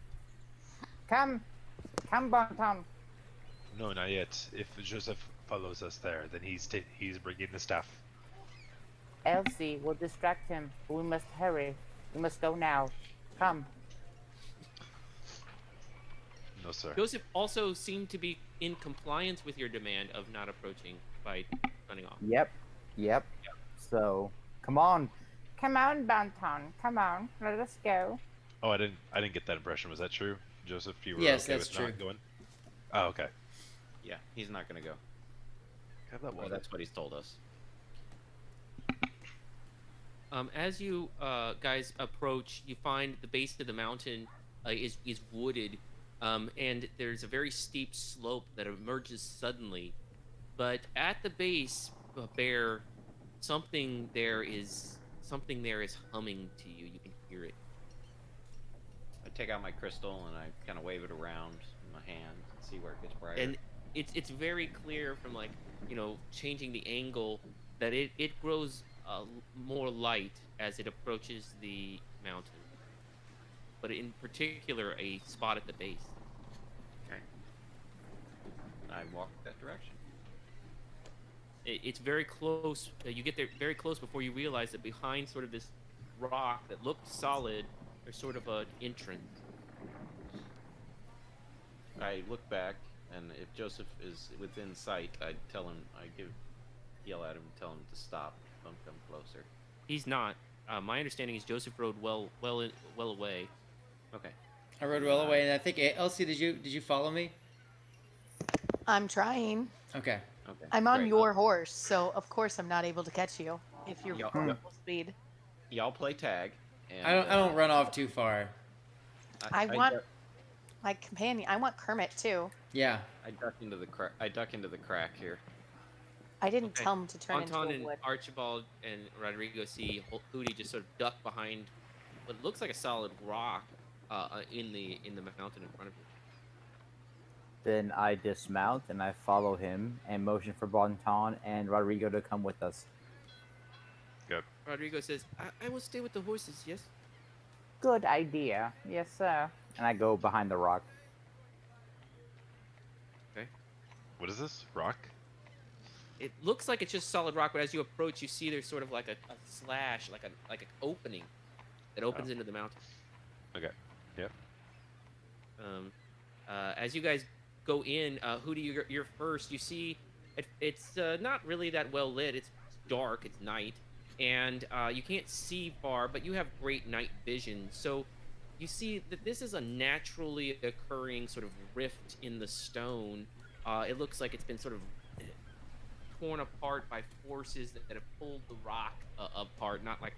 S6: Come, Bonton.
S4: No, not yet. If Joseph follows us there, then he's bringing the staff.
S6: Elsie will distract him. We must hurry. We must go now. Come.
S4: No, sir.
S2: Joseph also seemed to be in compliance with your demand of not approaching by running off.
S6: Yep. So, come on. Come on, Bonton. Come on. Let us go.
S4: Oh, I didn't get that impression. Was that true, Joseph? You were
S1: Yes,
S4: okay
S1: that's
S4: with not
S1: true.
S4: going? Oh, okay.
S9: Yeah, he's not gonna go.
S4: Have that
S9: Well,
S4: water.
S9: that's what he's told us.
S2: As you guys approach, you find the base of the mountain is wooded, and there's a very steep slope that emerges suddenly. But at the base, Bear, something there is humming to you. You can hear it.
S9: I take out my crystal and I kind of wave it around in my hand and see where it gets brighter.
S2: And it's very clear from like changing the angle that it grows more light as it approaches the mountain, but in particular a spot at the base.
S9: Okay. I walk that direction.
S2: It's very close. You get there very close before you realize that behind sort of this rock that looked solid, there's sort of an entrance.
S9: I look back, and if Joseph is within sight, I yell at him, and tell him to stop. Don't come closer.
S2: He's not. My understanding is Joseph rode well away.
S9: Okay.
S1: I rode well away, and I think Elsie, did you follow me?
S8: I'm trying.
S1: Okay.
S9: Okay.
S8: I'm on
S9: great.
S8: your horse, so of course I'm not able to catch you if you're
S9: Y'all-
S8: full speed.
S9: Y'all play tag. And,
S1: I don't run off too far.
S8: I want my companion. I want Kermit too.
S1: Yeah.
S9: I duck into the crack here.
S8: I didn't
S2: Okay.
S8: tell him to turn
S2: Anton
S8: into a
S2: and
S8: wood.
S2: Archibald and Rodrigo see Hootie just sort of duck behind what looks like a solid rock in the mountain in front of you.
S6: Then I dismount and I follow him and motion for Bonton and Rodrigo to come with us.
S2: Rodrigo says, I will stay with the horses, yes?
S6: Good idea. Yes, sir. And I go behind the rock.
S4: What is this? Rock?
S2: It looks like it's just solid rock, but as you approach, you see there's sort of like a slash, like an opening that opens into the mountain.
S4: Okay. Yep.
S2: As you guys go in, Hootie, you're first. You see, it's not really that well lit. It's dark. It's night, and you can't see far, but you have great night vision. So you see that this is a naturally occurring sort of rift in the stone. It looks like it's been sort of torn apart by forces that have pulled the rock apart, not like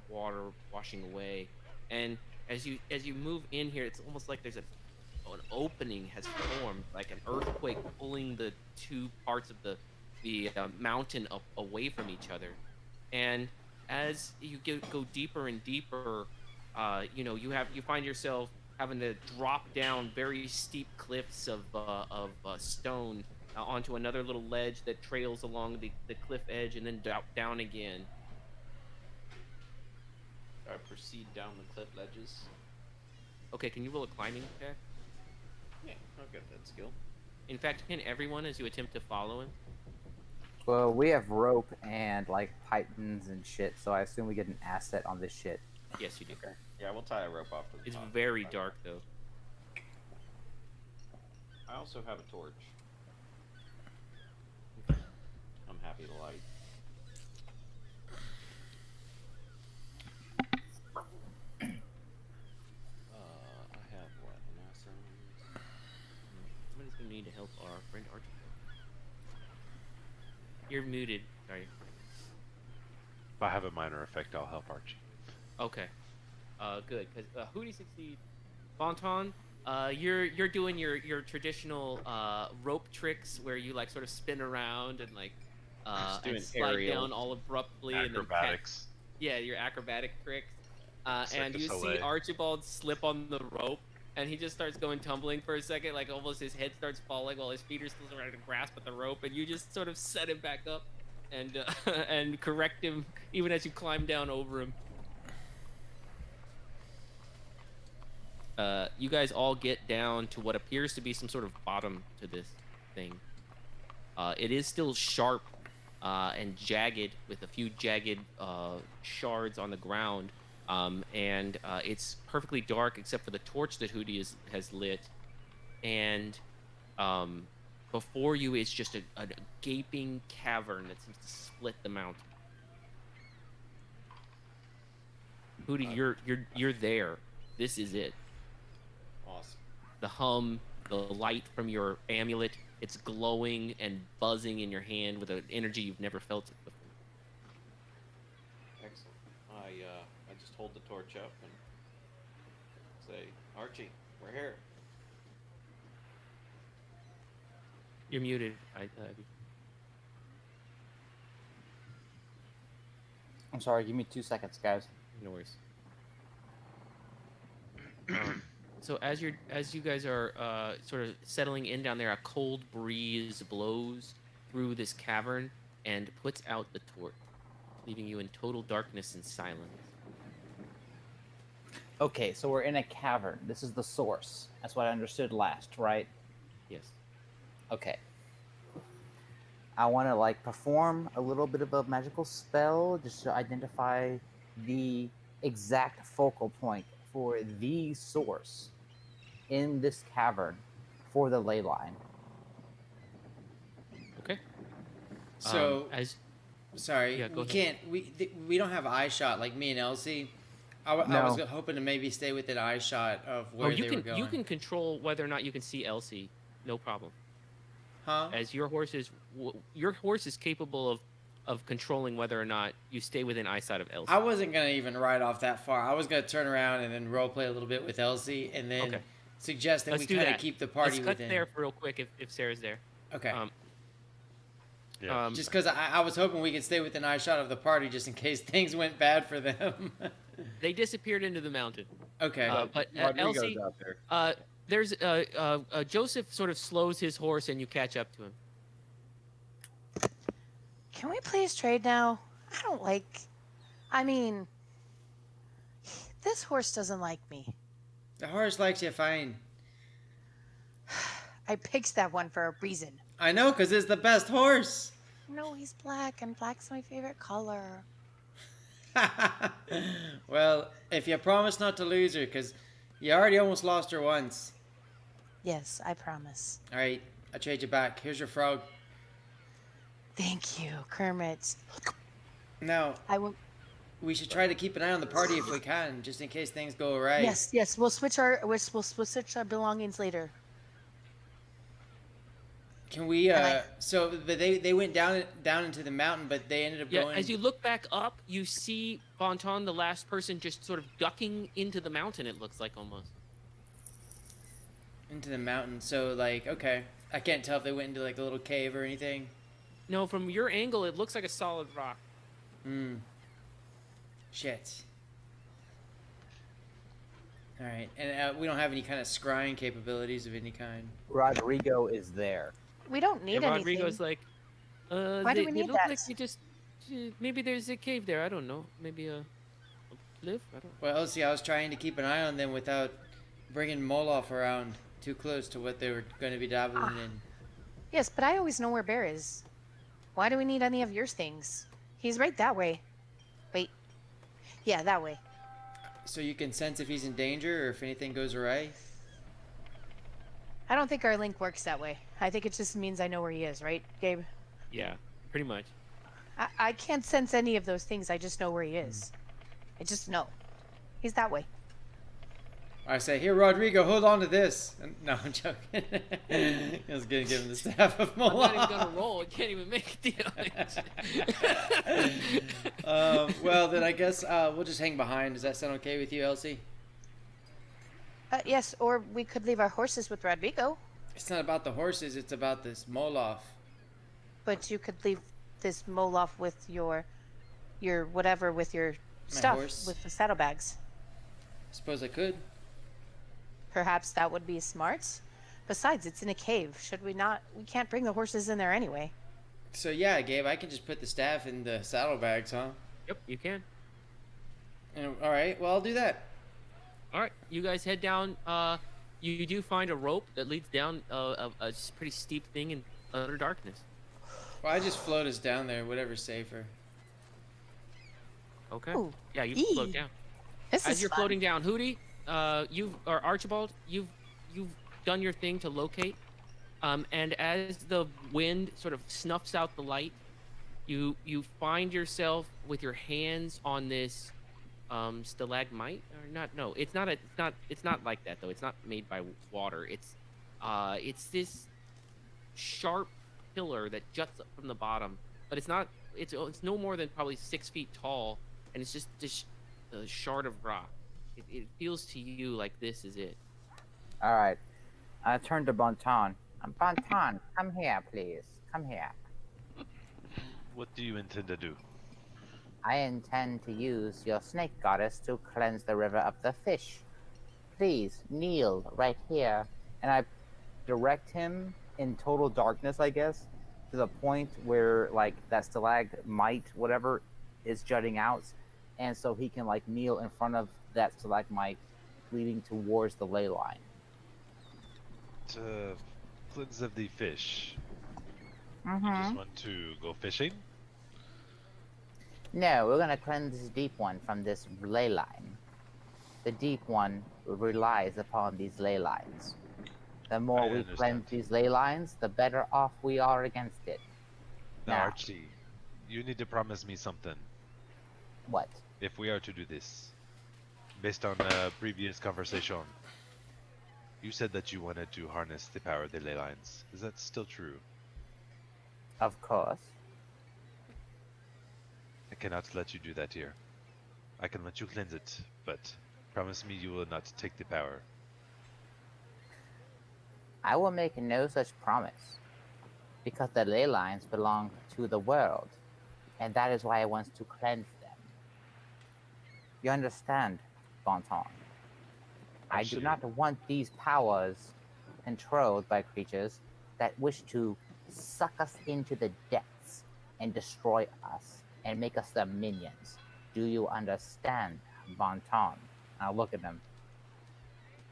S2: water washing away. And as you move in here, it's almost like there's an opening has formed, like an earthquake pulling the two parts of the mountain away from each other. And as you go deeper and deeper, you find yourself having to drop down very steep cliffs of stone onto another little ledge that trails along the cliff edge and then down again.
S9: I proceed down the cliff ledges.
S2: Okay, can you roll a climbing check?
S9: Yeah, I'll get that skill.
S2: In fact, can everyone as you attempt to follow him?
S6: Well, we have rope and like pythons and shit, so I assume we get an asset on this shit.
S2: Yes, you do.
S9: Okay. Yeah, we'll tie a rope off to the
S2: It's
S9: top.
S2: very dark though.
S9: I also have a torch. I'm happy to light. I have what? An asset?
S2: Somebody's gonna need to help our friend Archie. You're muted. Sorry.
S4: If I have a minor effect, I'll help Archie.
S2: Okay. Good, because Hootie succeeds. Bonton, you're doing your traditional rope tricks where you like sort of spin around and like
S9: Just doing
S2: and slide
S9: aerials.
S2: down all abruptly
S4: Acrobatics.
S2: and then your acrobatic tricks.
S4: Cirque
S2: And
S4: du
S2: you see
S4: Soleil.
S2: Archibald slip on the rope, and he just starts going tumbling for a second, like almost his head starts falling while his feet are still trying to grasp at the rope, and you just sort of set him back up and and correct him even as you climb down over him. You guys all get down to what appears to be some sort of bottom to this thing. It is still sharp and jagged with a few jagged shards on the ground. And it's perfectly dark except for the torch that Hootie has lit. And before you is just a gaping cavern that seems to split the mountain. Hootie, you're there. This is it.
S9: Awesome.
S2: The hum, the light from your amulet, it's glowing and buzzing in your hand with an energy you've never felt it before.
S9: Excellent. I just hold the torch up and say, Archie, we're here.
S2: You're muted.
S6: I'm sorry. Give me 2 seconds, guys.
S2: No worries. So as you guys are sort of settling in down there, a cold breeze blows through this cavern and puts out the torch, leaving you in total darkness and silence.
S6: Okay, so we're in a cavern. This is the source. That's what I understood last, right?
S2: Yes.
S6: Okay. I want to like perform a little bit of a magical spell just to identify the exact focal point for the source in this cavern for the ley line.
S2: Okay.
S1: So
S2: As
S1: sorry,
S2: Yeah, go
S1: we
S2: ahead.
S1: can't. We don't have eye shot like me and Elsie. I was
S6: No.
S1: hoping to maybe stay within eye shot of where
S2: you
S1: they
S2: can
S1: were going.
S2: you can control whether or not you can see Elsie, no problem.
S1: Huh?
S2: As your horse is capable of controlling whether or not you stay within eyesight of Elsie.
S1: I wasn't gonna even ride off that far. I was gonna turn around and then role play a little bit with Elsie, and then
S2: Okay.
S1: suggest that
S2: Let's
S1: we
S2: do
S1: kind of
S2: that.
S1: keep the party
S2: Let's cut
S1: within.
S2: there real quick if Sarah's there.
S1: Okay.
S4: Yeah.
S1: Just because I was hoping we could stay within eye shot of the party, just in case things went bad for them.
S2: They disappeared into the mountain.
S1: Okay.
S2: But
S7: Rodrigo's
S2: Elsie,
S7: out there.
S2: there's Joseph sort of slows his horse and you catch up to him.
S8: Can we please trade now? I don't like. I mean, this horse doesn't like me.
S1: The horse likes you fine.
S8: I picked that one for a reason.
S1: I know, because it's the best horse.
S8: No, he's black, and black's my favorite color.
S1: Well, if you promise not to lose her, because you already almost lost her once.
S8: Yes, I promise.
S1: All right, I'll trade you back. Here's your frog.
S8: Thank you, Kermit.
S1: Now,
S8: I will.
S1: we should try to keep an eye on the party if we can, just in case things go awry.
S8: Yes. We'll switch our belongings later.
S1: Can we?
S8: And
S1: But they went down into the mountain, but they ended up
S2: Yeah,
S1: going
S2: as you look back up, you see Bonton, the last person, just sort of ducking into the mountain. It looks like almost.
S1: into the mountain. So like, okay, I can't tell if they went into like a little cave or anything.
S2: No, from your angle, it looks like a solid rock.
S1: Hmm. Shit. All right, and we don't have any kind of scrying capabilities of any kind.
S6: Rodrigo is there.
S8: We don't need
S2: And
S8: anything.
S2: Rodrigo's like,
S8: Why do we
S2: they
S8: need
S2: look
S8: that?
S2: like they just, maybe there's a cave there. I don't know. Maybe a cliff. I don't.
S1: Well, see, I was trying to keep an eye on them without bringing Moloff around too close to what they were going to be dabbling in.
S8: Yes, but I always know where Bear is. Why do we need any of your things? He's right that way. Wait. Yeah, that way.
S1: So you can sense if he's in danger or if anything goes awry.
S8: I don't think our link works that way. I think it just means I know where he is, right, Gabe?
S2: Yeah, pretty much.
S8: I can't sense any of those things. I just know where he is. I just know. He's that way.
S1: I say, here, Rodrigo, hold on to this. No, I'm joking. I was going to give him the staff of
S2: I'm not even
S1: Moloff.
S2: gonna roll. I can't even make a deal.
S1: Well, then I guess we'll just hang behind. Does that sound okay with you, Elsie?
S8: Yes, or we could leave our horses with Rodrigo.
S1: It's not about the horses. It's about this Moloff.
S8: But you could leave this Moloff with your whatever, with your stuff,
S1: horse?
S8: with the saddlebags.
S1: Suppose I could.
S8: Perhaps that would be smart. Besides, it's in a cave. Should we not? We can't bring the horses in there anyway.
S1: So yeah, Gabe, I can just put the staff in the saddlebags, huh?
S2: Yep, you can.
S1: And, all right, well, I'll do that.
S2: All right, you guys head down. You do find a rope that leads down a pretty steep thing in utter darkness.
S1: Well, I just float us down there, whatever's safer.
S2: Okay.
S8: Ooh,
S2: Yeah, you
S8: ee.
S2: float down.
S8: This
S2: As
S8: is
S2: you're
S8: fun.
S2: floating down, Hootie, or Archibald, you've done your thing to locate. And as the wind sort of snuffs out the light, you find yourself with your hands on this stalagmite or not? No, it's not like that though. It's not made by water. It's this sharp pillar that juts up from the bottom, but it's not. It's no more than probably 6 feet tall, and it's just this shard of rock. It feels to you like this is it.
S6: All right. I turn to Bonton. Bonton, come here, please. Come here.
S4: What do you intend to do?
S6: I intend to use your snake goddess to cleanse the river of the fish. Please kneel right here. And I direct him in total darkness, I guess, to the point where like that stalagmite, whatever, is jutting out, and so he can like kneel in front of that stalagmite, leading towards the ley line.
S4: To cleanse of the fish. You
S6: Mm-hmm.
S4: just want to go fishing?
S6: No, we're gonna cleanse this deep one from this ley line. The deep one relies upon these ley lines. The more we
S4: understand.
S6: cleanse these ley lines, the better off we are against it.
S4: Now,
S6: Now.
S4: Archie, you need to promise me something
S6: What?
S4: if we are to do this. Based on a previous conversation, you said that you wanted to harness the power of the ley lines. Is that still true?
S6: Of course.
S4: I cannot let you do that here. I can let you cleanse it, but promise me you will not take the power.
S6: I will make no such promise, because the ley lines belong to the world, and that is why I want to cleanse them. You understand, Bonton? I do
S4: Archie,
S6: not want these powers controlled by creatures that wish to suck us into the depths and destroy us and make us their minions. Do you understand, Bonton? I'll look at him.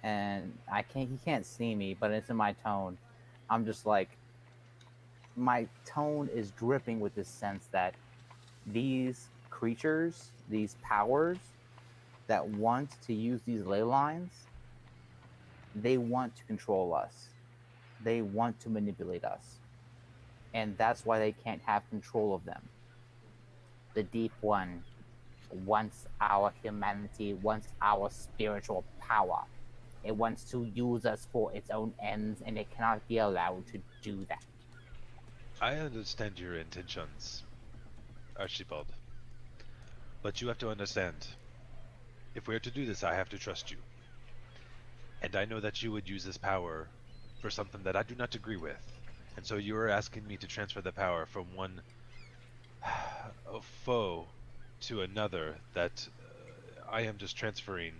S6: And he can't see me, but it's in my tone. I'm just like, my tone is dripping with this sense that these creatures, these powers that want to use these ley lines, they want to control us. They want to manipulate us. And that's why they can't have control of them. The Deep One wants our humanity, wants our spiritual power. It wants to use us for its own ends, and it cannot be allowed to do that.
S4: I understand your intentions, Archibald. But you have to understand, if we are to do this, I have to trust you. And I know that you would use this power for something that I do not agree with. And so you are asking me to transfer the power from one foe to another that I am just transferring.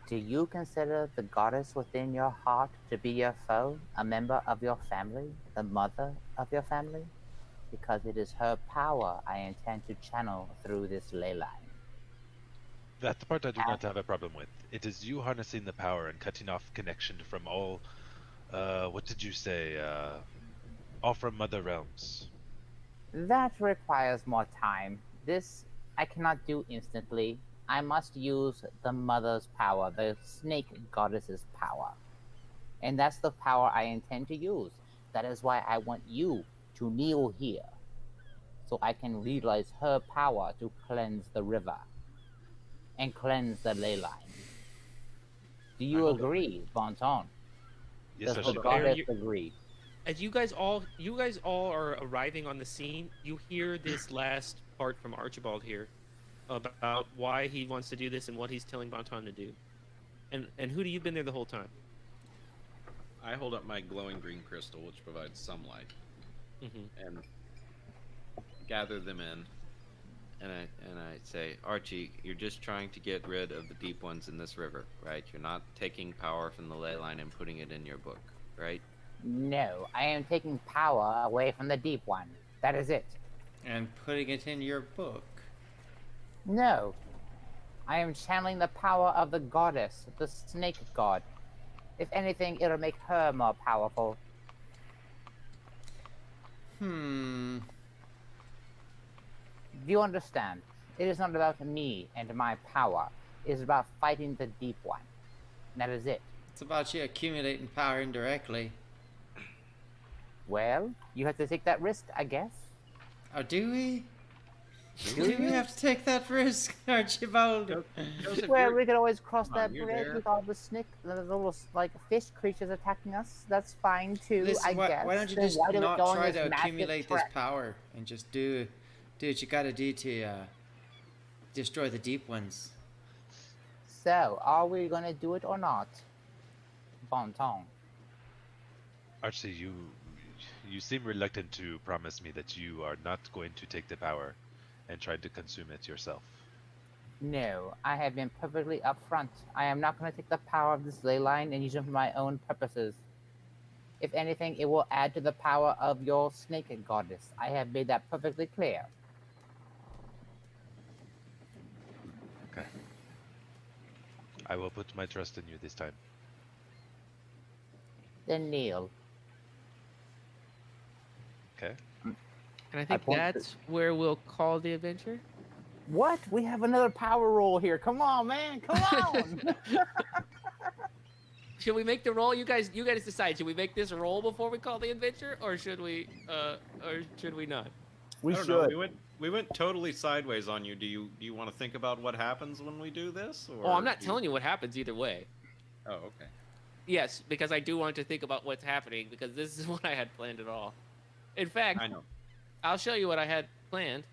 S6: Do you consider the goddess within your heart to be your foe, a member of your family, the mother of your family? Because it is her power I intend to channel through this ley line.
S4: That part I do not have a problem with. It is you harnessing the power and cutting off connection from all, what did you say, all from Mother Realms.
S6: That requires more time. This I cannot do instantly. I must use the mother's power, the snake goddess's power. And that's the power I intend to use. That is why I want you to kneel here, so I can utilize her power to cleanse the river and cleanse the ley line. Do you agree, Bonton?
S4: Yes,
S6: Does the
S4: Archibald.
S6: goddess agree?
S2: As you guys all are arriving on the scene, you hear this last part from Archibald here about why he wants to do this and what he's telling Bonton to do. And Hootie, you've been there the whole time.
S5: I hold up my glowing green crystal, which provides some light, and gather them in. And I say, Archie, you're just trying to get rid of the deep ones in this river, right? You're not taking power from the ley line and putting it in your book, right?
S6: No, I am taking power away from the deep one. That is it.
S1: And putting it in your book.
S6: No, I am channeling the power of the goddess, the snake god. If anything, it'll make her more powerful. Do you understand? It is not about me and my power. It is about fighting the deep one. That is it.
S1: It's about you accumulating power indirectly.
S6: Well, you have to take that risk, I guess.
S1: Oh, do we?
S6: Do
S1: Do we
S6: you?
S1: have to take that risk, Archibald?
S5: Joseph,
S6: Well,
S5: you're-
S6: we could always cross
S5: Come on,
S6: that
S5: you're
S6: bridge
S5: there.
S6: with all the little like fish creatures attacking us. That's fine too,
S1: Listen,
S6: I
S1: why,
S6: guess.
S1: why don't you
S6: Then
S1: just
S6: why do we
S1: not
S6: go on
S1: try
S6: this
S1: to
S6: massive
S1: accumulate this
S6: trek?
S1: power and just do what you gotta do to destroy the deep ones?
S6: So, are we gonna do it or not? Bonton.
S4: Archie, you seem reluctant to promise me that you are not going to take the power and tried to consume it yourself.
S6: No, I have been perfectly upfront. I am not going to take the power of this ley line and use it for my own purposes. If anything, it will add to the power of your snake goddess. I have made that perfectly clear.
S4: Okay. I will put my trust in you this time.
S6: Then kneel.
S4: Okay.
S2: And I think
S6: point
S2: that's where we'll call the adventure.
S6: What? We have another power roll here. Come on, man. Come on.
S2: Should we make the roll? You guys decide. Should we make this roll before we call the adventure, or should we not?
S6: We
S7: I don't
S6: should.
S7: know. We went totally sideways on you. Do you want to think about what happens when we do this? Or
S2: Oh, I'm not telling you what happens either way.
S7: Oh, okay.
S2: Yes, because I do want to think about what's happening, because this is what I had planned at all. In fact,
S7: I know.
S2: I'll show you what I had planned.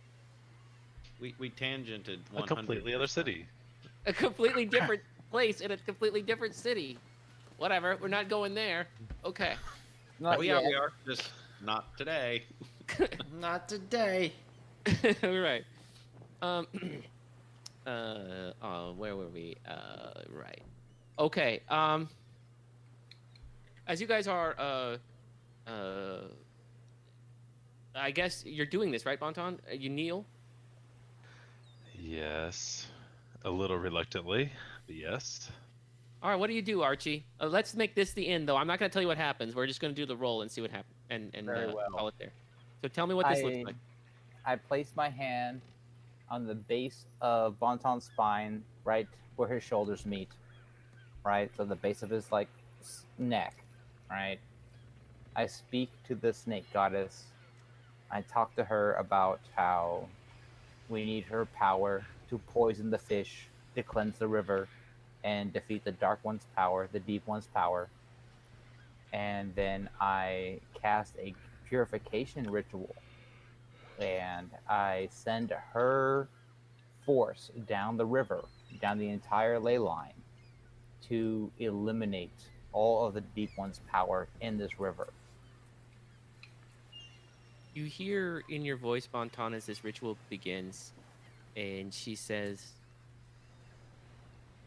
S7: We tangented
S4: A
S7: 100%.
S4: completely other city.
S2: A completely different place in a completely different city. Whatever, we're not going there. Okay.
S6: Not
S7: Oh yeah,
S6: yet.
S7: we are. Just not today.
S1: Not today.
S2: All right. Where were we? Right. Okay. As you guys are, I guess you're doing this, right, Bonton? You kneel?
S4: Yes. A little reluctantly, but yes.
S2: All right, what do you do, Archie? Let's make this the end, though. I'm not going to tell you what happens. We're just going to do the roll and see what happens, and
S6: Very well.
S2: call it there. So tell me what this looks like.
S6: I place my hand on the base of Bonton's spine, right where his shoulders meet. Right, so the base of his neck. Right. I speak to the snake goddess. I talk to her about how we need her power to poison the fish, to cleanse the river, and defeat the Dark One's power, the Deep One's power. And then I cast a purification ritual. And I send her force down the river, down the entire ley line, to eliminate all of the Deep One's power in this river.
S2: You hear in your voice, Bonton, as this ritual begins, and she says,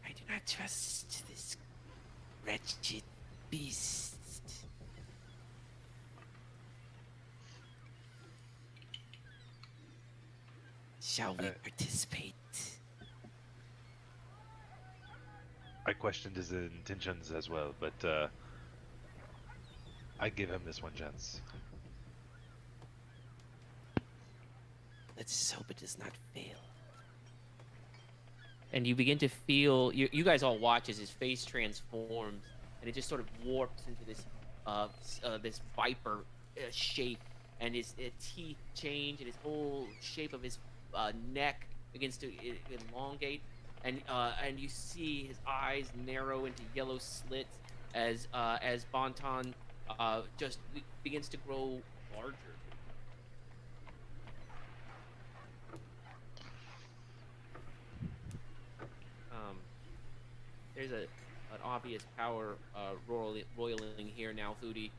S2: I do not trust this wretched beast. Shall we participate?
S4: I questioned his intentions as well, but I give him this one chance.
S2: Let's hope it does not fail. And you begin to feel, you guys all watch as his face transforms, and it just sort of warps into this this viper shape, and his teeth change, and his whole shape of his neck begins to elongate, and you see his eyes narrow into yellow slits as Bonton just begins to grow larger. There's an obvious power roiling here now, Foodie.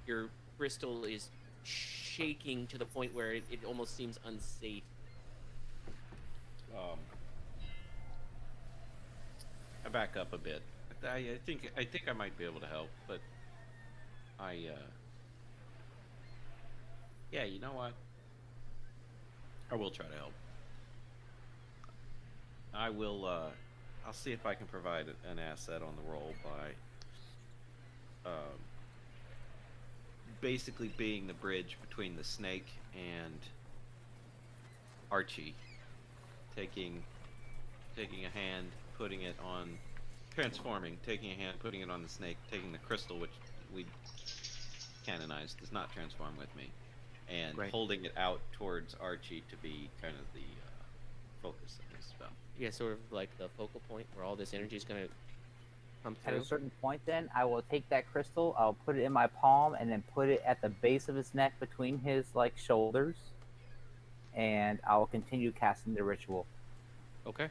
S2: Your crystal is shaking to the point where it almost seems unsafe.
S5: I back up a bit. I think I might be able to help, but yeah, you know what? I will try to help. I will. I'll see if I can provide an asset on the roll by basically being the bridge between the snake and Archie. Taking a hand, putting it on, transforming, taking a hand, putting it on the snake, taking the crystal, which we canonized does not transform with me, and
S2: Right.
S5: holding it out towards Archie to be kind of the focus of this spell.
S2: Yeah, sort of like the focal point where all this energy is going to come
S6: At
S2: through.
S6: a certain point, then, I will take that crystal, I'll put it in my palm, and then put it at the base of his neck between his, shoulders, and I will continue casting the ritual.
S2: Okay.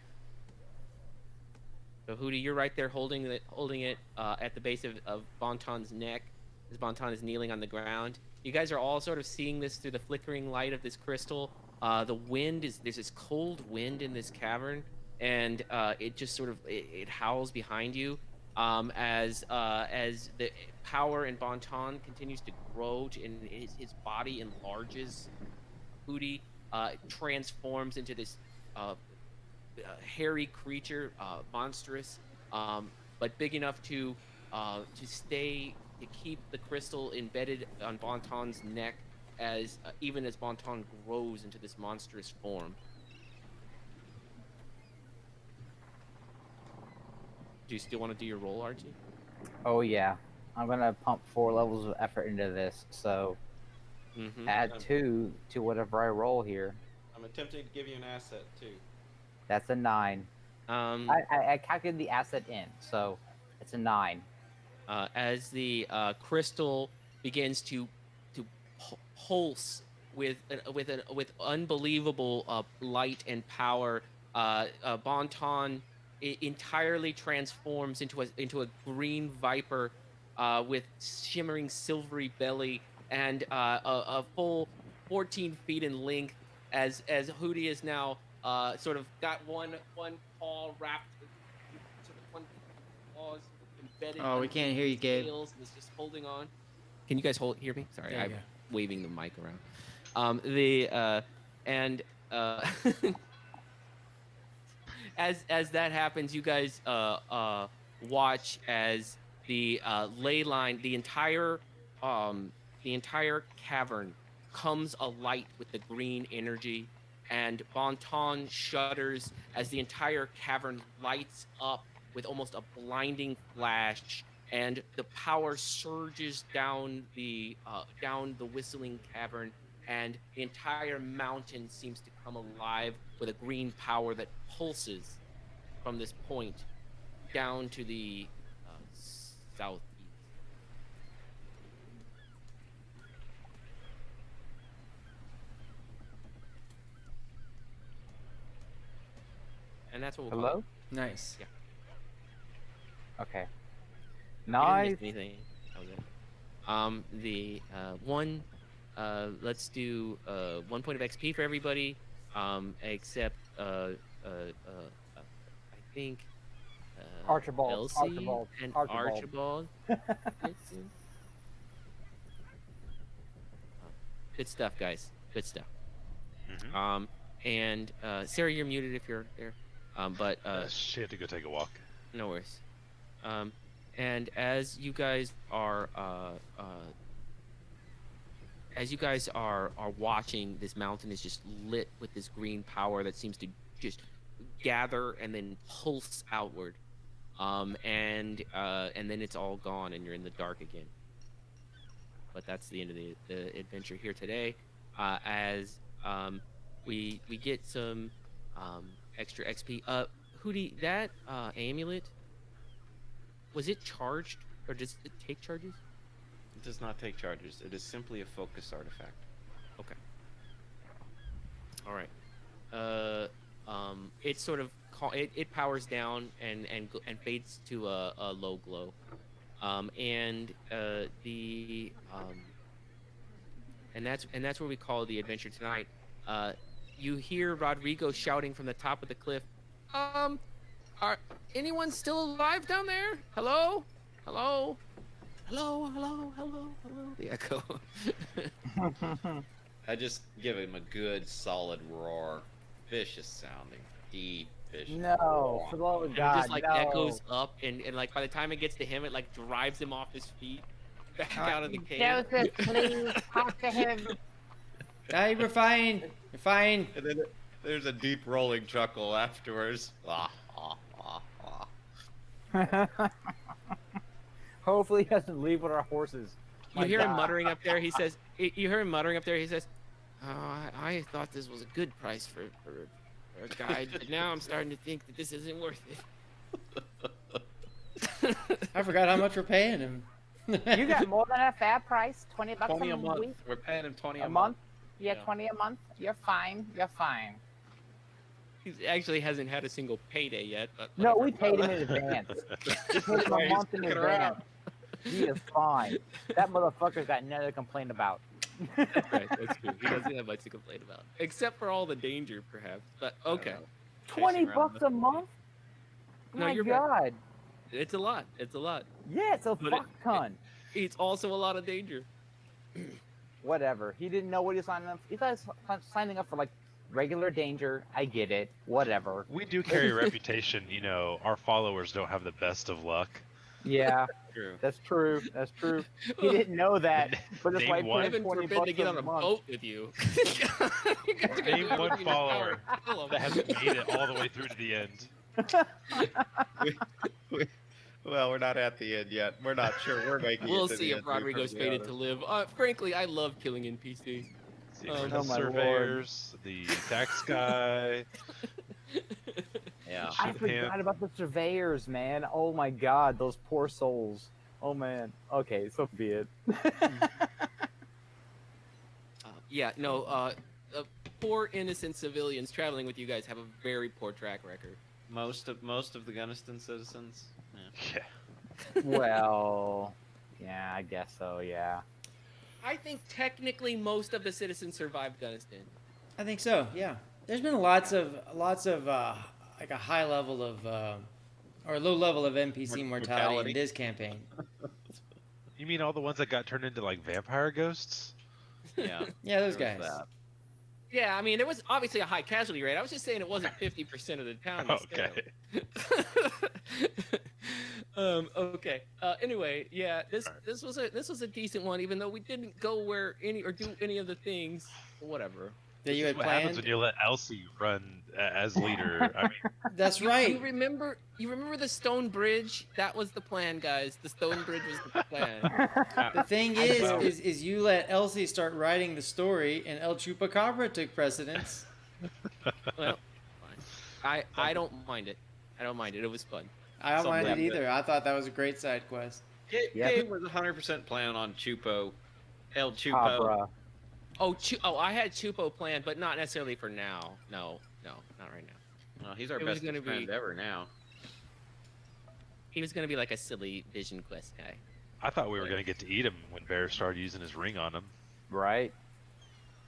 S2: So Hootie, you're right there holding it at the base of Bonton's neck as Bonton is kneeling on the ground. You guys are all sort of seeing this through the flickering light of this crystal, The wind is there's this cold wind in this cavern, and it just sort of it howls behind you as the power in Bonton continues to grow and his body enlarges. Hootie transforms into this hairy creature, monstrous, but big enough to keep the crystal embedded on Bonton's neck as even as Bonton grows into this monstrous form. Do you still want to do your roll, Archie?
S6: Oh yeah, I'm gonna pump 4 levels of effort into this. So add 2 to whatever I roll here.
S5: I'm attempting to give you an asset too.
S6: That's a 9. I calculated the asset in, so it's a 9.
S2: As the crystal begins to pulse with unbelievable light and power, Bonton entirely transforms into a green viper with shimmering silvery belly and a full 14 feet in length. As Hootie is now sort of got one paw wrapped, sort of one claws embedded.
S1: Oh, we can't hear you, Gabe.
S2: And is just holding on. Can you guys hear me? Sorry,
S1: There you
S2: I'm
S1: go.
S2: waving the mic around. As that happens, you guys watch as the ley line, the entire cavern comes alight with the green energy, and Bonton shudders as the entire cavern lights up with almost a blinding flash, and the power surges down the whistling cavern, and the entire mountain seems to come alive with a green power that pulses from this point down to the southeast. And that's what we'll call
S6: Hello?
S2: it.
S1: Nice.
S2: Yeah.
S6: Okay.
S2: You
S6: Nice.
S2: didn't miss anything. That was it. Let's do 1 point of XP for everybody, except I think
S6: Archibald.
S2: Elsie and Archibald. Good stuff, guys. Good stuff.
S4: Mhm.
S2: And Sarah, you're muted if you're there. But
S4: She had to go take a walk.
S2: no worries. And as you guys are watching, this mountain is just lit with this green power that seems to just gather and then pulse outward. And then it's all gone and you're in the dark again. But that's the end of the adventure here today. As we get some extra XP. Hootie, that amulet, was it charged or does it take charges?
S9: It does not take charges. It is simply a focus artifact.
S2: Okay. All right. It sort of it powers down and fades to a low glow. And that's where we call the adventure tonight. You hear Rodrigo shouting from the top of the cliff. Are anyone still alive down there? Hello? Hello? Hello, hello, hello, hello. The echo.
S9: I just give him a good solid roar. Vicious sounding. Deep vicious.
S6: No, for the love of
S2: And it
S6: God,
S2: just like
S6: no.
S2: echoes up and like by the time it gets to him, it like drives him off his feet back out of the cave.
S6: Joseph, please talk to him.
S1: You're fine. You're fine.
S5: And then there's a deep rolling chuckle afterwards.
S6: Hopefully he doesn't leave with our horses.
S2: You
S6: My
S2: hear him
S6: God.
S2: muttering up there. He says, "You hear him muttering up there." He says, "Oh, I thought this was a good price for a guide, but now I'm starting to think that this isn't worth it."
S1: I forgot how much we're paying him.
S6: You got more than a fair price. 20 bucks
S9: 20 a month.
S6: week.
S9: We're paying him 20
S6: A month? Yeah,
S9: Yeah.
S6: 20 a month. You're fine. You're fine.
S2: He actually hasn't had a single payday yet. But
S6: No,
S2: whatever.
S6: we paid him in advance. We paid him a month in advance. He is fine. That motherfucker's got nothing to complain about.
S2: That's right. That's true. He doesn't have much to complain about, except for all the danger, perhaps. But okay,
S5: know.
S6: 20
S5: Chasing around
S6: bucks
S5: the-
S6: a month?
S2: No,
S6: My
S2: you're right.
S6: God.
S2: it's a lot. It's a lot.
S6: Yeah, it's a
S2: But
S6: fuck ton.
S2: It's also a lot of danger.
S6: Whatever. He didn't know what he was signing up. He thought he was signing up for like regular danger. I get it. Whatever.
S4: We do carry a reputation, you know, our followers don't have the best of luck.
S6: Yeah,
S5: True.
S6: that's true. That's true. He didn't know that, but that's
S4: Name
S6: why he put
S4: one.
S6: in
S2: Heaven
S6: 20
S2: forbid
S6: bucks
S2: to get
S6: a
S2: on a
S6: month.
S2: boat with you.
S4: Name one follower that hasn't made it all the way through to the end.
S7: Well, we're not at the end yet. We're not sure. We're making it
S2: We'll
S7: to
S2: see
S7: the
S2: if
S7: end, to be
S2: Rodrigo's
S7: perfectly
S2: fated to
S7: honest.
S2: live. Frankly, I love killing NPCs.
S4: See,
S2: Oh,
S4: the
S6: my Lord.
S4: surveyors, the tax guy.
S5: Yeah.
S6: I
S4: Ship
S6: forgot
S4: hand.
S6: about the surveyors, man. Oh my God, those poor souls. Oh man. Okay, so be it.
S2: Yeah, no. Poor innocent civilians traveling with you guys have a very poor track record.
S5: Most of the Gunistan citizens. Yeah.
S4: Yeah.
S6: Well, yeah, I guess so. Yeah.
S2: I think technically most of the citizens survived Gunistan.
S1: I think so. Yeah. There's been lots of like a high level of or a low level of NPC mortality
S5: Mortality.
S1: in this campaign.
S4: You mean all the ones that got turned into like vampire ghosts?
S5: Yeah.
S1: Yeah, those
S5: there was
S1: guys.
S5: that.
S2: Yeah, I mean, there was obviously a high casualty rate. I was just saying it wasn't 50% of the town.
S4: Okay.
S2: Okay. Anyway, yeah, this was a decent one, even though we didn't go where any or do any of the things. Whatever.
S1: That you had
S4: What happens
S1: planned.
S4: when you let Elsie run as leader? I mean,
S1: That's
S2: You
S1: right.
S2: remember the stone bridge? That was the plan, guys. The stone bridge was the plan.
S1: The thing
S6: I
S1: is,
S6: know.
S1: is you let Elsie start writing the story, and El Chupacabra took precedence.
S2: Well, fine. I don't mind it. I don't mind it. It was fun.
S1: I don't mind it
S5: Something.
S1: either. I thought that was a great side quest.
S6: Yep.
S5: Gabe was 100% planning on Chupo. El Chupo.
S6: Cabra.
S2: Oh, I had Chupo planned, but not necessarily for now. No, not right now.
S5: Well, he's our
S2: It was
S5: best
S2: gonna
S5: friend
S2: be-
S5: ever now.
S2: He was gonna be like a silly vision quest guy.
S4: I thought we were gonna get to eat him when Bear started using his ring on him.
S6: Right.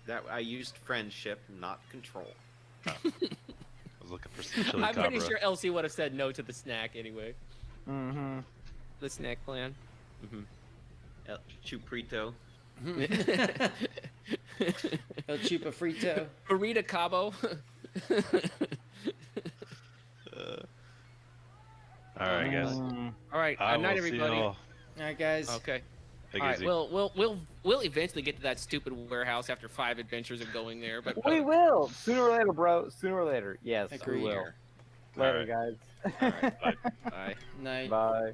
S5: That I used friendship, not control.
S4: I was looking for some chili
S2: I'm pretty
S4: cabra.
S2: sure Elsie would have said no to the snack anyway.
S6: Mm-hmm.
S2: The snack plan.
S5: El Chuprito.
S1: El Chupa Frito.
S2: Burrito Cabo.
S4: All right, guys.
S2: All right.
S4: I
S2: Night,
S4: will see
S2: everybody.
S4: y'all.
S1: All right, guys.
S2: Okay.
S4: Take
S2: All
S4: it
S2: right.
S4: easy.
S2: We'll eventually get to that stupid warehouse after 5 adventures of going there. But
S6: We will. Sooner or later, bro. Sooner or later. Yes,
S1: Agreed.
S6: we will.
S4: All
S6: Later,
S4: right.
S6: guys.
S4: All right, bye.
S2: Bye.
S1: Night.
S6: Bye.